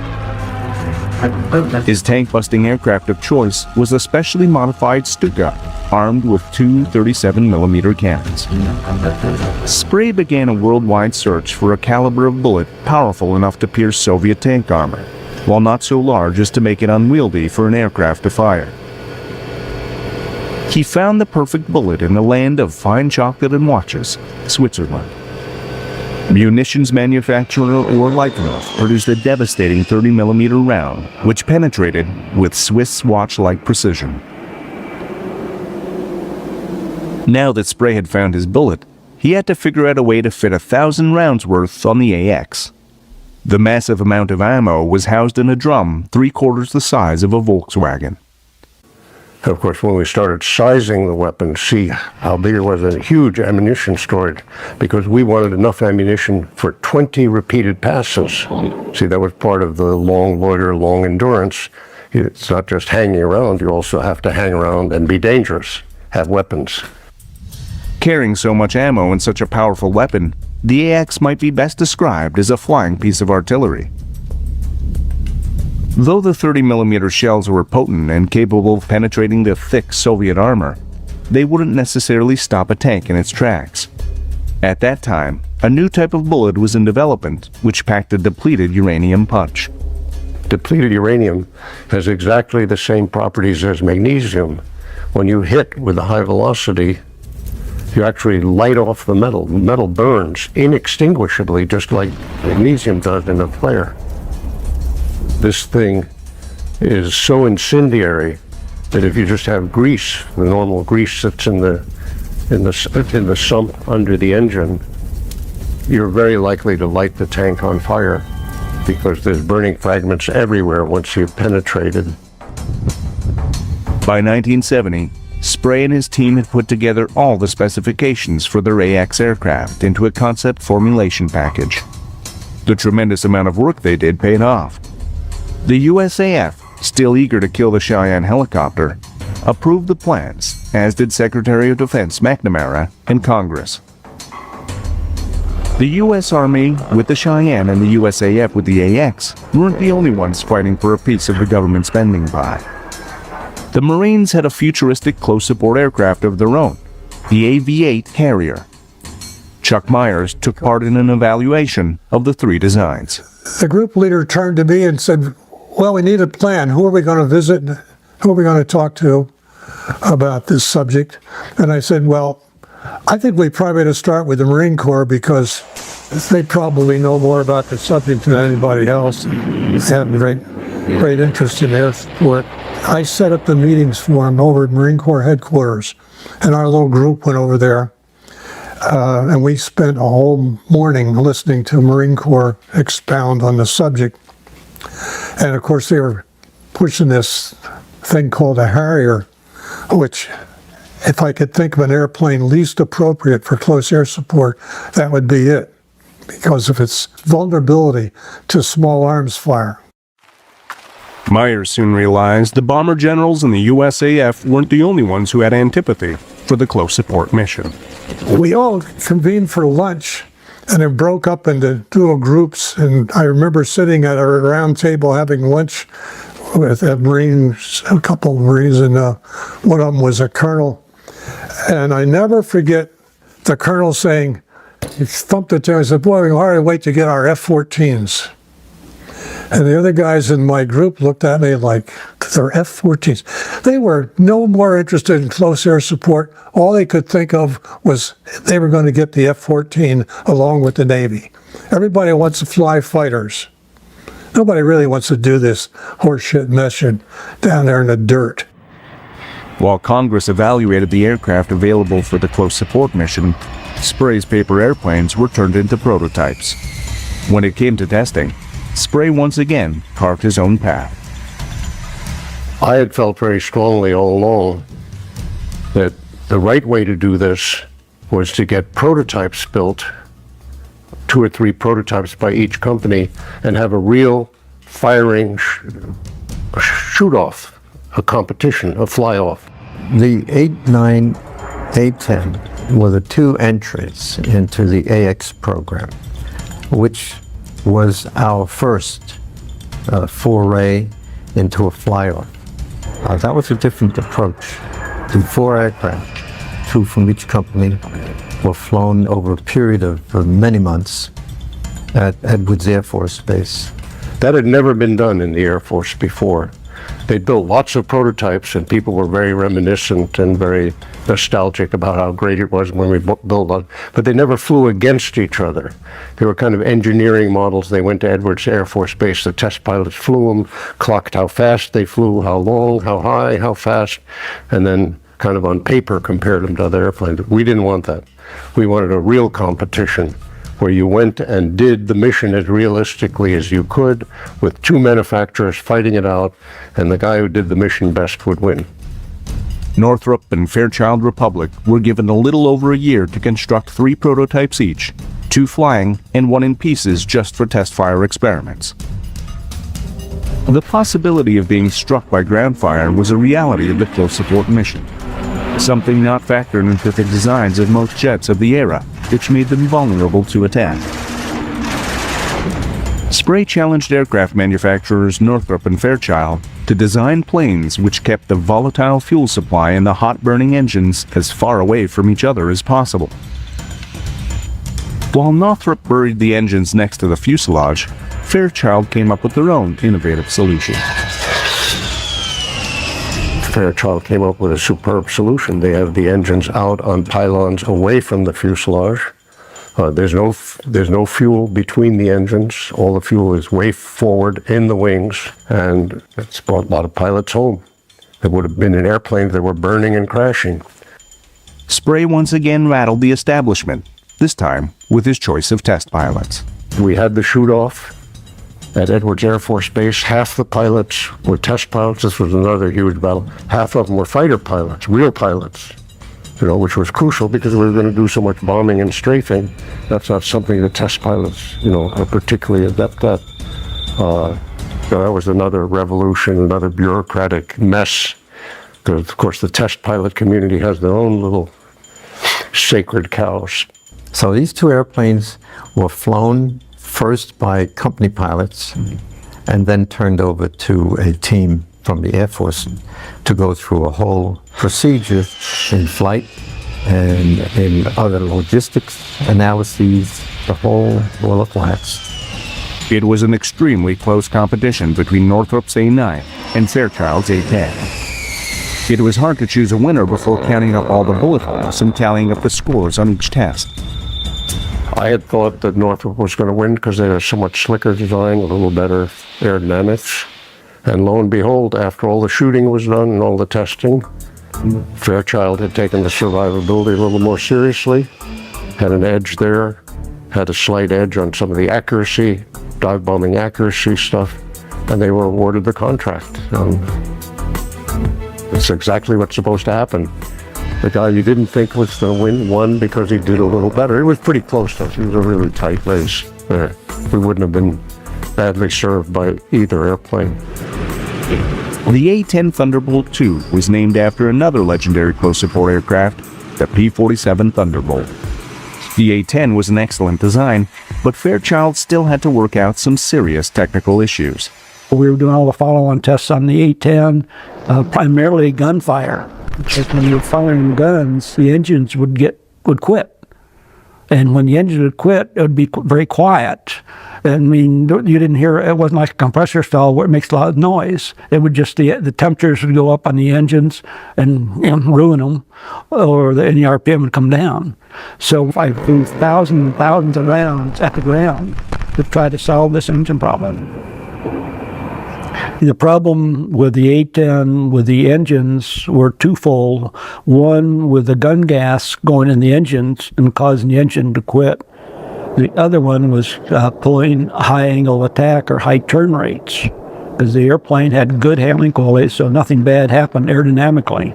His tank-busting aircraft of choice was a specially modified Stuka, armed with two 37mm cannons. Sprey began a worldwide search for a caliber of bullet powerful enough to pierce Soviet tank armor, while not so large as to make it unwieldy for an aircraft to fire. He found the perfect bullet in the land of fine chocolate and watches, Switzerland. Munitions manufacturer Oerlikon produced a devastating 30mm round, which penetrated with Swiss watch-like precision. Now that Sprey had found his bullet, he had to figure out a way to fit 1,000 rounds worth on the AX. The massive amount of ammo was housed in a drum 3/4 the size of a Volkswagen. Of course, when we started sizing the weapon, see how big it was, a huge ammunition storage, because we wanted enough ammunition for 20 repeated passes. See, that was part of the long loiter, long endurance. It's not just hanging around, you also have to hang around and be dangerous, have weapons. Carrying so much ammo in such a powerful weapon, the AX might be best described as a flying piece of artillery. Though the 30mm shells were potent and capable of penetrating the thick Soviet armor, they wouldn't necessarily stop a tank in its tracks. At that time, a new type of bullet was in development, which packed a depleted uranium punch. Depleted uranium has exactly the same properties as magnesium. When you hit with a high velocity, you actually light off the metal. The metal burns inextinguishably, just like magnesium does in a flare. This thing is so incendiary that if you just have grease, the normal grease that's in the sump under the engine, you're very likely to light the tank on fire because there's burning fragments everywhere once you've penetrated. By 1970, Sprey and his team had put together all the specifications for their AX aircraft into a concept formulation package. The tremendous amount of work they did paid off. The USAF, still eager to kill the Cheyenne helicopter, approved the plans, as did Secretary of Defense McNamara and Congress. The U.S. Army with the Cheyenne and the USAF with the AX weren't the only ones fighting for a piece of the government spending pie. The Marines had a futuristic close-support aircraft of their own, the AV-8 Harrier. Chuck Myers took part in an evaluation of the three designs. The group leader turned to me and said, well, we need a plan. Who are we going to visit? Who are we going to talk to about this subject? And I said, well, I think we probably ought to start with the Marine Corps because they probably know more about the subject than anybody else. They have great interest in air support. I set up the meetings for them over at Marine Corps headquarters, and our little group went over there. And we spent a whole morning listening to Marine Corps expound on the subject. And of course, they were pushing this thing called a Harrier, which, if I could think of an airplane least appropriate for close air support, that would be it, because of its vulnerability to small arms fire. Myers soon realized the bomber generals in the USAF weren't the only ones who had antipathy for the close support mission. We all convened for lunch, and it broke up into dual groups, and I remember sitting at a round table having lunch with Marines, a couple of Marines, and one of them was a colonel. And I never forget the colonel saying, he thumped the table and said, boy, we can hardly wait to get our F-14s. And the other guys in my group looked at me like, they're F-14s. They were no more interested in close air support. All they could think of was they were going to get the F-14 along with the Navy. Everybody wants to fly fighters. Nobody really wants to do this horseshit mission down there in the dirt. While Congress evaluated the aircraft available for the close support mission, Spray's paper airplanes were turned into prototypes. When it came to testing, Spray once again carved his own path. I had felt very strongly all along that the right way to do this was to get prototypes built, 2 or 3 prototypes by each company, and have a real firing shoot-off, a competition, a fly-off. The A-9, A-10 were the 2 entries into the AX program, which was our first foray into a fly-off. That was a different approach. The 4 aircraft, 2 from each company, were flown over a period of many months at Edwards Air Force Base. That had never been done in the Air Force before. They built lots of prototypes, and people were very reminiscent and very nostalgic about how great it was when we built one, but they never flew against each other. They were kind of engineering models. They went to Edwards Air Force Base. The test pilots flew them, clocked how fast they flew, how long, how high, how fast, and then kind of on paper compared them to other airplanes. We didn't want that. We wanted a real competition where you went and did the mission as realistically as you could with 2 manufacturers fighting it out, and the guy who did the mission best would win. Northrop and Fairchild Republic were given a little over a year to construct 3 prototypes each, 2 flying and 1 in pieces just for test fire experiments. The possibility of being struck by ground fire was a reality of the close support mission, something not factored into the designs of most jets of the era, which made them vulnerable to attack. Spray challenged aircraft manufacturers Northrop and Fairchild to design planes which kept the volatile fuel supply and the hot-burning engines as far away from each other as possible. While Northrop buried the engines next to the fuselage, Fairchild came up with their own innovative solution. Fairchild came up with a superb solution. They have the engines out on pylons away from the fuselage. There's no fuel between the engines. All the fuel is way forward in the wings, and it's brought a lot of pilots home. There would have been in airplanes that were burning and crashing. Spray once again rattled the establishment, this time with his choice of test pilots. We had the shoot-off at Edwards Air Force Base. Half the pilots were test pilots. This was another huge battle. Half of them were fighter pilots, real pilots, which was crucial because we were going to do so much bombing and strafing. That's not something the test pilots, are particularly adept at. So that was another revolution, another bureaucratic mess. Because, of course, the test pilot community has their own little sacred cows. So these 2 airplanes were flown first by company pilots and then turned over to a team from the Air Force to go through a whole procedure in flight and in other logistics analyses, the whole roll of wax. It was an extremely close competition between Northrop's A-9 and Fairchild's A-10. It was hard to choose a winner before counting up all the bullet holes and tallying up the scores on each test. I had thought that Northrop was going to win because they had a somewhat slicker design, a little better aerodynamics. And lo and behold, after all the shooting was done and all the testing, Fairchild had taken the survivability a little more seriously, had an edge there, had a slight edge on some of the accuracy, dive bombing accuracy stuff, and they were awarded the contract. It's exactly what's supposed to happen. The guy you didn't think was going to win won because he did a little better. It was pretty close, though. It was a really tight race. We wouldn't have been badly served by either airplane. The A-10 Thunderbolt II was named after another legendary close support aircraft, the P-47 Thunderbolt. The A-10 was an excellent design, but Fairchild still had to work out some serious technical issues. We were doing all the follow-on tests on the A-10, primarily gunfire. because when you were firing guns, the engines would quit. And when the engine would quit, it would be very quiet. I mean, you didn't hear, it wasn't like a compressor stall where it makes a lot of noise. It would just, the temperatures would go up on the engines and ruin them, or and the RPM would come down. So I flew thousands and thousands of rounds at the ground to try to solve this engine problem. The problem with the A-10 with the engines were twofold. One, with the gun gas going in the engines and causing the engine to quit. The other one was pulling high angle attack or high turn rates, because the airplane had good handling qualities, so nothing bad happened aerodynamically.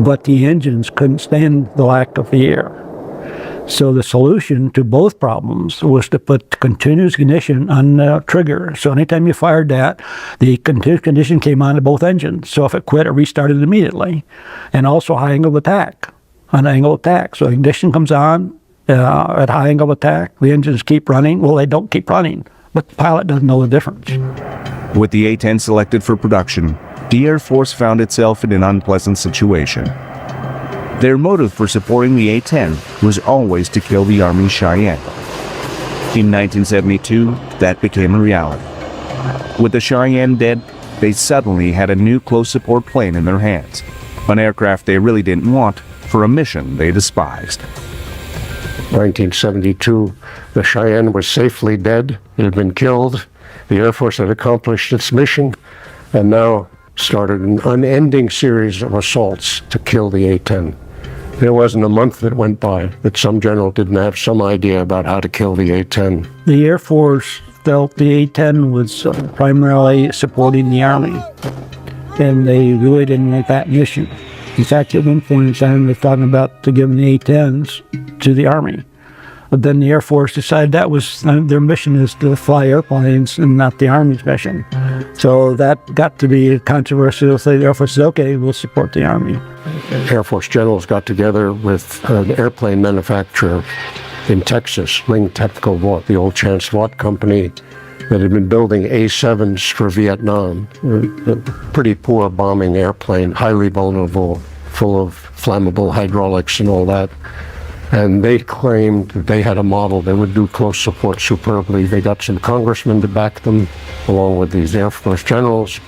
But the engines couldn't stand the lack of the air. So the solution to both problems was to put continuous ignition on the trigger. So anytime you fired that, the continuous ignition came on to both engines. So if it quit, it restarted immediately. And also high angle attack, on angle attack. So ignition comes on at high angle attack. The engines keep running. Well, they don't keep running, but the pilot doesn't know the difference. With the A-10 selected for production, the Air Force found itself in an unpleasant situation. Their motive for supporting the A-10 was always to kill the Army's Cheyenne. In 1972, that became a reality. With the Cheyenne dead, they suddenly had a new close support plane in their hands, an aircraft they really didn't want for a mission they despised. 1972, the Cheyenne was safely dead. It had been killed. The Air Force had accomplished its mission, and now started an unending series of assaults to kill the A-10. There wasn't a month that went by that some general didn't have some idea about how to kill the A-10. The Air Force felt the A-10 was primarily supporting the Army, and they really didn't want that mission. In fact, at one point in time, they were talking about giving the A-10s to the Army. But then the Air Force decided that was their mission, is to fly airplanes and not the Army's mission. So that got to be controversial. So the Air Force said, okay, we'll support the Army. Air Force generals got together with an airplane manufacturer in Texas, Ling Technical Vought, the old Chance Vought company that had been building A-7s for Vietnam. A pretty poor bombing airplane, highly vulnerable, full of flammable hydraulics and all that. And they claimed that they had a model that would do close support superbly. They got some congressmen to back them, along with these Air Force generals,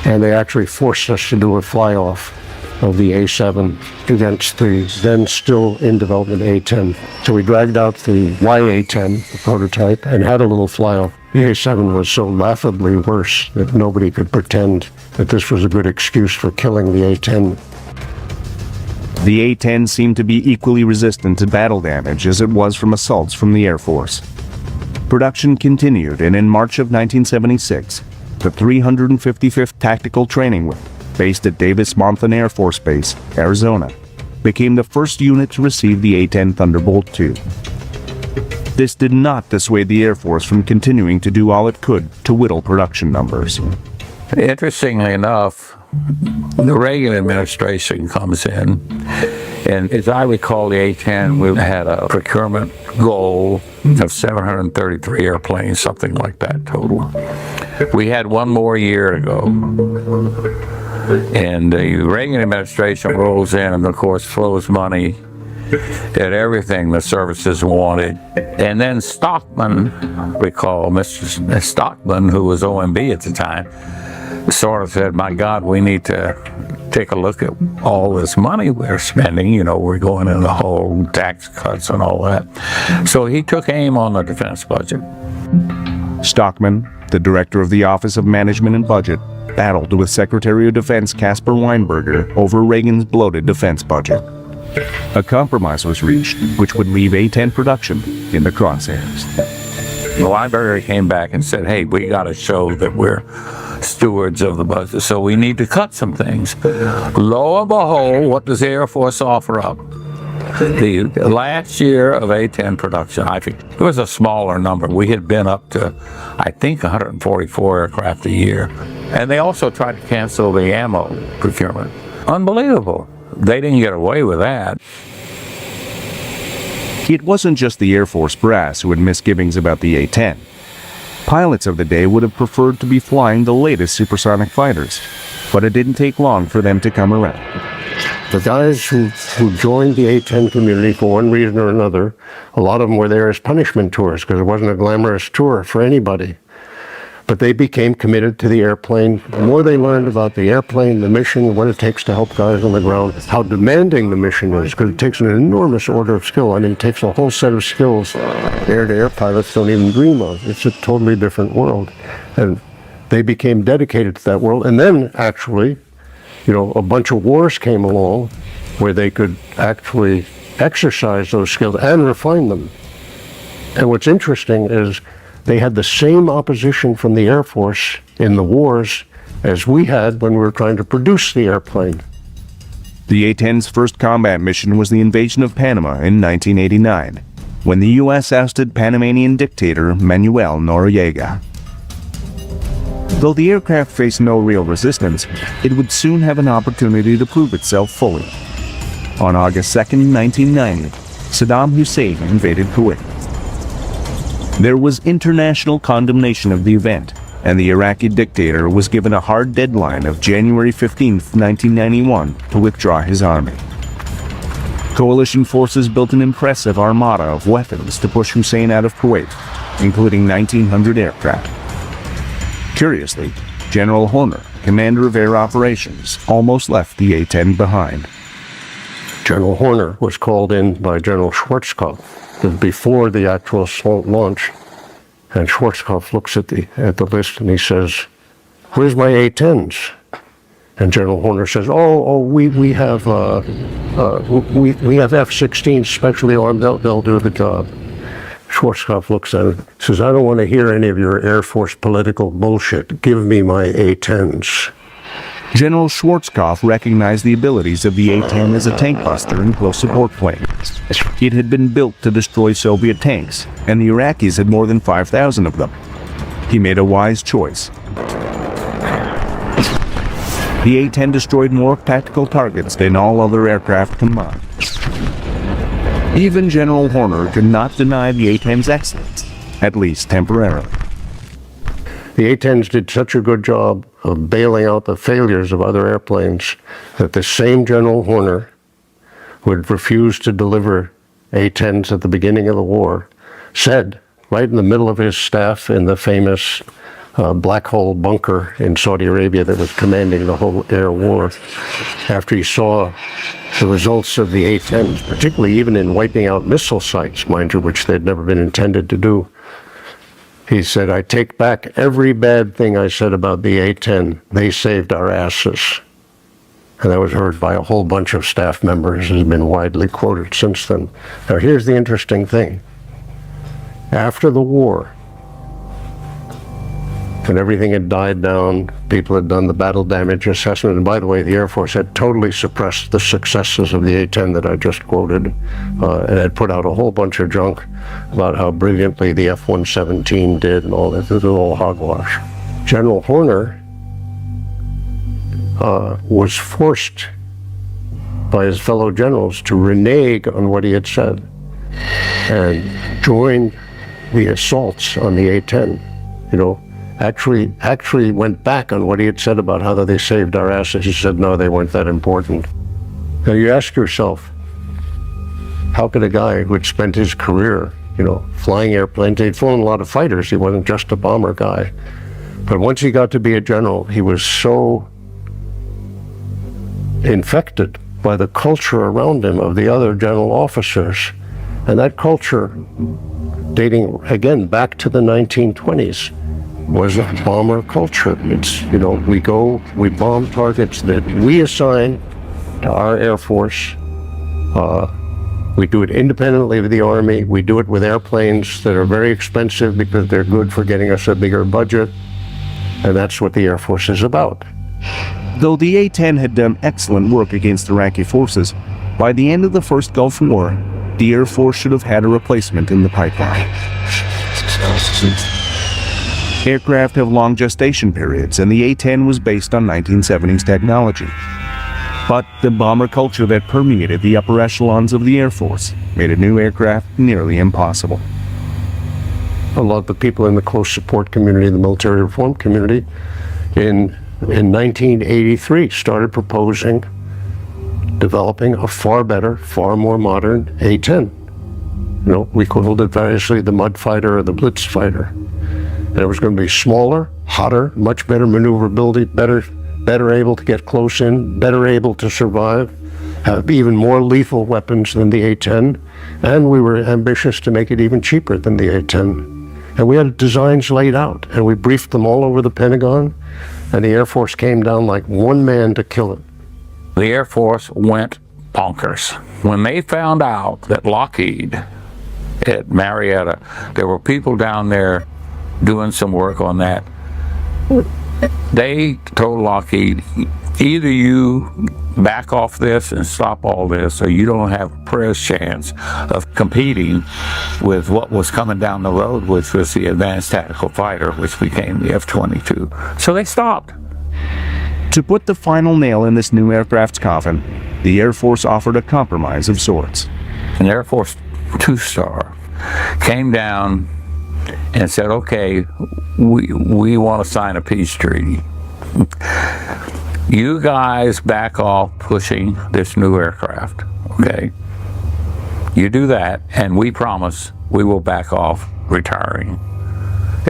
and they actually forced us to do a fly-off of the A-7 against the then still in development A-10. So we dragged out the YA-10, the prototype, and had a little fly-off. The A-7 was so laughably worse that nobody could pretend that this was a good excuse for killing the A-10. The A-10 seemed to be equally resistant to battle damage as it was from assaults from the Air Force. Production continued, and in March of 1976, the 355th Tactical Training Wing, based at Davis-Monthan Air Force Base, Arizona, became the first unit to receive the A-10 Thunderbolt II. This did not dissuade the Air Force from continuing to do all it could to whittle production numbers. Interestingly enough, the Reagan administration comes in, and as I recall, the A-10, we had a procurement goal of 733 airplanes, something like that total. We had one more year to go. And the Reagan administration rolls in and, of course, throws money at everything the services wanted. And then Stockman, recall Mr. Stockman, who was OMB at the time, sort of said, my God, we need to take a look at all this money we're spending. You know, we're going in the whole tax cuts and all that. So he took aim on the defense budget. Stockman, the director of the Office of Management and Budget, battled with Secretary of Defense Caspar Weinberger over Reagan's bloated defense budget. A compromise was reached, which would leave A-10 production in the crosshairs. Weinberger came back and said, hey, we got to show that we're stewards of the budget, so we need to cut some things. Lo and behold, what does the Air Force offer up? The last year of A-10 production, I think it was a smaller number. We had been up to, I think, 144 aircraft a year. And they also tried to cancel the ammo procurement. Unbelievable. They didn't get away with that. It wasn't just the Air Force brass who had misgivings about the A-10. Pilots of the day would have preferred to be flying the latest supersonic fighters, but it didn't take long for them to come around. The guys who joined the A-10 community for one reason or another, a lot of them were there as punishment tours because it wasn't a glamorous tour for anybody. But they became committed to the airplane. The more they learned about the airplane, the mission, what it takes to help guys on the ground, how demanding the mission is, because it takes an enormous order of skill. I mean, it takes a whole set of skills air-to-air pilots don't even dream of. It's a totally different world. And they became dedicated to that world. And then, actually, you know, a bunch of wars came along where they could actually exercise those skills and refine them. And what's interesting is they had the same opposition from the Air Force in the wars as we had when we were trying to produce the airplane. The A-10's first combat mission was the invasion of Panama in 1989, when the U.S. ousted Panamanian dictator Manuel Noriega. Though the aircraft faced no real resistance, it would soon have an opportunity to prove itself fully. On August 2, 1990, Saddam Hussein invaded Kuwait. There was international condemnation of the event, and the Iraqi dictator was given a hard deadline of January 15, 1991 to withdraw his army. Coalition forces built an impressive armada of weapons to push Hussein out of Kuwait, including 1,900 aircraft. Curiously, General Horner, commander of air operations, almost left the A-10 behind. General Horner was called in by General Schwarzkopf before the actual assault launch, and Schwarzkopf looks at the list and he says, "Where's my A-10s?" And General Horner says, we have F-16s specially armed. They'll do the job." Schwarzkopf looks at it, says, "I don't want to hear any of your Air Force political bullshit. Give me my A-10s." General Schwarzkopf recognized the abilities of the A-10 as a tank buster and close support plane. It had been built to destroy Soviet tanks, and the Iraqis had more than 5,000 of them. He made a wise choice. The A-10 destroyed more tactical targets than all other aircraft combined. Even General Horner could not deny the A-10's excellence, at least temporarily. The A-10s did such a good job of bailing out the failures of other airplanes that the same General Horner who had refused to deliver A-10s at the beginning of the war said, right in the middle of his staff in the famous black hole bunker in Saudi Arabia that was commanding the whole air war, after he saw the results of the A-10s, particularly even in wiping out missile sites, mind you, which they'd never been intended to do, he said, "I take back every bad thing I said about the A-10. They saved our asses." And that was heard by a whole bunch of staff members, has been widely quoted since then. Now here's the interesting thing. After the war, and everything had died down, people had done the battle damage assessment, and by the way, the Air Force had totally suppressed the successes of the A-10 that I just quoted, and had put out a whole bunch of junk about how brilliantly the F-117 did and all that. It was all hogwash. General Horner was forced by his fellow generals to renege on what he had said and join the assaults on the A-10, you know, actually went back on what he had said about how they saved our asses. He said, no, they weren't that important. Now you ask yourself, how could a guy who had spent his career, you know, flying airplanes, he'd flown a lot of fighters, he wasn't just a bomber guy, but once he got to be a general, he was so infected by the culture around him of the other general officers, and that culture, dating again back to the 1920s, was a bomber culture. It's, you know, we bomb targets that we assign to our Air Force. We do it independently of the Army. We do it with airplanes that are very expensive because they're good for getting us a bigger budget. And that's what the Air Force is about. Though the A-10 had done excellent work against Iraqi forces, by the end of the first Gulf War, the Air Force should have had a replacement in the pipeline. Aircraft have long gestation periods, and the A-10 was based on 1970s technology. But the bomber culture that permeated the upper echelons of the Air Force made a new aircraft nearly impossible. A lot of the people in the close support community, the military reform community, in 1983 started proposing developing a far better, far more modern A-10. We called it variously the Mud Fighter or the Blitz Fighter. And it was going to be smaller, hotter, much better maneuverability, better able to get close in, better able to survive, have even more lethal weapons than the A-10, and we were ambitious to make it even cheaper than the A-10. And we had designs laid out, and we briefed them all over the Pentagon, and the Air Force came down like one man to kill it. The Air Force went bonkers. When they found out that Lockheed at Marietta, there were people down there doing some work on that, they told Lockheed, either you back off this and stop all this, or you don't have a prayer's chance of competing with what was coming down the road, which was the Advanced Tactical Fighter, which became the F-22. So they stopped. To put the final nail in this new aircraft's coffin, the Air Force offered a compromise of sorts. An Air Force two-star came down and said, okay, we want to sign a peace treaty. You guys back off pushing this new aircraft, okay? You do that, and we promise we will back off retiring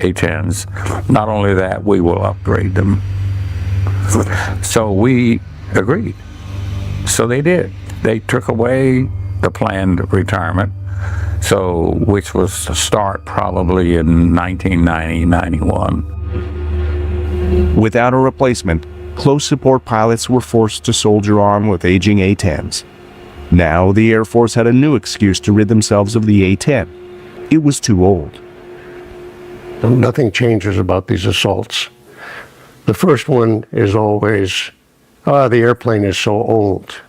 A-10s. Not only that, we will upgrade them. So we agreed. So they did. They took away the planned retirement, which was to start probably in 1990, 91. Without a replacement, close support pilots were forced to soldier on with aging A-10s. Now the Air Force had a new excuse to rid themselves of the A-10. It was too old. Nothing changes about these assaults. The first one is always, the airplane is so old.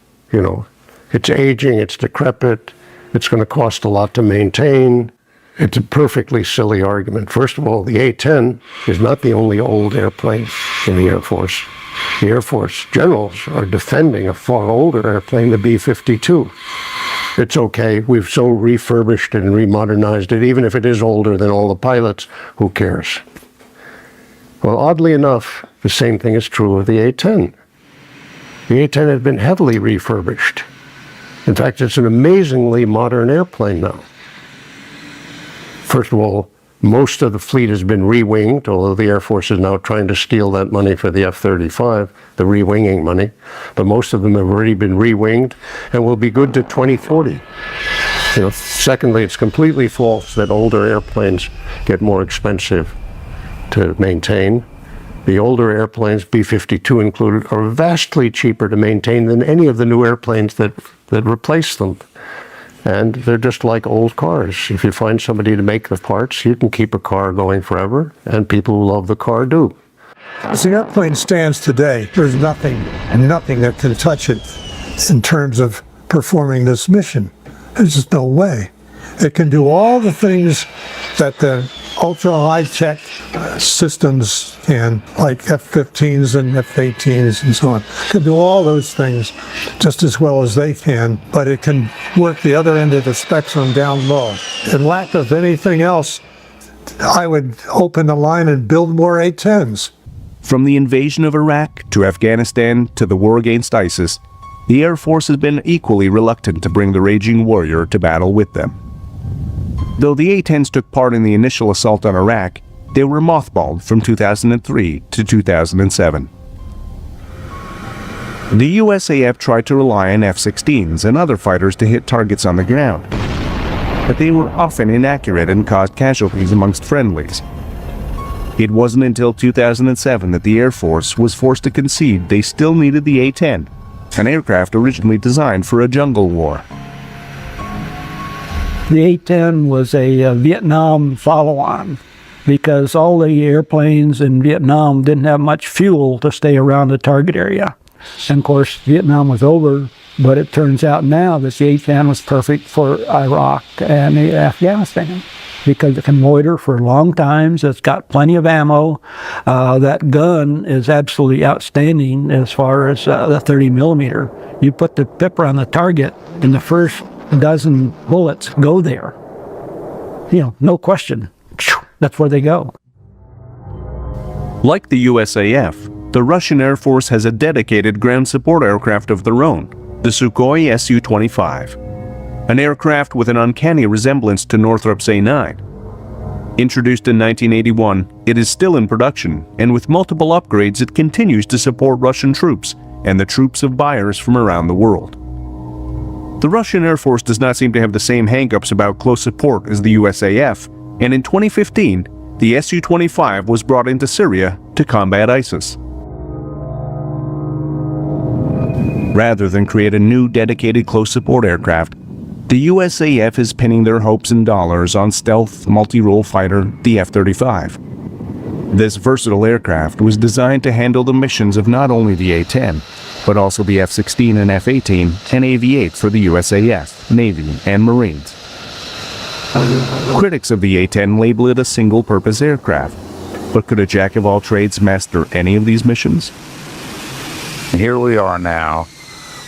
It's aging, it's decrepit, it's going to cost a lot to maintain. It's a perfectly silly argument. First of all, the A-10 is not the only old airplane in the Air Force. The Air Force generals are defending a far older airplane, the B-52. It's okay, we've so refurbished it and remodernized it, even if it is older than all the pilots, who cares? Well, oddly enough, the same thing is true of the A-10. The A-10 had been heavily refurbished. In fact, it's an amazingly modern airplane now. First of all, most of the fleet has been re-winged, although the Air Force is now trying to steal that money for the F-35, the re-winging money. But most of them have already been re-winged and will be good to 2040. Secondly, it's completely false that older airplanes get more expensive to maintain. The older airplanes, B-52 included, are vastly cheaper to maintain than any of the new airplanes that replace them. And they're just like old cars. If you find somebody to make the parts, you can keep a car going forever, and people who love the car do. As the airplane stands today, there's nothing that can touch it in terms of performing this mission. There's just no way. It can do all the things that the ultra high-tech systems can, like F-15s and F-18s and so on. It can do all those things just as well as they can, but it can work the other end of the spectrum down low. In lack of anything else, I would open the line and build more A-10s. From the invasion of Iraq to Afghanistan to the war against ISIS, the Air Force has been equally reluctant to bring the raging warrior to battle with them. Though the A-10s took part in the initial assault on Iraq, they were mothballed from 2003 to 2007. The USAF tried to rely on F-16s and other fighters to hit targets on the ground, but they were often inaccurate and caused casualties amongst friendlies. It wasn't until 2007 that the Air Force was forced to concede they still needed the A-10, an aircraft originally designed for a jungle war. The A-10 was a Vietnam follow-on because all the airplanes in Vietnam didn't have much fuel to stay around the target area. And of course, Vietnam was over, but it turns out now that the A-10 was perfect for Iraq and Afghanistan because it can loiter for long times. It's got plenty of ammo. That gun is absolutely outstanding as far as the 30 millimeter. You put the pipper on the target and the first dozen bullets go there. No question. That's where they go. Like the USAF, the Russian Air Force has a dedicated ground support aircraft of their own, the Sukhoi Su-25, an aircraft with an uncanny resemblance to Northrop's A-9. Introduced in 1981, it is still in production, and with multiple upgrades it continues to support Russian troops and the troops of buyers from around the world. The Russian Air Force does not seem to have the same hangups about close support as the USAF, and in 2015, the Su-25 was brought into Syria to combat ISIS. Rather than create a new dedicated close support aircraft, the USAF is pinning their hopes in dollars on stealth multi-role fighter, the F-35. This versatile aircraft was designed to handle the missions of not only the A-10, but also the F-16 and F-18 and Aviate for the USAF, Navy, and Marines. Critics of the A-10 label it a single-purpose aircraft, but could a jack-of-all-trades master any of these missions? Here we are now,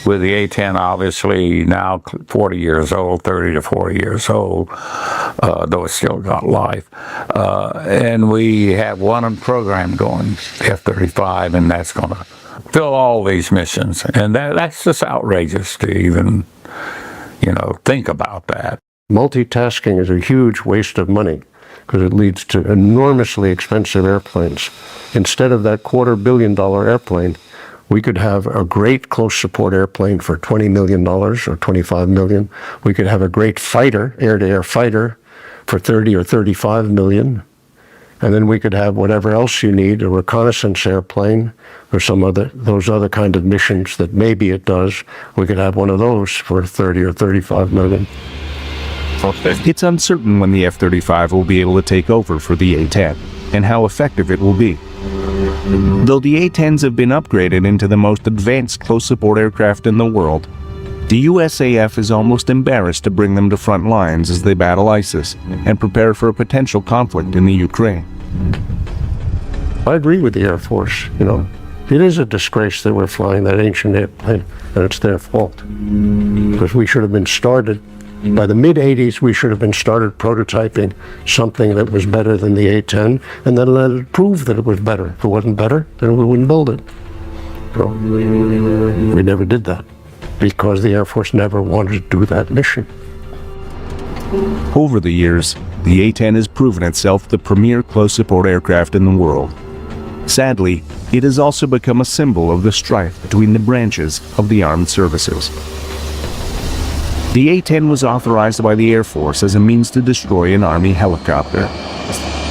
with the A-10 obviously now 40 years old, 30 to 40 years old, though it's still got life. And we have one program going, F-35, and that's going to fill all these missions. And that's just outrageous to even, think about that. Multitasking is a huge waste of money because it leads to enormously expensive airplanes. Instead of that $250 million airplane, we could have a great close support airplane for $20 million or $25 million. We could have a great fighter, air-to-air fighter, for $30 or $35 million. And then we could have whatever else you need, a reconnaissance airplane or those other kind of missions that maybe it does. We could have one of those for $30 or $35 million. It's uncertain when the F-35 will be able to take over for the A-10 and how effective it will be. Though the A-10s have been upgraded into the most advanced close support aircraft in the world, the USAF is almost embarrassed to bring them to front lines as they battle ISIS and prepare for a potential conflict in the Ukraine. I agree with the Air Force, It is a disgrace that we're flying that ancient airplane, and it's their fault. Because we should have been started, by the mid-'80s, we should have been started prototyping something that was better than the A-10, and then let it prove that it was better. If it wasn't better, then we wouldn't build it. So we never did that, because the Air Force never wanted to do that mission. Over the years, the A-10 has proven itself the premier close support aircraft in the world. Sadly, it has also become a symbol of the strife between the branches of the armed services. The A-10 was authorized by the Air Force as a means to destroy an Army helicopter.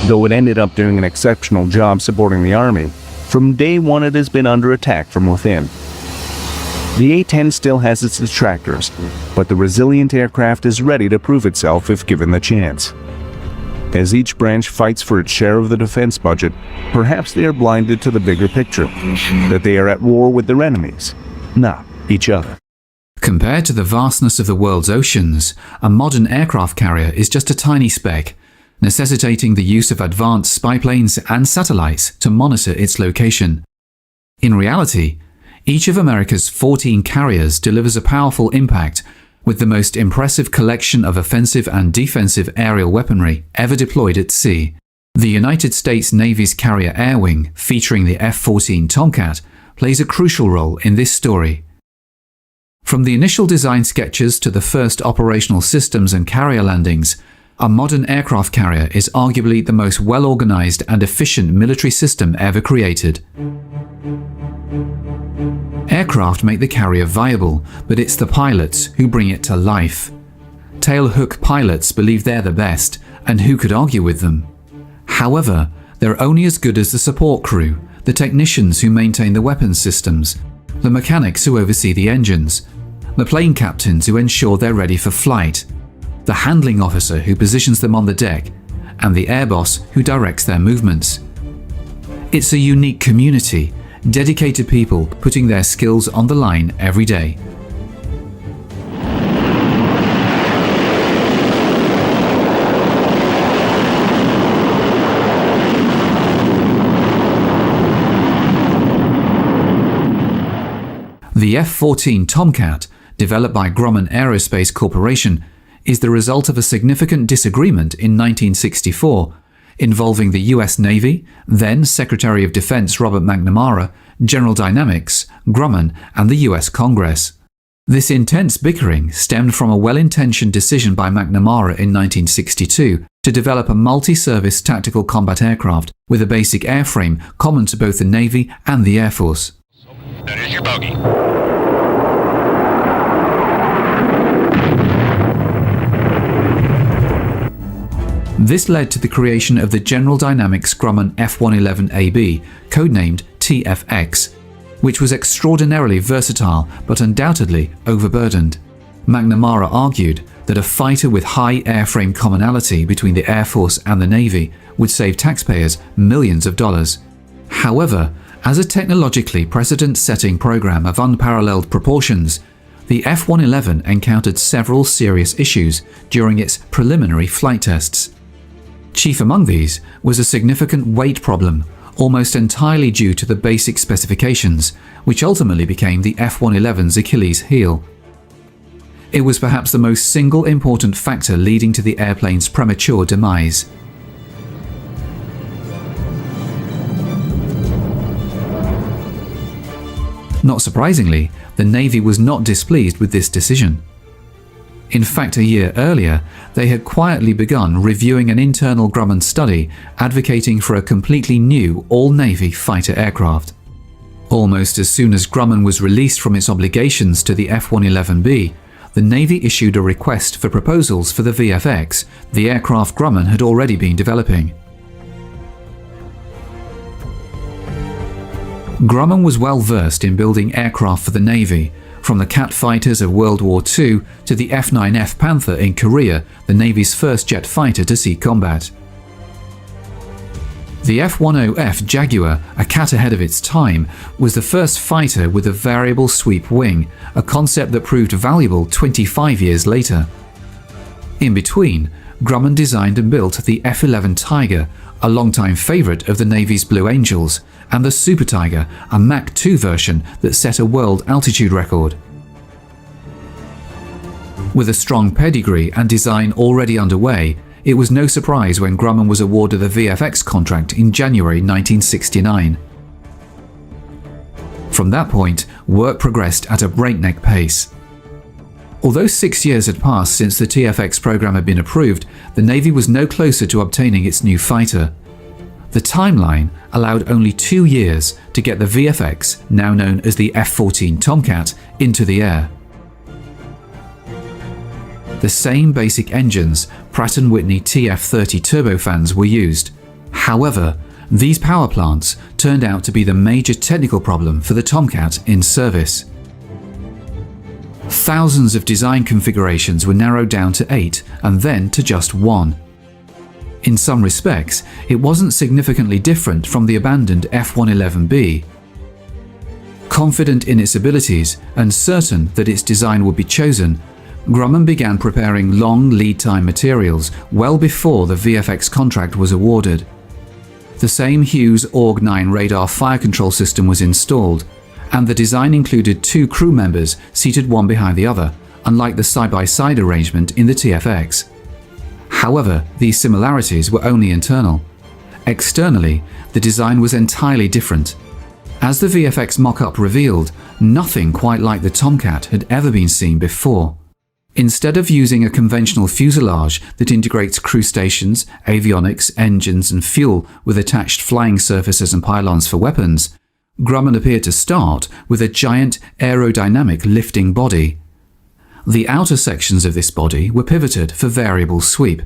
Though it ended up doing an exceptional job supporting the Army, from day one it has been under attack from within. The A-10 still has its detractors, but the resilient aircraft is ready to prove itself if given the chance. As each branch fights for its share of the defense budget, perhaps they are blinded to the bigger picture, that they are at war with their enemies, not each other. Compared to the vastness of the world's oceans, a modern aircraft carrier is just a tiny speck, necessitating the use of advanced spy planes and satellites to monitor its location. In reality, each of America's 14 carriers delivers a powerful impact with the most impressive collection of offensive and defensive aerial weaponry ever deployed at sea. The United States Navy's Carrier Air Wing, featuring the F-14 Tomcat, plays a crucial role in this story. From the initial design sketches to the first operational systems and carrier landings, a modern aircraft carrier is arguably the most well-organized and efficient military system ever created. Aircraft make the carrier viable, but it's the pilots who bring it to life. Tailhook pilots believe they're the best, and who could argue with them? However, they're only as good as the support crew, the technicians who maintain the weapons systems, the mechanics who oversee the engines, the plane captains who ensure they're ready for flight, the handling officer who positions them on the deck, and the air boss who directs their movements. It's a unique community, dedicated people putting their skills on the line every day. The F-14 Tomcat, developed by Grumman Aerospace Corporation, is the result of a significant disagreement in 1964 involving the US Navy, then Secretary of Defense Robert McNamara, General Dynamics, Grumman, and the US Congress. This intense bickering stemmed from a well-intentioned decision by McNamara in 1962 to develop a multi-service tactical combat aircraft with a basic airframe common to both the Navy and the Air Force. That is your bogey. This led to the creation of the General Dynamics Grumman F-111AB, codenamed TFX, which was extraordinarily versatile but undoubtedly overburdened. McNamara argued that a fighter with high airframe commonality between the Air Force and the Navy would save taxpayers millions of dollars. However, as a technologically precedent-setting program of unparalleled proportions, the F-111 encountered several serious issues during its preliminary flight tests. Chief among these was a significant weight problem, almost entirely due to the basic specifications, which ultimately became the F-111's Achilles heel. It was perhaps the most single important factor leading to the airplane's premature demise. Not surprisingly, the Navy was not displeased with this decision. In fact, a year earlier, they had quietly begun reviewing an internal Grumman study advocating for a completely new all-Navy fighter aircraft. Almost as soon as Grumman was released from its obligations to the F-111B, the Navy issued a request for proposals for the VFX, the aircraft Grumman had already been developing. Grumman was well versed in building aircraft for the Navy, from the Cat fighters of World War II to the F-9F Panther in Korea, the Navy's first jet fighter to see combat. The F-10F Jaguar, a cat ahead of its time, was the first fighter with a variable sweep wing, a concept that proved valuable 25 years later. In between, Grumman designed and built the F-11 Tiger, a longtime favorite of the Navy's Blue Angels, and the Super Tiger, a Mach 2 version that set a world altitude record. With a strong pedigree and design already underway, it was no surprise when Grumman was awarded the VFX contract in January 1969. From that point, work progressed at a breakneck pace. Although 6 years had passed since the TFX program had been approved, the Navy was no closer to obtaining its new fighter. The timeline allowed only 2 years to get the VFX, now known as the F-14 Tomcat, into the air. The same basic engines, Pratt & Whitney TF-30 turbofans, were used. However, these power plants turned out to be the major technical problem for the Tomcat in service. Thousands of design configurations were narrowed down to 8 and then to just 1. In some respects, it wasn't significantly different from the abandoned F-111B. Confident in its abilities and certain that its design would be chosen, Grumman began preparing long lead time materials well before the VFX contract was awarded. The same Hughes AWG-9 radar fire control system was installed, and the design included 2 crew members seated one behind the other, unlike the side-by-side arrangement in the TFX. However, these similarities were only internal. Externally, the design was entirely different. As the VFX mock-up revealed, nothing quite like the Tomcat had ever been seen before. Instead of using a conventional fuselage that integrates crew stations, avionics, engines, and fuel with attached flying surfaces and pylons for weapons, Grumman appeared to start with a giant aerodynamic lifting body. The outer sections of this body were pivoted for variable sweep.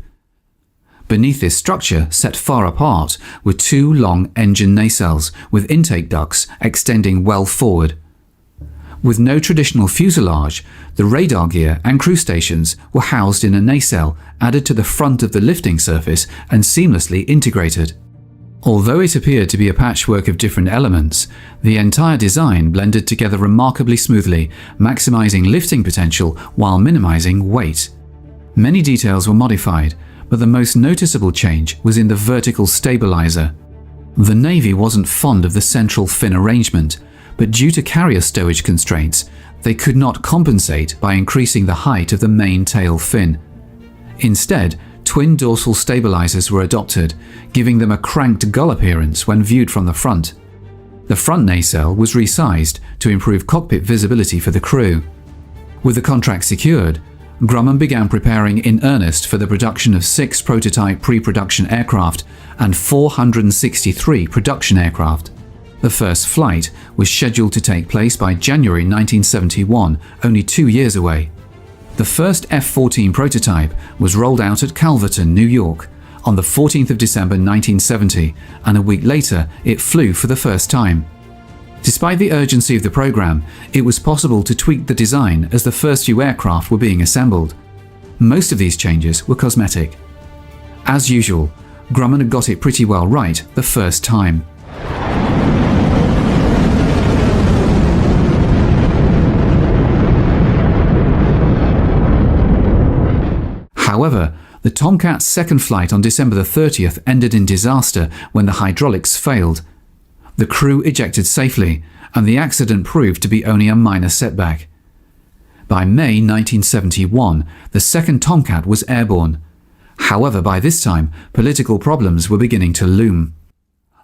Beneath this structure, set far apart, were 2 long engine nacelles with intake ducts extending well forward. With no traditional fuselage, the radar gear and crew stations were housed in a nacelle added to the front of the lifting surface and seamlessly integrated. Although it appeared to be a patchwork of different elements, the entire design blended together remarkably smoothly, maximizing lifting potential while minimizing weight. Many details were modified, but the most noticeable change was in the vertical stabilizer. The Navy wasn't fond of the central fin arrangement, but due to carrier stowage constraints, they could not compensate by increasing the height of the main tail fin. Instead, twin dorsal stabilizers were adopted, giving them a cranked gull appearance when viewed from the front. The front nacelle was resized to improve cockpit visibility for the crew. With the contract secured, Grumman began preparing in earnest for the production of 6 prototype pre-production aircraft and 463 production aircraft. The first flight was scheduled to take place by January 1971, only 2 years away. The first F-14 prototype was rolled out at Calverton, New York, on the 14th of December 1970, and a week later it flew for the first time. Despite the urgency of the program, it was possible to tweak the design as the first few aircraft were being assembled. Most of these changes were cosmetic. As usual, Grumman had got it pretty well right the first time. However, the Tomcat's second flight on December the 30th ended in disaster when the hydraulics failed. The crew ejected safely, and the accident proved to be only a minor setback. By May 1971, the second Tomcat was airborne. However, by this time, political problems were beginning to loom.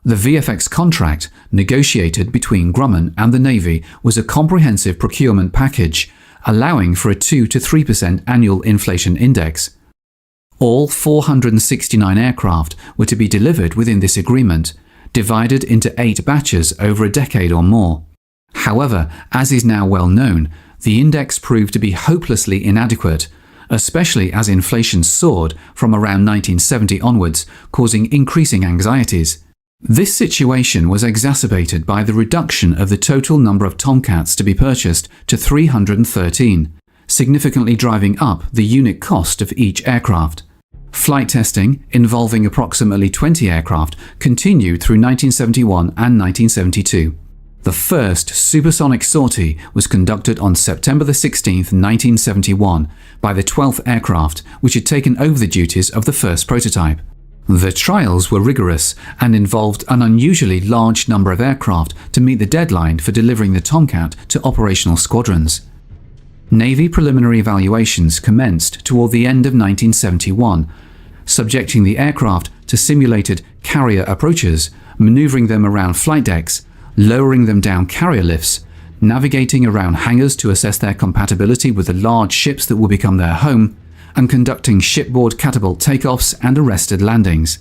The VFX contract, negotiated between Grumman and the Navy, was a comprehensive procurement package, allowing for a 2 to 3% annual inflation index. All 469 aircraft were to be delivered within this agreement, divided into 8 batches over a decade or more. However, as is now well known, the index proved to be hopelessly inadequate, especially as inflation soared from around 1970 onwards, causing increasing anxieties. This situation was exacerbated by the reduction of the total number of Tomcats to be purchased to 313, significantly driving up the unit cost of each aircraft. Flight testing, involving approximately 20 aircraft, continued through 1971 and 1972. The first supersonic sortie was conducted on September 16, 1971, by the 12th aircraft, which had taken over the duties of the first prototype. The trials were rigorous and involved an unusually large number of aircraft to meet the deadline for delivering the Tomcat to operational squadrons. Navy preliminary evaluations commenced toward the end of 1971, subjecting the aircraft to simulated carrier approaches, maneuvering them around flight decks, lowering them down carrier lifts, navigating around hangars to assess their compatibility with the large ships that will become their home, and conducting shipboard catapult takeoffs and arrested landings.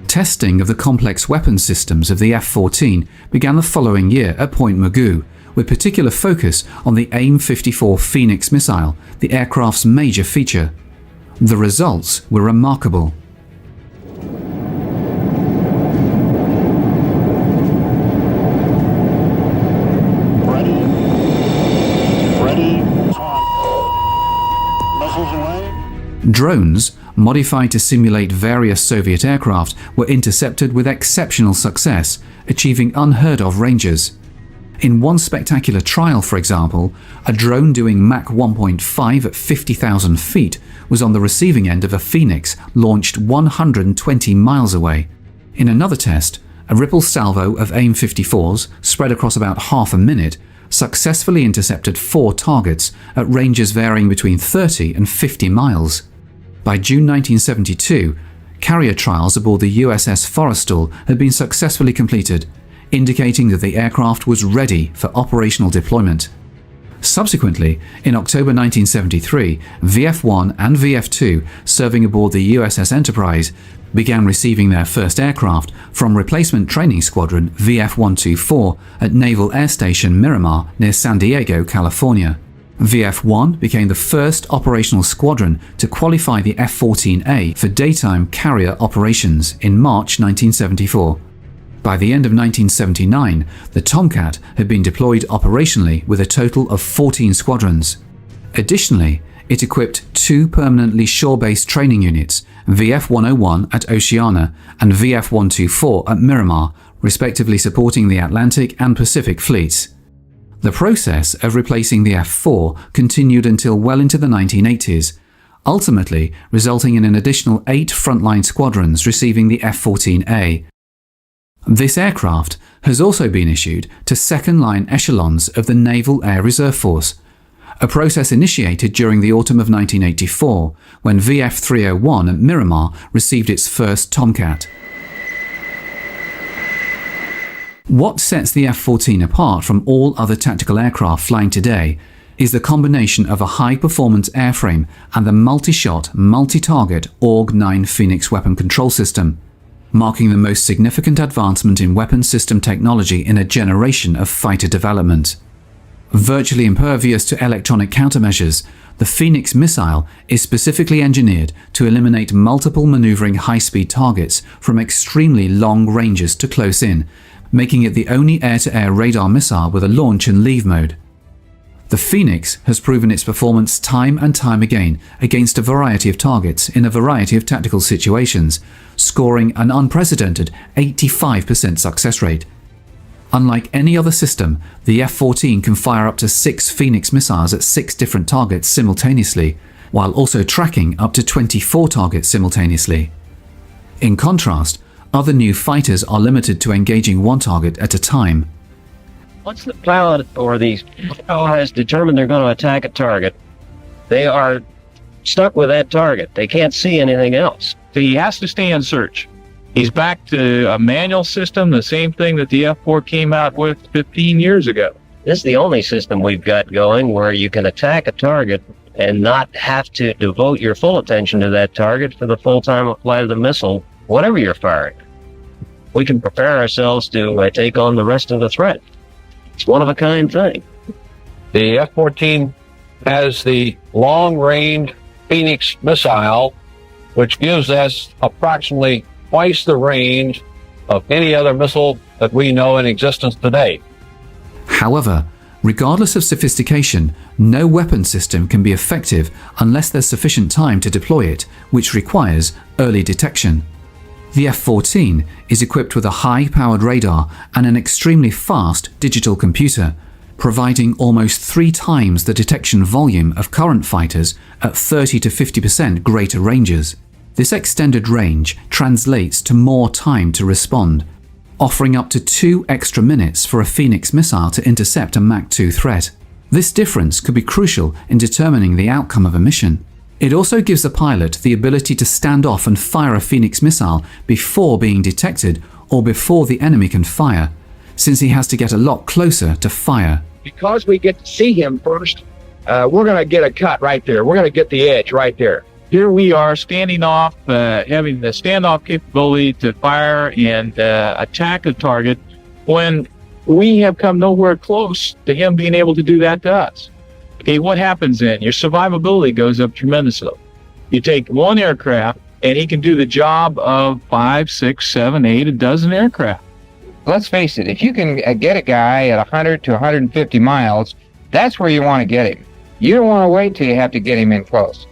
Testing of the complex weapons systems of the F-14 began the following year at Point Mugu, with particular focus on the AIM-54 Phoenix missile, the aircraft's major feature. The results were remarkable. Drones, modified to simulate various Soviet aircraft, were intercepted with exceptional success, achieving unheard-of ranges. In one spectacular trial, for example, a drone doing Mach 1.5 at 50,000 feet was on the receiving end of a Phoenix launched 120 miles away. In another test, a ripple salvo of AIM-54s, spread across about half a minute, successfully intercepted 4 targets at ranges varying between 30 and 50 miles. By June 1972, carrier trials aboard the USS Forrestal had been successfully completed, indicating that the aircraft was ready for operational deployment. Subsequently, in October 1973, VF-1 and VF-2, serving aboard the USS Enterprise, began receiving their first aircraft from Replacement Training Squadron VF-124 at Naval Air Station Miramar near San Diego, California. VF-1 became the first operational squadron to qualify the F-14A for daytime carrier operations in March 1974. By the end of 1979, the Tomcat had been deployed operationally with a total of 14 squadrons. Additionally, it equipped 2 permanently shore-based training units, VF-101 at Oceana and VF-124 at Miramar, respectively supporting the Atlantic and Pacific fleets. The process of replacing the F-4 continued until well into the 1980s, ultimately resulting in an additional 8 frontline squadrons receiving the F-14A. This aircraft has also been issued to second-line echelons of the Naval Air Reserve Force, a process initiated during the autumn of 1984 when VF-301 at Miramar received its first Tomcat. What sets the F-14 apart from all other tactical aircraft flying today is the combination of a high-performance airframe and the multi-shot, multi-target AWG-9 Phoenix weapon control system, marking the most significant advancement in weapon system technology in a generation of fighter development. Virtually impervious to electronic countermeasures, the Phoenix missile is specifically engineered to eliminate multiple maneuvering high-speed targets from extremely long ranges to close in, making it the only air-to-air radar missile with a launch and leave mode. The Phoenix has proven its performance time and time again against a variety of targets in a variety of tactical situations, scoring an unprecedented 85% success rate. Unlike any other system, the F-14 can fire up to 6 Phoenix missiles at 6 different targets simultaneously, while also tracking up to 24 targets simultaneously. In contrast, other new fighters are limited to engaging one target at a time. Once the pilot or the pilot has determined they're going to attack a target, they are stuck with that target. They can't see anything else. So he has to stay in search. He's back to a manual system, the same thing that the F-4 came out with 15 years ago. This is the only system we've got going where you can attack a target and not have to devote your full attention to that target for the full time of flight of the missile, whatever you're firing. We can prepare ourselves to take on the rest of the threat. It's one-of-a-kind thing. The F-14 has the long-range Phoenix missile, which gives us approximately twice the range of any other missile that we know in existence today. However, regardless of sophistication, no weapon system can be effective unless there's sufficient time to deploy it, which requires early detection. The F-14 is equipped with a high-powered radar and an extremely fast digital computer, providing almost 3 times the detection volume of current fighters at 30 to 50% greater ranges. This extended range translates to more time to respond, offering up to 2 extra minutes for a Phoenix missile to intercept a Mach 2 threat. This difference could be crucial in determining the outcome of a mission. It also gives the pilot the ability to stand off and fire a Phoenix missile before being detected or before the enemy can fire, since he has to get a lot closer to fire. Because we get to see him first, we're going to get a cut right there. We're going to get the edge right there. Here we are standing off, having the standoff capability to fire and attack a target when we have come nowhere close to him being able to do that to us. Okay, what happens then? Your survivability goes up tremendously. You take one aircraft and he can do the job of 5, 6, 7, 8, a dozen aircraft. Let's face it, if you can get a guy at 100 to 150 miles, that's where you want to get him. You don't want to wait till you have to get him in close.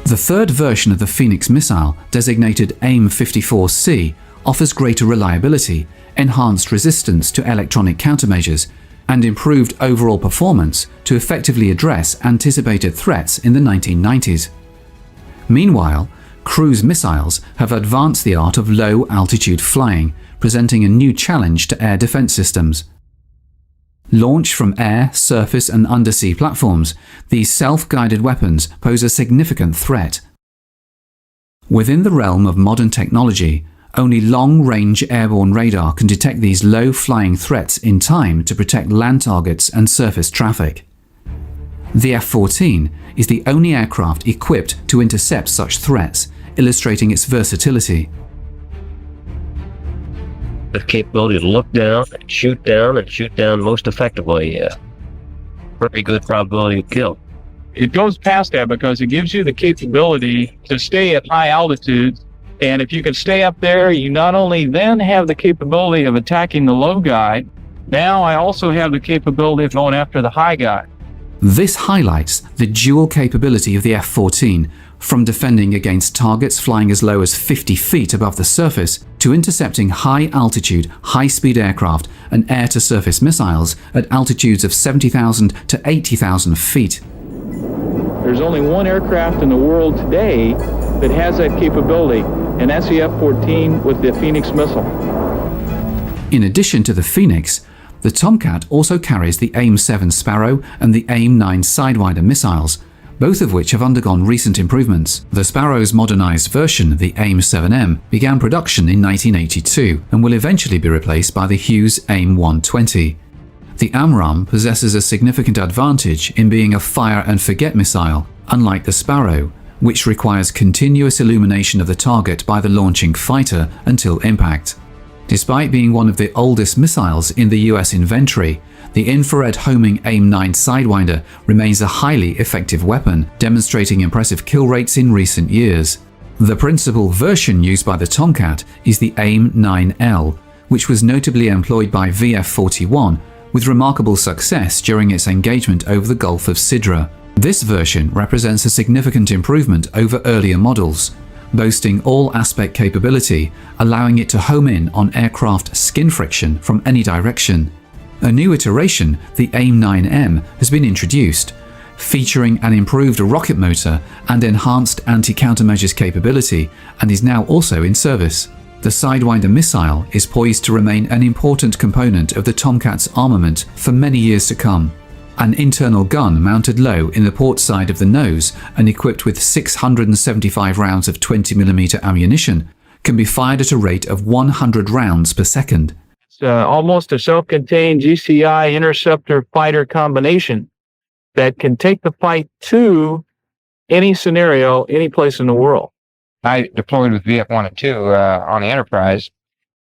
The third version of the Phoenix missile, designated AIM-54C, offers greater reliability, enhanced resistance to electronic countermeasures, and improved overall performance to effectively address anticipated threats in the 1990s. Meanwhile, cruise missiles have advanced the art of low-altitude flying, presenting a new challenge to air defense systems. Launched from air, surface, and undersea platforms, these self-guided weapons pose a significant threat. Within the realm of modern technology, only long-range airborne radar can detect these low-flying threats in time to protect land targets and surface traffic. The F-14 is the only aircraft equipped to intercept such threats, illustrating its versatility. The capability to look down and shoot down most effectively. Very good probability of kill. It goes past that because it gives you the capability to stay at high altitudes. And if you can stay up there, you not only then have the capability of attacking the low guy, now I also have the capability of going after the high guy. This highlights the dual capability of the F-14, from defending against targets flying as low as 50 feet above the surface to intercepting high-altitude, high-speed aircraft and air-to-surface missiles at altitudes of 70,000 to 80,000 feet. There's only one aircraft in the world today that has that capability, and that's the F-14 with the Phoenix missile. In addition to the Phoenix, the Tomcat also carries the AIM-7 Sparrow and the AIM-9 Sidewinder missiles, both of which have undergone recent improvements. The Sparrow's modernized version, the AIM-7M, began production in 1982 and will eventually be replaced by the Hughes AIM-120. The AMRAAM possesses a significant advantage in being a fire-and-forget missile, unlike the Sparrow, which requires continuous illumination of the target by the launching fighter until impact. Despite being one of the oldest missiles in the US inventory, the infrared homing AIM-9 Sidewinder remains a highly effective weapon, demonstrating impressive kill rates in recent years. The principal version used by the Tomcat is the AIM-9L, which was notably employed by VF-41 with remarkable success during its engagement over the Gulf of Sidra. This version represents a significant improvement over earlier models, boasting all-aspect capability, allowing it to home in on aircraft skin friction from any direction. A new iteration, the AIM-9M, has been introduced, featuring an improved rocket motor and enhanced anti-countermeasures capability, and is now also in service. The Sidewinder missile is poised to remain an important component of the Tomcat's armament for many years to come. An internal gun mounted low in the port side of the nose and equipped with 675 rounds of 20mm ammunition can be fired at a rate of 100 rounds per second. It's almost a self-contained GCI interceptor fighter combination that can take the fight to any scenario, any place in the world. I deployed with VF-1 and 2 on the Enterprise,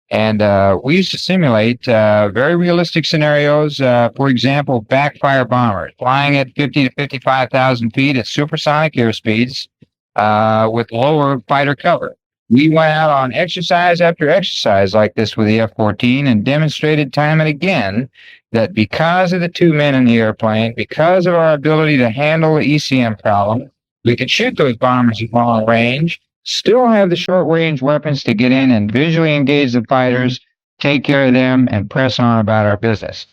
and we used to simulate very realistic scenarios. For example, backfire bombers flying at 50 to 55,000 feet at supersonic airspeeds with lower fighter cover. We went out on exercise after exercise like this with the F-14 and demonstrated time and again that because of the two men in the airplane, because of our ability to handle the ECM problem, we could shoot those bombers at long range, still have the short-range weapons to get in and visually engage the fighters, take care of them, and press on about our business.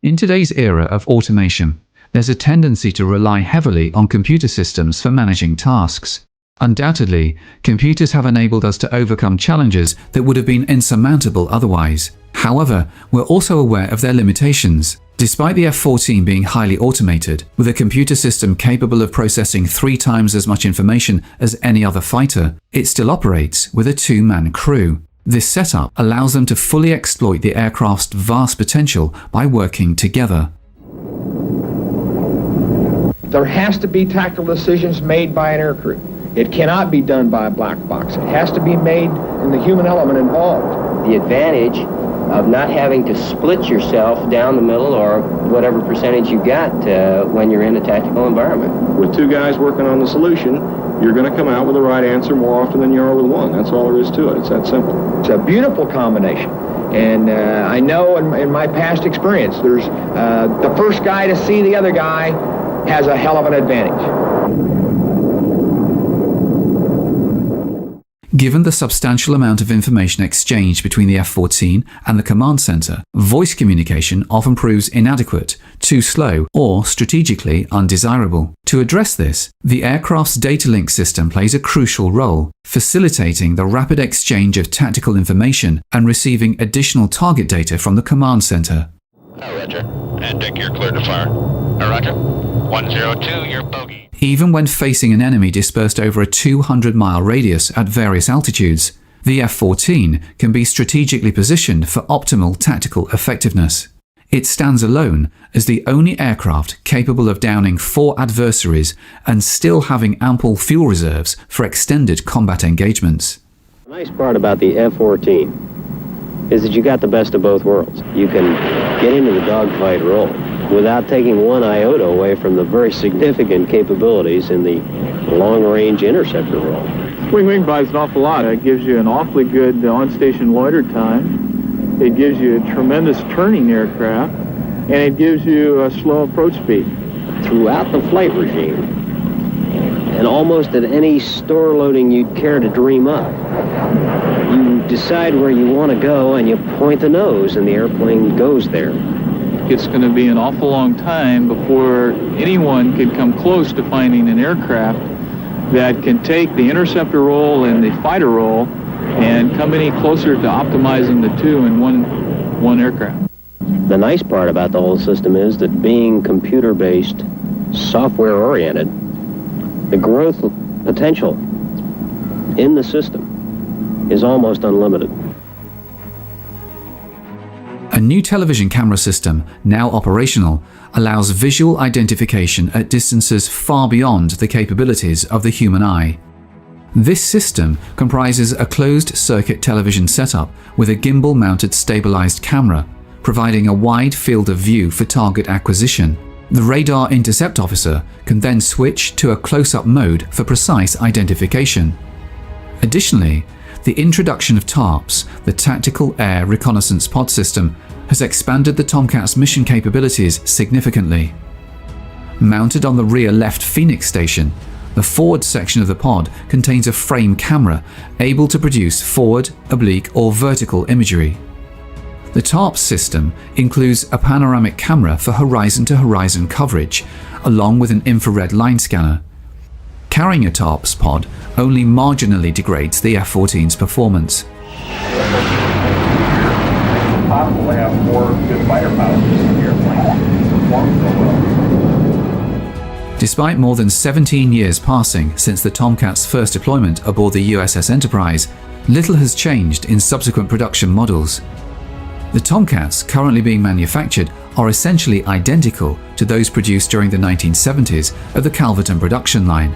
In today's era of automation, there's a tendency to rely heavily on computer systems for managing tasks. Undoubtedly, computers have enabled us to overcome challenges that would have been insurmountable otherwise. However, we're also aware of their limitations. Despite the F-14 being highly automated, with a computer system capable of processing 3 times as much information as any other fighter, it still operates with a 2-man crew. This setup allows them to fully exploit the aircraft's vast potential by working together. There has to be tactical decisions made by an aircrew. It cannot be done by a black box. It has to be made in the human element involved. The advantage of not having to split yourself down the middle or whatever percentage you got when you're in a tactical environment. With 2 guys working on the solution, you're going to come out with the right answer more often than you are with 1. That's all there is to it. It's that simple. It's a beautiful combination. And I know in my past experience, there's the first guy to see the other guy has a hell of an advantage. Given the substantial amount of information exchanged between the F-14 and the command center, voice communication often proves inadequate, too slow, or strategically undesirable. To address this, the aircraft's data link system plays a crucial role, facilitating the rapid exchange of tactical information and receiving additional target data from the command center. Roger. And Dick, you're cleared to fire. Roger. 102, you're bogey. Even when facing an enemy dispersed over a 200-mile radius at various altitudes, the F-14 can be strategically positioned for optimal tactical effectiveness. It stands alone as the only aircraft capable of downing 4 adversaries and still having ample fuel reserves for extended combat engagements. The nice part about the F-14 is that you got the best of both worlds. You can get into the dogfight role without taking one iota away from the very significant capabilities in the long-range interceptor role. Wing buys an awful lot. It gives you an awfully good on-station loiter time. It gives you a tremendous turning aircraft, and it gives you a slow approach speed. Throughout the flight regime, and almost at any store loading you'd care to dream up, you decide where you want to go and you point the nose and the airplane goes there. It's going to be an awful long time before anyone can come close to finding an aircraft that can take the interceptor role and the fighter role and come any closer to optimizing the two in one aircraft. The nice part about the whole system is that being computer-based, software-oriented, the growth potential in the system is almost unlimited. A new television camera system, now operational, allows visual identification at distances far beyond the capabilities of the human eye. This system comprises a closed-circuit television setup with a gimbal-mounted stabilized camera, providing a wide field of view for target acquisition. The radar intercept officer can then switch to a close-up mode for precise identification. Additionally, the introduction of TARPS, the Tactical Air Reconnaissance Pod System, has expanded the Tomcat's mission capabilities significantly. Mounted on the rear left Phoenix station, the forward section of the pod contains a frame camera able to produce forward, oblique, or vertical imagery. The TARPS system includes a panoramic camera for horizon-to-horizon coverage, along with an infrared line scanner. Carrying a TARPS pod only marginally degrades the F-14's performance. Possible to have 4 good fighter pilots in the airplane perform so well. Despite more than 17 years passing since the Tomcat's first deployment aboard the USS Enterprise, little has changed in subsequent production models. The Tomcats currently being manufactured are essentially identical to those produced during the 1970s at the Calverton production line.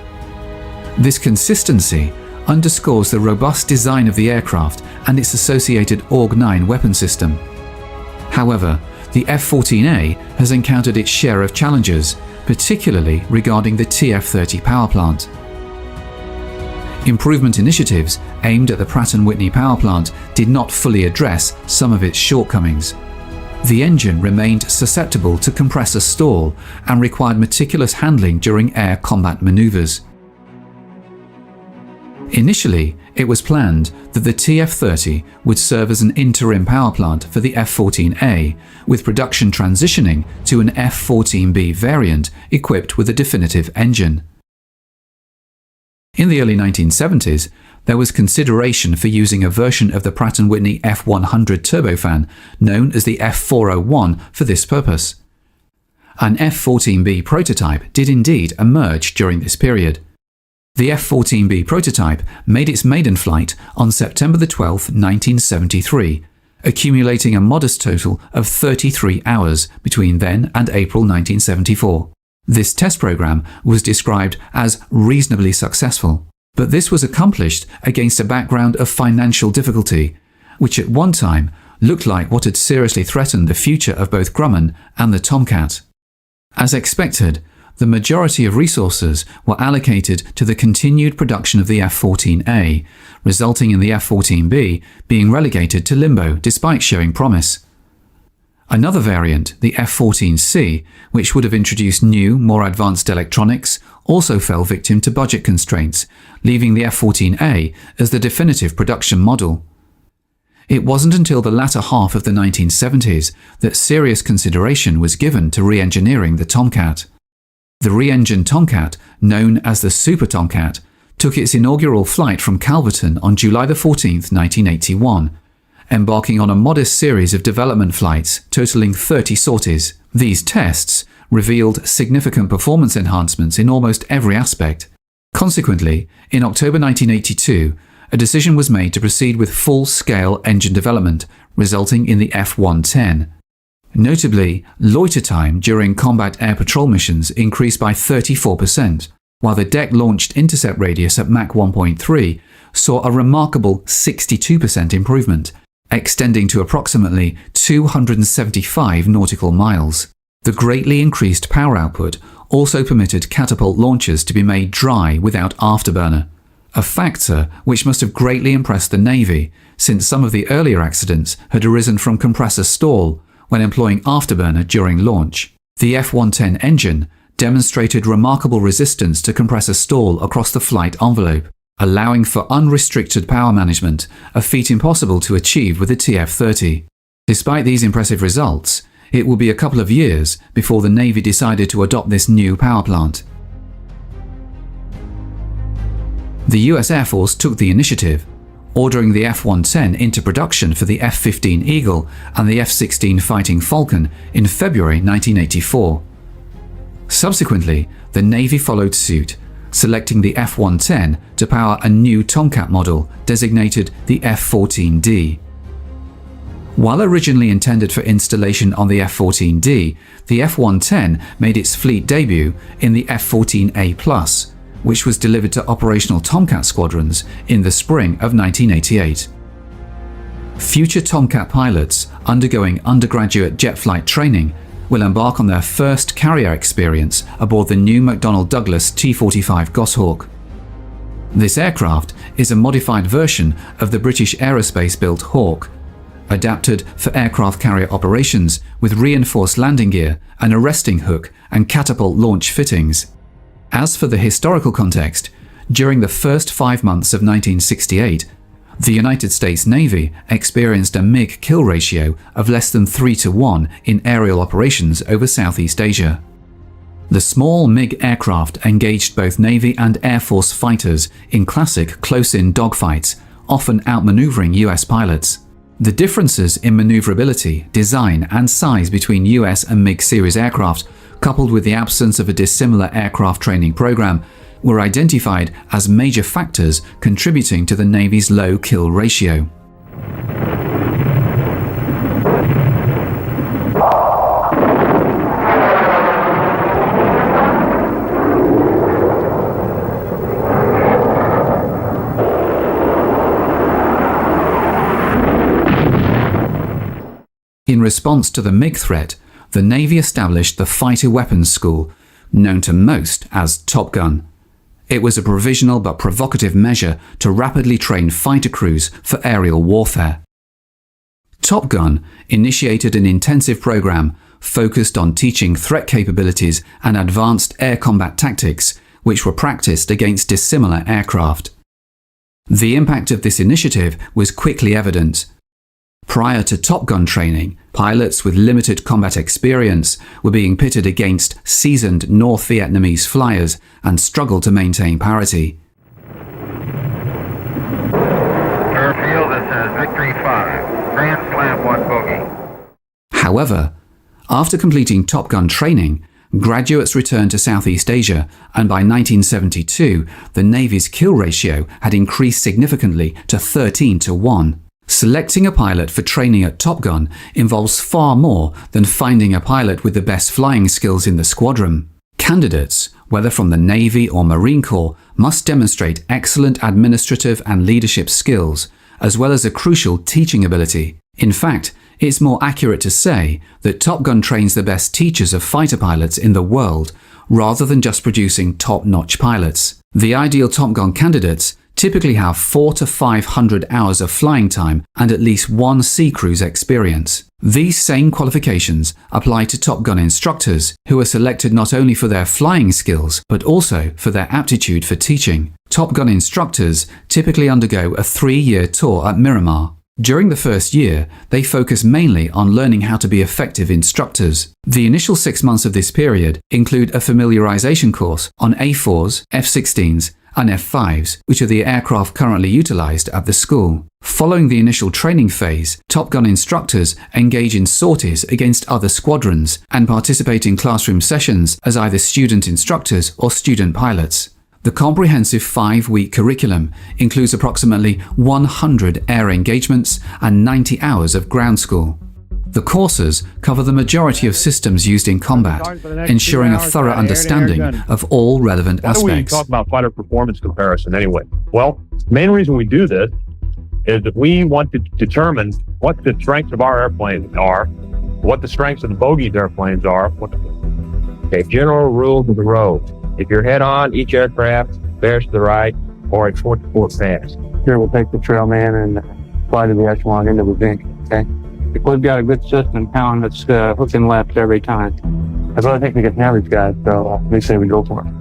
This consistency underscores the robust design of the aircraft and its associated AWG-9 weapon system. However, the F-14A has encountered its share of challenges, particularly regarding the TF-30 power plant. Improvement initiatives aimed at the Pratt & Whitney power plant did not fully address some of its shortcomings. The engine remained susceptible to compressor stall and required meticulous handling during air combat maneuvers. Initially, it was planned that the TF-30 would serve as an interim power plant for the F-14A, with production transitioning to an F-14B variant equipped with a definitive engine. In the early 1970s, there was consideration for using a version of the Pratt & Whitney F-100 turbofan known as the F-401 for this purpose. An F-14B prototype did indeed emerge during this period. The F-14B prototype made its maiden flight on September 12, 1973, accumulating a modest total of 33 hours between then and April 1974. This test program was described as reasonably successful, but this was accomplished against a background of financial difficulty, which at one time looked like what had seriously threatened the future of both Grumman and the Tomcat. As expected, the majority of resources were allocated to the continued production of the F-14A, resulting in the F-14B being relegated to limbo despite showing promise. Another variant, the F-14C, which would have introduced new, more advanced electronics, also fell victim to budget constraints, leaving the F-14A as the definitive production model. It wasn't until the latter half of the 1970s that serious consideration was given to re-engineering the Tomcat. The re-engined Tomcat, known as the Super Tomcat, took its inaugural flight from Calverton on July 14, 1981, embarking on a modest series of development flights totaling 30 sorties. These tests revealed significant performance enhancements in almost every aspect. Consequently, in October 1982, a decision was made to proceed with full-scale engine development, resulting in the F-110. Notably, loiter time during combat air patrol missions increased by 34%, while the deck-launched intercept radius at Mach 1.3 saw a remarkable 62% improvement, extending to approximately 275 nautical miles. The greatly increased power output also permitted catapult launchers to be made dry without afterburner, a factor which must have greatly impressed the Navy, since some of the earlier accidents had arisen from compressor stall when employing afterburner during launch. The F-110 engine demonstrated remarkable resistance to compressor stall across the flight envelope, allowing for unrestricted power management, a feat impossible to achieve with the TF-30. Despite these impressive results, it will be a couple of years before the Navy decided to adopt this new power plant. The US Air Force took the initiative, ordering the F-110 into production for the F-15 Eagle and the F-16 Fighting Falcon in February 1984. Subsequently, the Navy followed suit, selecting the F-110 to power a new Tomcat model designated the F-14D. While originally intended for installation on the F-14D, the F-110 made its fleet debut in the F-14A+, which was delivered to operational Tomcat squadrons in the spring of 1988. Future Tomcat pilots undergoing undergraduate jet flight training will embark on their first carrier experience aboard the new McDonnell Douglas T-45 Goshawk. This aircraft is a modified version of the British aerospace-built Hawk, adapted for aircraft carrier operations with reinforced landing gear, an arresting hook, and catapult launch fittings. As for the historical context, during the first 5 months of 1968, the United States Navy experienced a MiG kill ratio of less than 3-to-1 in aerial operations over Southeast Asia. The small MiG aircraft engaged both Navy and Air Force fighters in classic close-in dogfights, often outmaneuvering US pilots. The differences in maneuverability, design, and size between US and MiG series aircraft, coupled with the absence of a dissimilar aircraft training program, were identified as major factors contributing to the Navy's low kill ratio. In response to the MiG threat, the Navy established the Fighter Weapons School, known to most as Top Gun. It was a provisional but provocative measure to rapidly train fighter crews for aerial warfare. Top Gun initiated an intensive program focused on teaching threat capabilities and advanced air combat tactics, which were practiced against dissimilar aircraft. The impact of this initiative was quickly evident. Prior to Top Gun training, pilots with limited combat experience were being pitted against seasoned North Vietnamese flyers and struggled to maintain parity. Airfield, this is Victory 5, Grand Slam 1 bogey. However, after completing Top Gun training, graduates returned to Southeast Asia, and by 1972, the Navy's kill ratio had increased significantly to 13-to-1. Selecting a pilot for training at Top Gun involves far more than finding a pilot with the best flying skills in the squadron. Candidates, whether from the Navy or Marine Corps, must demonstrate excellent administrative and leadership skills, as well as a crucial teaching ability. In fact, it's more accurate to say that Top Gun trains the best teachers of fighter pilots in the world, rather than just producing top-notch pilots. The ideal Top Gun candidates typically have 400 to 500 hours of flying time and at least one sea cruise experience. These same qualifications apply to Top Gun instructors, who are selected not only for their flying skills, but also for their aptitude for teaching. Top Gun instructors typically undergo a 3-year tour at Miramar. During the first year, they focus mainly on learning how to be effective instructors. The initial 6 months of this period include a familiarization course on A-4s, F-16s, and F-5s, which are the aircraft currently utilized at the school. Following the initial training phase, Top Gun instructors engage in sorties against other squadrons and participate in classroom sessions as either student instructors or student pilots. The comprehensive 5-week curriculum includes approximately 100 air engagements and 90 hours of ground school. The courses cover the majority of systems used in combat, ensuring a thorough understanding of all relevant aspects. Why do we talk about fighter performance comparison anyway? Well, the main reason we do this is that we want to determine what the strengths of our airplanes are, what the strengths of the bogies airplanes are. Okay, general rules of the road. If you're head on, each aircraft bears to the right or a 4-to-4 pass. Here we'll take the trail man and fly to the echelon into the bank, okay? If we've got a good system, pound that's hooking left every time. I really think we get the average guy, so we say we go for it.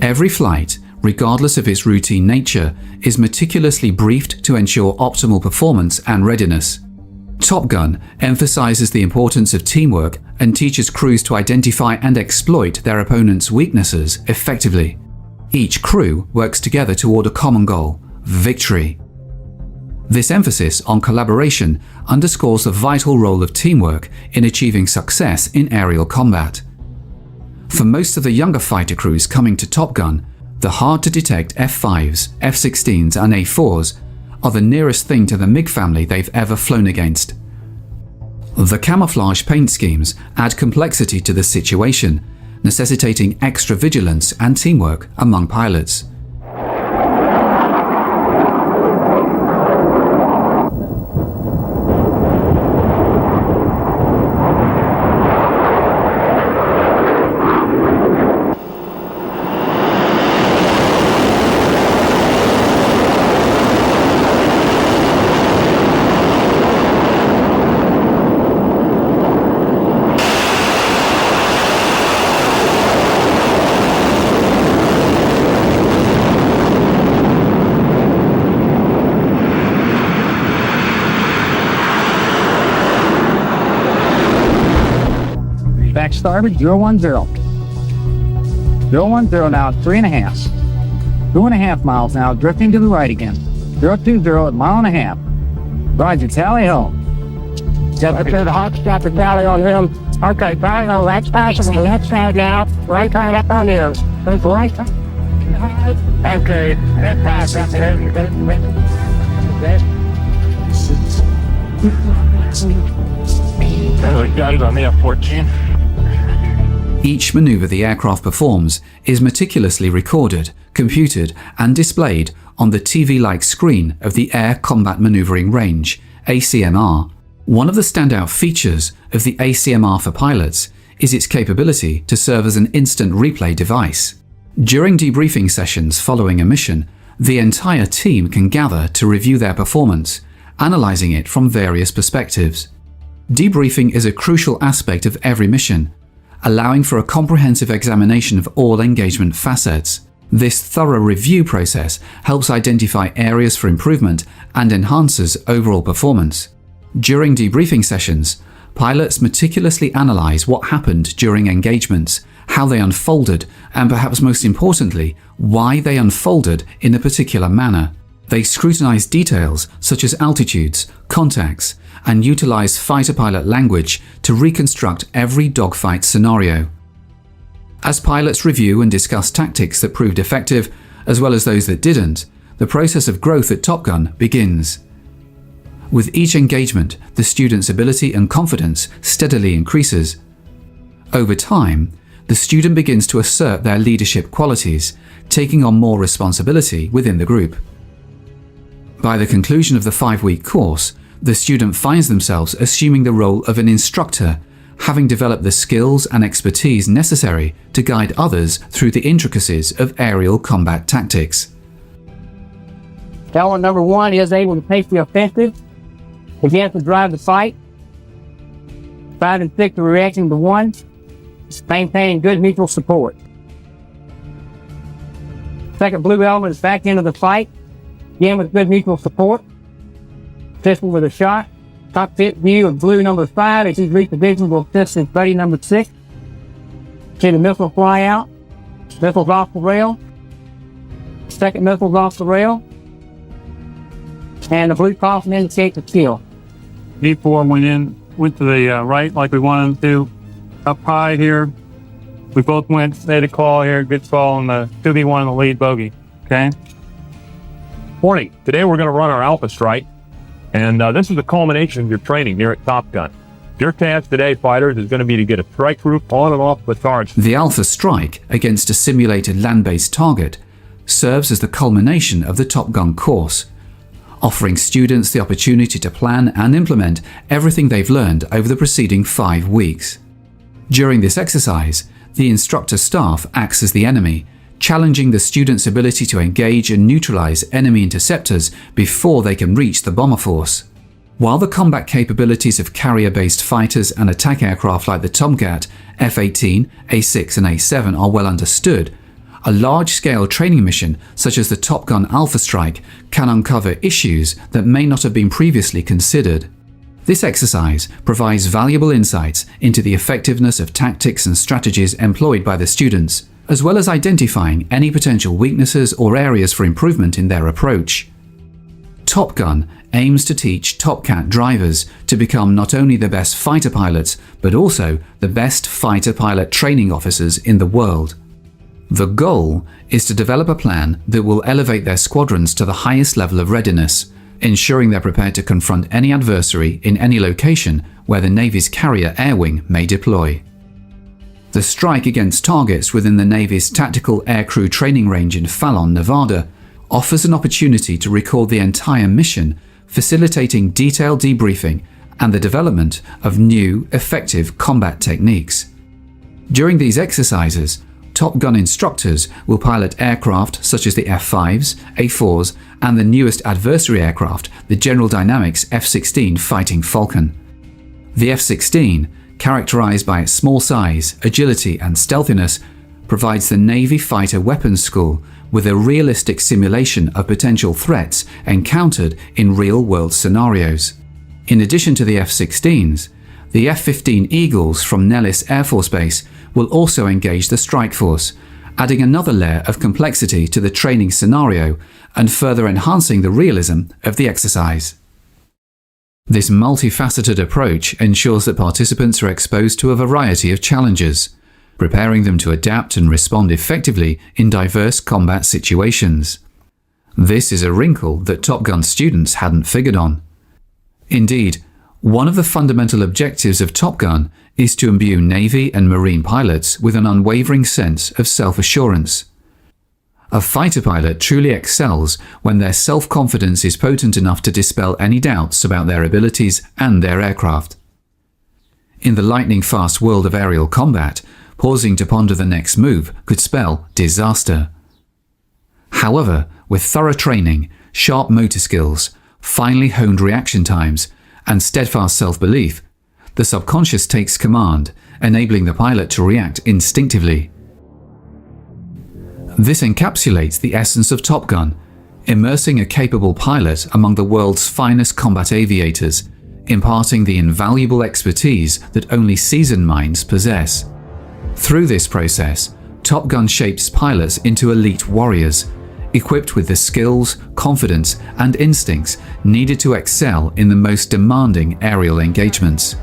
Every flight, regardless of its routine nature, is meticulously briefed to ensure optimal performance and readiness. Top Gun emphasizes the importance of teamwork and teaches crews to identify and exploit their opponent's weaknesses effectively. Each crew works together toward a common goal: victory. This emphasis on collaboration underscores the vital role of teamwork in achieving success in aerial combat. For most of the younger fighter crews coming to Top Gun, the hard-to-detect F-5s, F-16s and A-4s are the nearest thing to the MiG family they've ever flown against. The camouflage paint schemes add complexity to the situation, necessitating extra vigilance and teamwork among pilots. Back starboard, 010. 010 now, 3.5. 2.5 miles now, drifting to the right again. 020 at 1.5 miles. Roger, tally ho. Got the hot got the tally on him. Okay, tally ho, that's passing the left side now. Right side up on him. That's right side. Okay, that passes. We got it on the F-14. Each maneuver the aircraft performs is meticulously recorded, computed and displayed on the TV-like screen of the Air Combat Maneuvering Range, ACMR. One of the standout features of the ACMR for pilots is its capability to serve as an instant replay device. During debriefing sessions following a mission, the entire team can gather to review their performance, analyzing it from various perspectives. Debriefing is a crucial aspect of every mission, allowing for a comprehensive examination of all engagement facets. This thorough review process helps identify areas for improvement and enhances overall performance. During debriefing sessions, pilots meticulously analyze what happened during engagements, how they unfolded, and perhaps most importantly, why they unfolded in a particular manner. They scrutinize details such as altitudes, contacts, and utilize fighter pilot language to reconstruct every dogfight scenario. As pilots review and discuss tactics that proved effective, as well as those that didn't, the process of growth at Top Gun begins. With each engagement, the student's ability and confidence steadily increases. Over time, the student begins to assert their leadership qualities, taking on more responsibility within the group. By the conclusion of the 5-week course, the student finds themselves assuming the role of an instructor, having developed the skills and expertise necessary to guide others through the intricacies of aerial combat tactics. Element number 1 is able to take the offensive, begin to drive the fight. 5 and 6 are reacting to 1, maintaining good mutual support. Second blue element is back into the fight, again with good mutual support. Assisting with a shot. Cockpit view of blue number 5 as he's repositioned will assist his buddy number 6. See the missile fly out. Missile's off the rail. Second missile's off the rail. And the blue coffin indicates the kill. E4 went to the right like we wanted him to. Up high here. We both made a call here, good call on the 2B1 in the lead bogey. Okay? Morning. Today we're going to run our Alpha Strike, and this is the culmination of your training here at Top Gun. Your task today, fighters, is going to be to get a strike group on and off the charge. The Alpha Strike against a simulated land-based target serves as the culmination of the Top Gun course, offering students the opportunity to plan and implement everything they've learned over the preceding 5 weeks. During this exercise, the instructor staff acts as the enemy, challenging the students' ability to engage and neutralize enemy interceptors before they can reach the bomber force. While the combat capabilities of carrier-based fighters and attack aircraft like the Tomcat, F-18, A-6 and A-7 are well understood, a large-scale training mission such as the Top Gun Alpha Strike can uncover issues that may not have been previously considered. This exercise provides valuable insights into the effectiveness of tactics and strategies employed by the students, as well as identifying any potential weaknesses or areas for improvement in their approach. Top Gun aims to teach Tomcat drivers to become not only the best fighter pilots, but also the best fighter pilot training officers in the world. The goal is to develop a plan that will elevate their squadrons to the highest level of readiness, ensuring they're prepared to confront any adversary in any location where the Navy's carrier air wing may deploy. The strike against targets within the Navy's Tactical Aircrew Training Range in Fallon, Nevada, offers an opportunity to record the entire mission, facilitating detailed debriefing and the development of new, effective combat techniques. During these exercises, Top Gun instructors will pilot aircraft such as the F-5s, A-4s, and the newest adversary aircraft, the General Dynamics F-16 Fighting Falcon. The F-16, characterized by its small size, agility, and stealthiness, provides the Navy Fighter Weapons School with a realistic simulation of potential threats encountered in real-world scenarios. In addition to the F-16s, the F-15 Eagles from Nellis Air Force Base will also engage the strike force, adding another layer of complexity to the training scenario and further enhancing the realism of the exercise. This multifaceted approach ensures that participants are exposed to a variety of challenges, preparing them to adapt and respond effectively in diverse combat situations. This is a wrinkle that Top Gun students hadn't figured on. Indeed, one of the fundamental objectives of Top Gun is to imbue Navy and Marine pilots with an unwavering sense of self-assurance. A fighter pilot truly excels when their self-confidence is potent enough to dispel any doubts about their abilities and their aircraft. In the lightning-fast world of aerial combat, pausing to ponder the next move could spell disaster. However, with thorough training, sharp motor skills, finely honed reaction times, and steadfast self-belief, the subconscious takes command, enabling the pilot to react instinctively. This encapsulates the essence of Top Gun, immersing a capable pilot among the world's finest combat aviators, imparting the invaluable expertise that only seasoned minds possess. Through this process, Top Gun shapes pilots into elite warriors, equipped with the skills, confidence, and instincts needed to excel in the most demanding aerial engagements.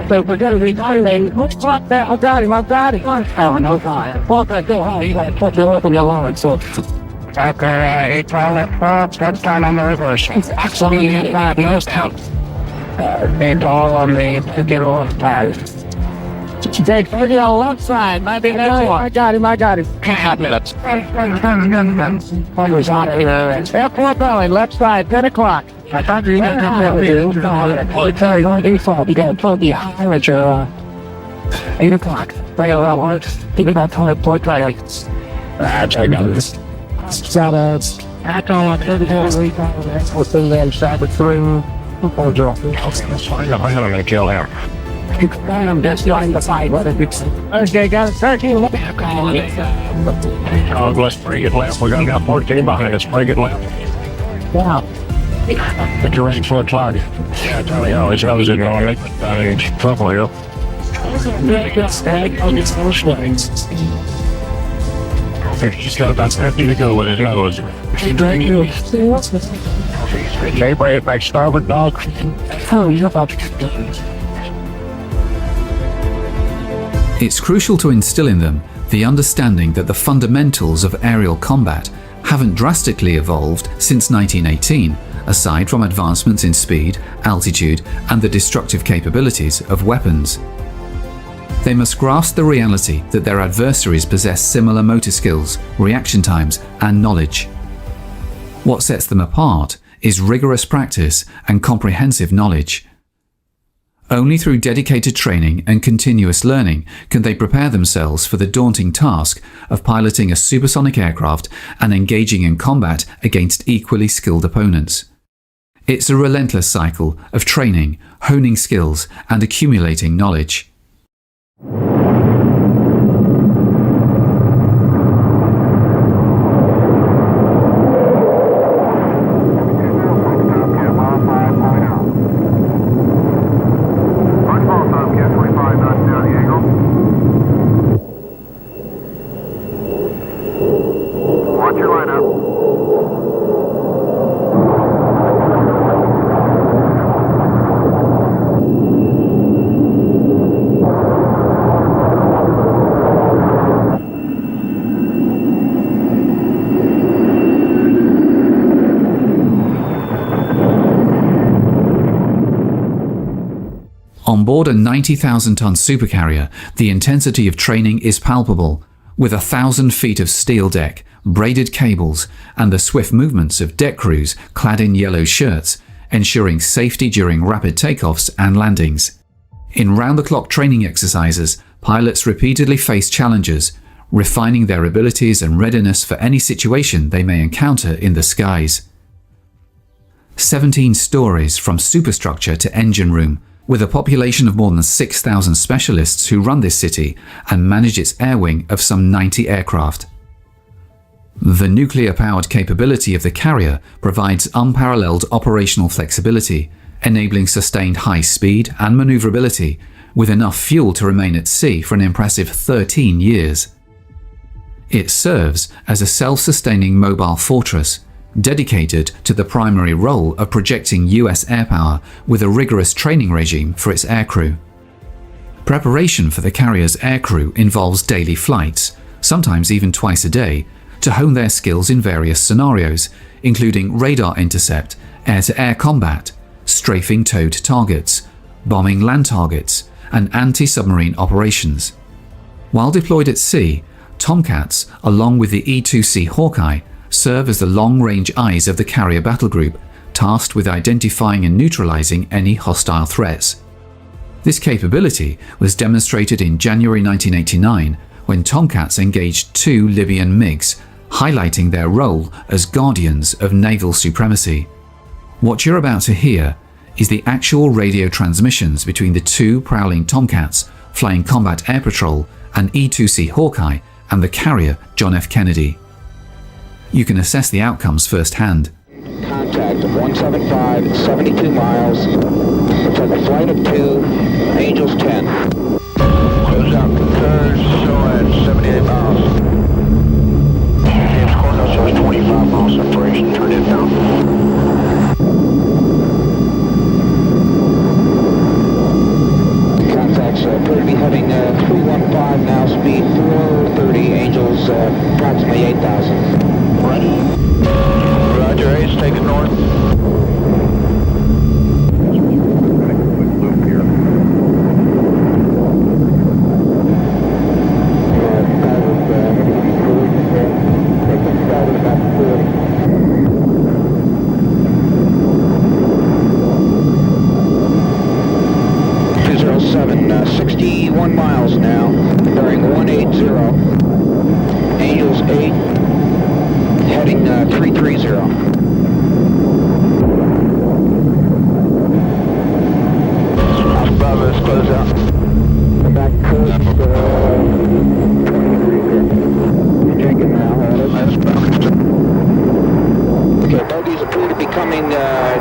So we're going to be violating. What's like that? I got him. Oh, no, God. Walk that go high. You got to put your up in your line. So, okay, 8 pilot, that's time on the reverse. Actually, you got no down. and all on the to get off tires. Take 30 on the left side. Might be that one. I got him. 10 minutes. Always on it. Airport Valley, left side, 10 o'clock. I thought you were going to come default. You got to plug the high at your 8 o'clock. Right around people about 20 point right. I got this. So I don't want to what's in there inside the three. I'm going to kill him. I'm just going to fight. Okay, got it. 13. Oh, let's bring it left. We're going to got 14 behind us. Bring it left. Wow. But you're ready for a target. Yeah, Charlie, I always in on it. Trouble here. She's got about 50 to go with it. Okay, bring it back starboard, dog. Oh, you're about to It's crucial to instill in them the understanding that the fundamentals of aerial combat haven't drastically evolved since 1918, aside from advancements in speed, altitude, and the destructive capabilities of weapons. They must grasp the reality that their adversaries possess similar motor skills, reaction times, and knowledge. What sets them apart is rigorous practice and comprehensive knowledge. Only through dedicated training and continuous learning can they prepare themselves for the daunting task of piloting a supersonic aircraft and engaging in combat against equally skilled opponents. It's a relentless cycle of training, honing skills, and accumulating knowledge. On board a 90,000-ton supercarrier, the intensity of training is palpable, with 1,000 feet of steel deck, braided cables, and the swift movements of deck crews clad in yellow shirts, ensuring safety during rapid takeoffs and landings. In round-the-clock training exercises, pilots repeatedly face challenges, refining their abilities and readiness for any situation they may encounter in the skies. 17 stories from superstructure to engine room, with a population of more than 6,000 specialists who run this city and manage its air wing of some 90 aircraft. The nuclear-powered capability of the carrier provides unparalleled operational flexibility, enabling sustained high speed and maneuverability, with enough fuel to remain at sea for an impressive 13 years. It serves as a self-sustaining mobile fortress, dedicated to the primary role of projecting US air power with a rigorous training regime for its aircrew. Preparation for the carrier's aircrew involves daily flights, sometimes even twice a day, to hone their skills in various scenarios, including radar intercept, air-to-air combat, strafing towed targets, bombing land targets, and anti-submarine operations. While deployed at sea, Tomcats, along with the E-2C Hawkeye, serve as the long-range eyes of the carrier battle group, tasked with identifying and neutralizing any hostile threats. This capability was demonstrated in January 1989 when Tomcats engaged 2 Libyan MiGs, highlighting their role as guardians of naval supremacy. What you're about to hear is the actual radio transmissions between the 2 prowling Tomcats flying combat air patrol and E-2C Hawkeye and the carrier John F. Kennedy. You can assess the outcomes firsthand. Contact of 175, 72 miles. Looks like a flight of 2, Angels 10. Close out concurs, show at 78 miles. James Cornell shows 25 miles separation, turn it down. Contacts appear to be heading 315 now, speed 430, Angels approximately 8,000. Roger, Ace, take it north. 330. Bravo, let's close out. Come back coast, 20 degrees here. Jenkins now, okay, bogies appear to be coming,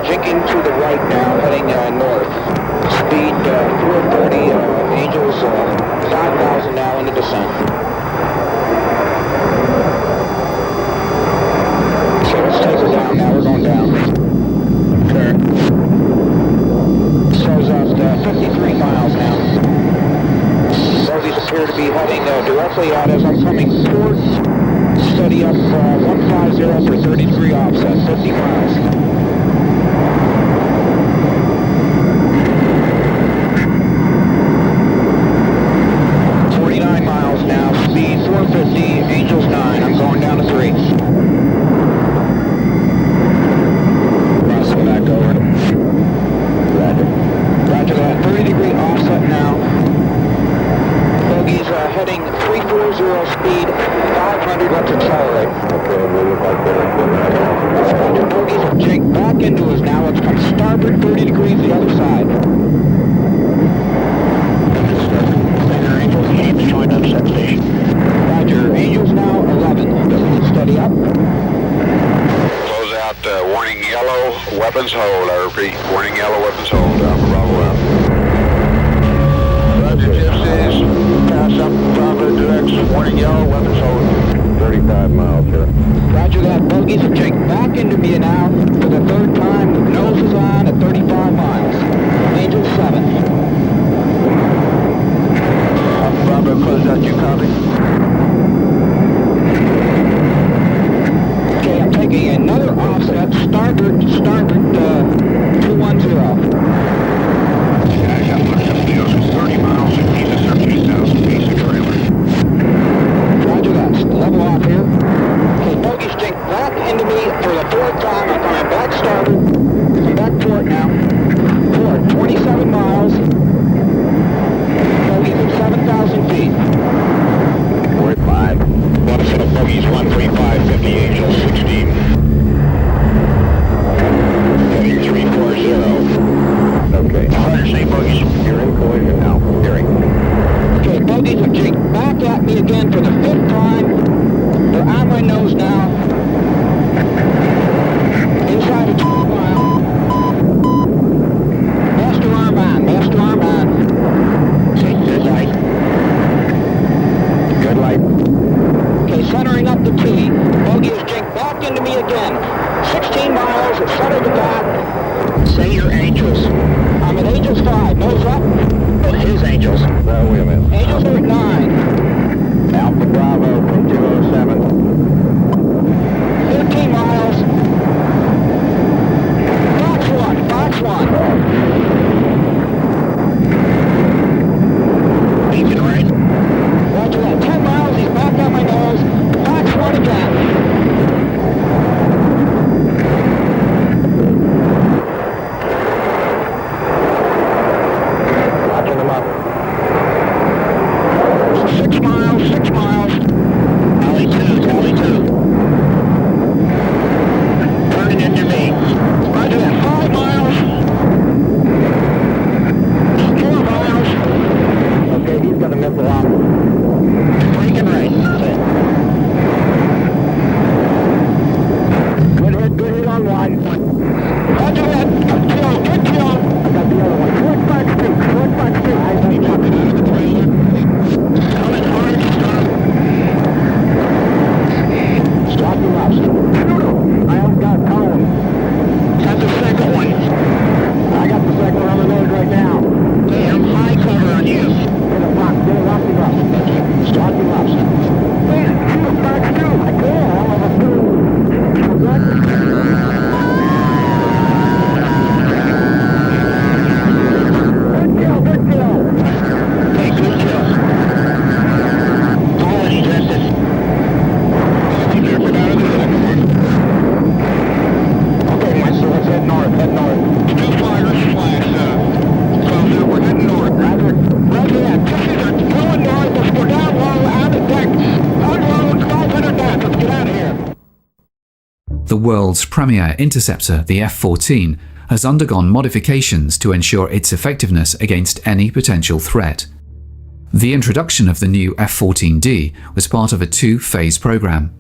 jinking to the right now, heading north. Speed 430, Angels 5,000 now into descent. Okay, let's take her down now, we're going down. Okay. Shows us 53 miles now. Bogies appear to be heading directly out as I'm coming toward. Steady up 150 for 30 degree offset, 50 miles. Now, speed 450, Angels 9, I'm going down to 3. Crossing back over. Roger. Roger that, 30 degree offset now. Bogies heading 340 speed, 500, let's accelerate. Okay, we'll look like that. Roger, bogies have jinked back into us now, let's come starboard 30 degrees the other side. Angels, aim to join up set station. Roger, Angels now 11. Steady up. Close out, warning yellow, weapons hold. I repeat, warning yellow, weapons hold. Bravo out. Roger, gypsies. Pass up, Bravo directs, warning yellow, weapons hold. 35 miles here. Roger that, bogies have jinked back into me now for the third time. The nose is on at 35 miles. Angels 7. Bravo, close out, you copy? Okay, I'm taking another offset, starboard, 210. I got one FDOs 30 miles and he's a 13,000 piece of trailer. Roger that, level off here. Okay, bogies jink back into me for the fourth time. I'm coming back starboard, come back port now. Port, 27 miles. 7,000 feet. Port 5. Want to set up bogies 135, 50 Angels 16. Heading 340. Okay. Roger, say bogies. You're in collision now. Hearing. Okay, bogies have jinked back at me again for the fifth time. They're on my nose now. Inside of 2 miles. Master arm on, master arm on. Good light. Good light. Okay, centering up the T. Bogey has jinked back into me again. 16 miles, it's centered to back. Say your Angels. I'm at Angels 5, nose up. Oh, his Angels. Wait a minute. Angels are at 9. Alpha Bravo from 207. 13 miles. Fox 1, Fox 1. Beacon right. Roger that. 10 miles, he's back on my nose. Fox 1 again. Watching them up. 6 miles, 6 miles. The world's premier interceptor, the F-14, has undergone modifications to ensure its effectiveness against any potential threat. The introduction of the new F-14D was part of a two-phase program.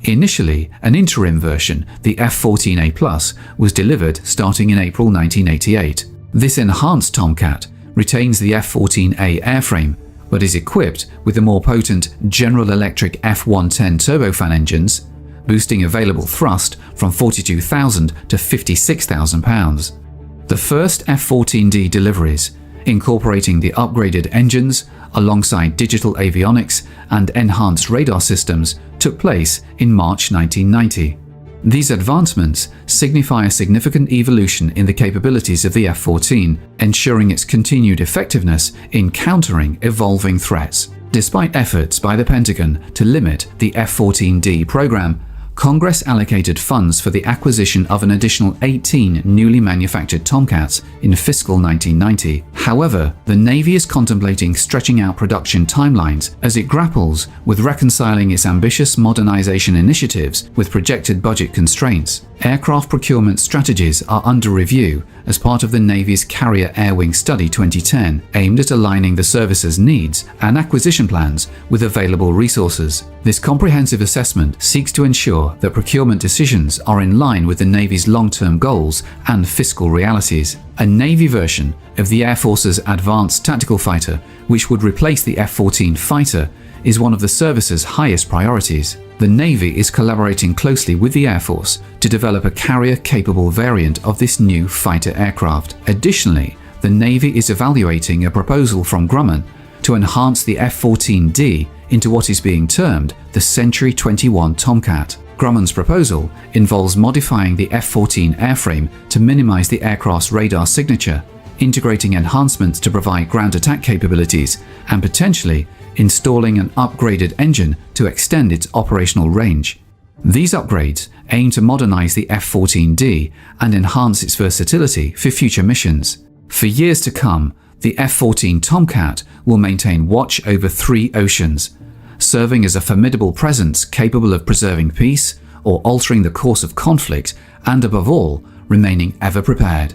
Initially, an interim version, the F-14A+, was delivered starting in April 1988. This enhanced Tomcat retains the F-14A airframe, but is equipped with the more potent General Electric F-110 turbofan engines, boosting available thrust from 42,000 to 56,000 pounds. The first F-14D deliveries, incorporating the upgraded engines alongside digital avionics and enhanced radar systems, took place in March 1990. These advancements signify a significant evolution in the capabilities of the F-14, ensuring its continued effectiveness in countering evolving threats. Despite efforts by the Pentagon to limit the F-14D program, Congress allocated funds for the acquisition of an additional 18 newly manufactured Tomcats in fiscal 1990. However, the Navy is contemplating stretching out production timelines as it grapples with reconciling its ambitious modernization initiatives with projected budget constraints. Aircraft procurement strategies are under review as part of the Navy's Carrier Air Wing Study 2010, aimed at aligning the service's needs and acquisition plans with available resources. This comprehensive assessment seeks to ensure that procurement decisions are in line with the Navy's long-term goals and fiscal realities. A Navy version of the Air Force's Advanced Tactical Fighter, which would replace the F-14 fighter, is one of the service's highest priorities. The Navy is collaborating closely with the Air Force to develop a carrier-capable variant of this new fighter aircraft. Additionally, the Navy is evaluating a proposal from Grumman to enhance the F-14D into what is being termed the Century 21 Tomcat. Grumman's proposal involves modifying the F-14 airframe to minimize the aircraft's radar signature, integrating enhancements to provide ground attack capabilities, and potentially installing an upgraded engine to extend its operational range. These upgrades aim to modernize the F-14D and enhance its versatility for future missions. For years to come, the F-14 Tomcat will maintain watch over 3 oceans, serving as a formidable presence capable of preserving peace or altering the course of conflict, and above all, remaining ever prepared.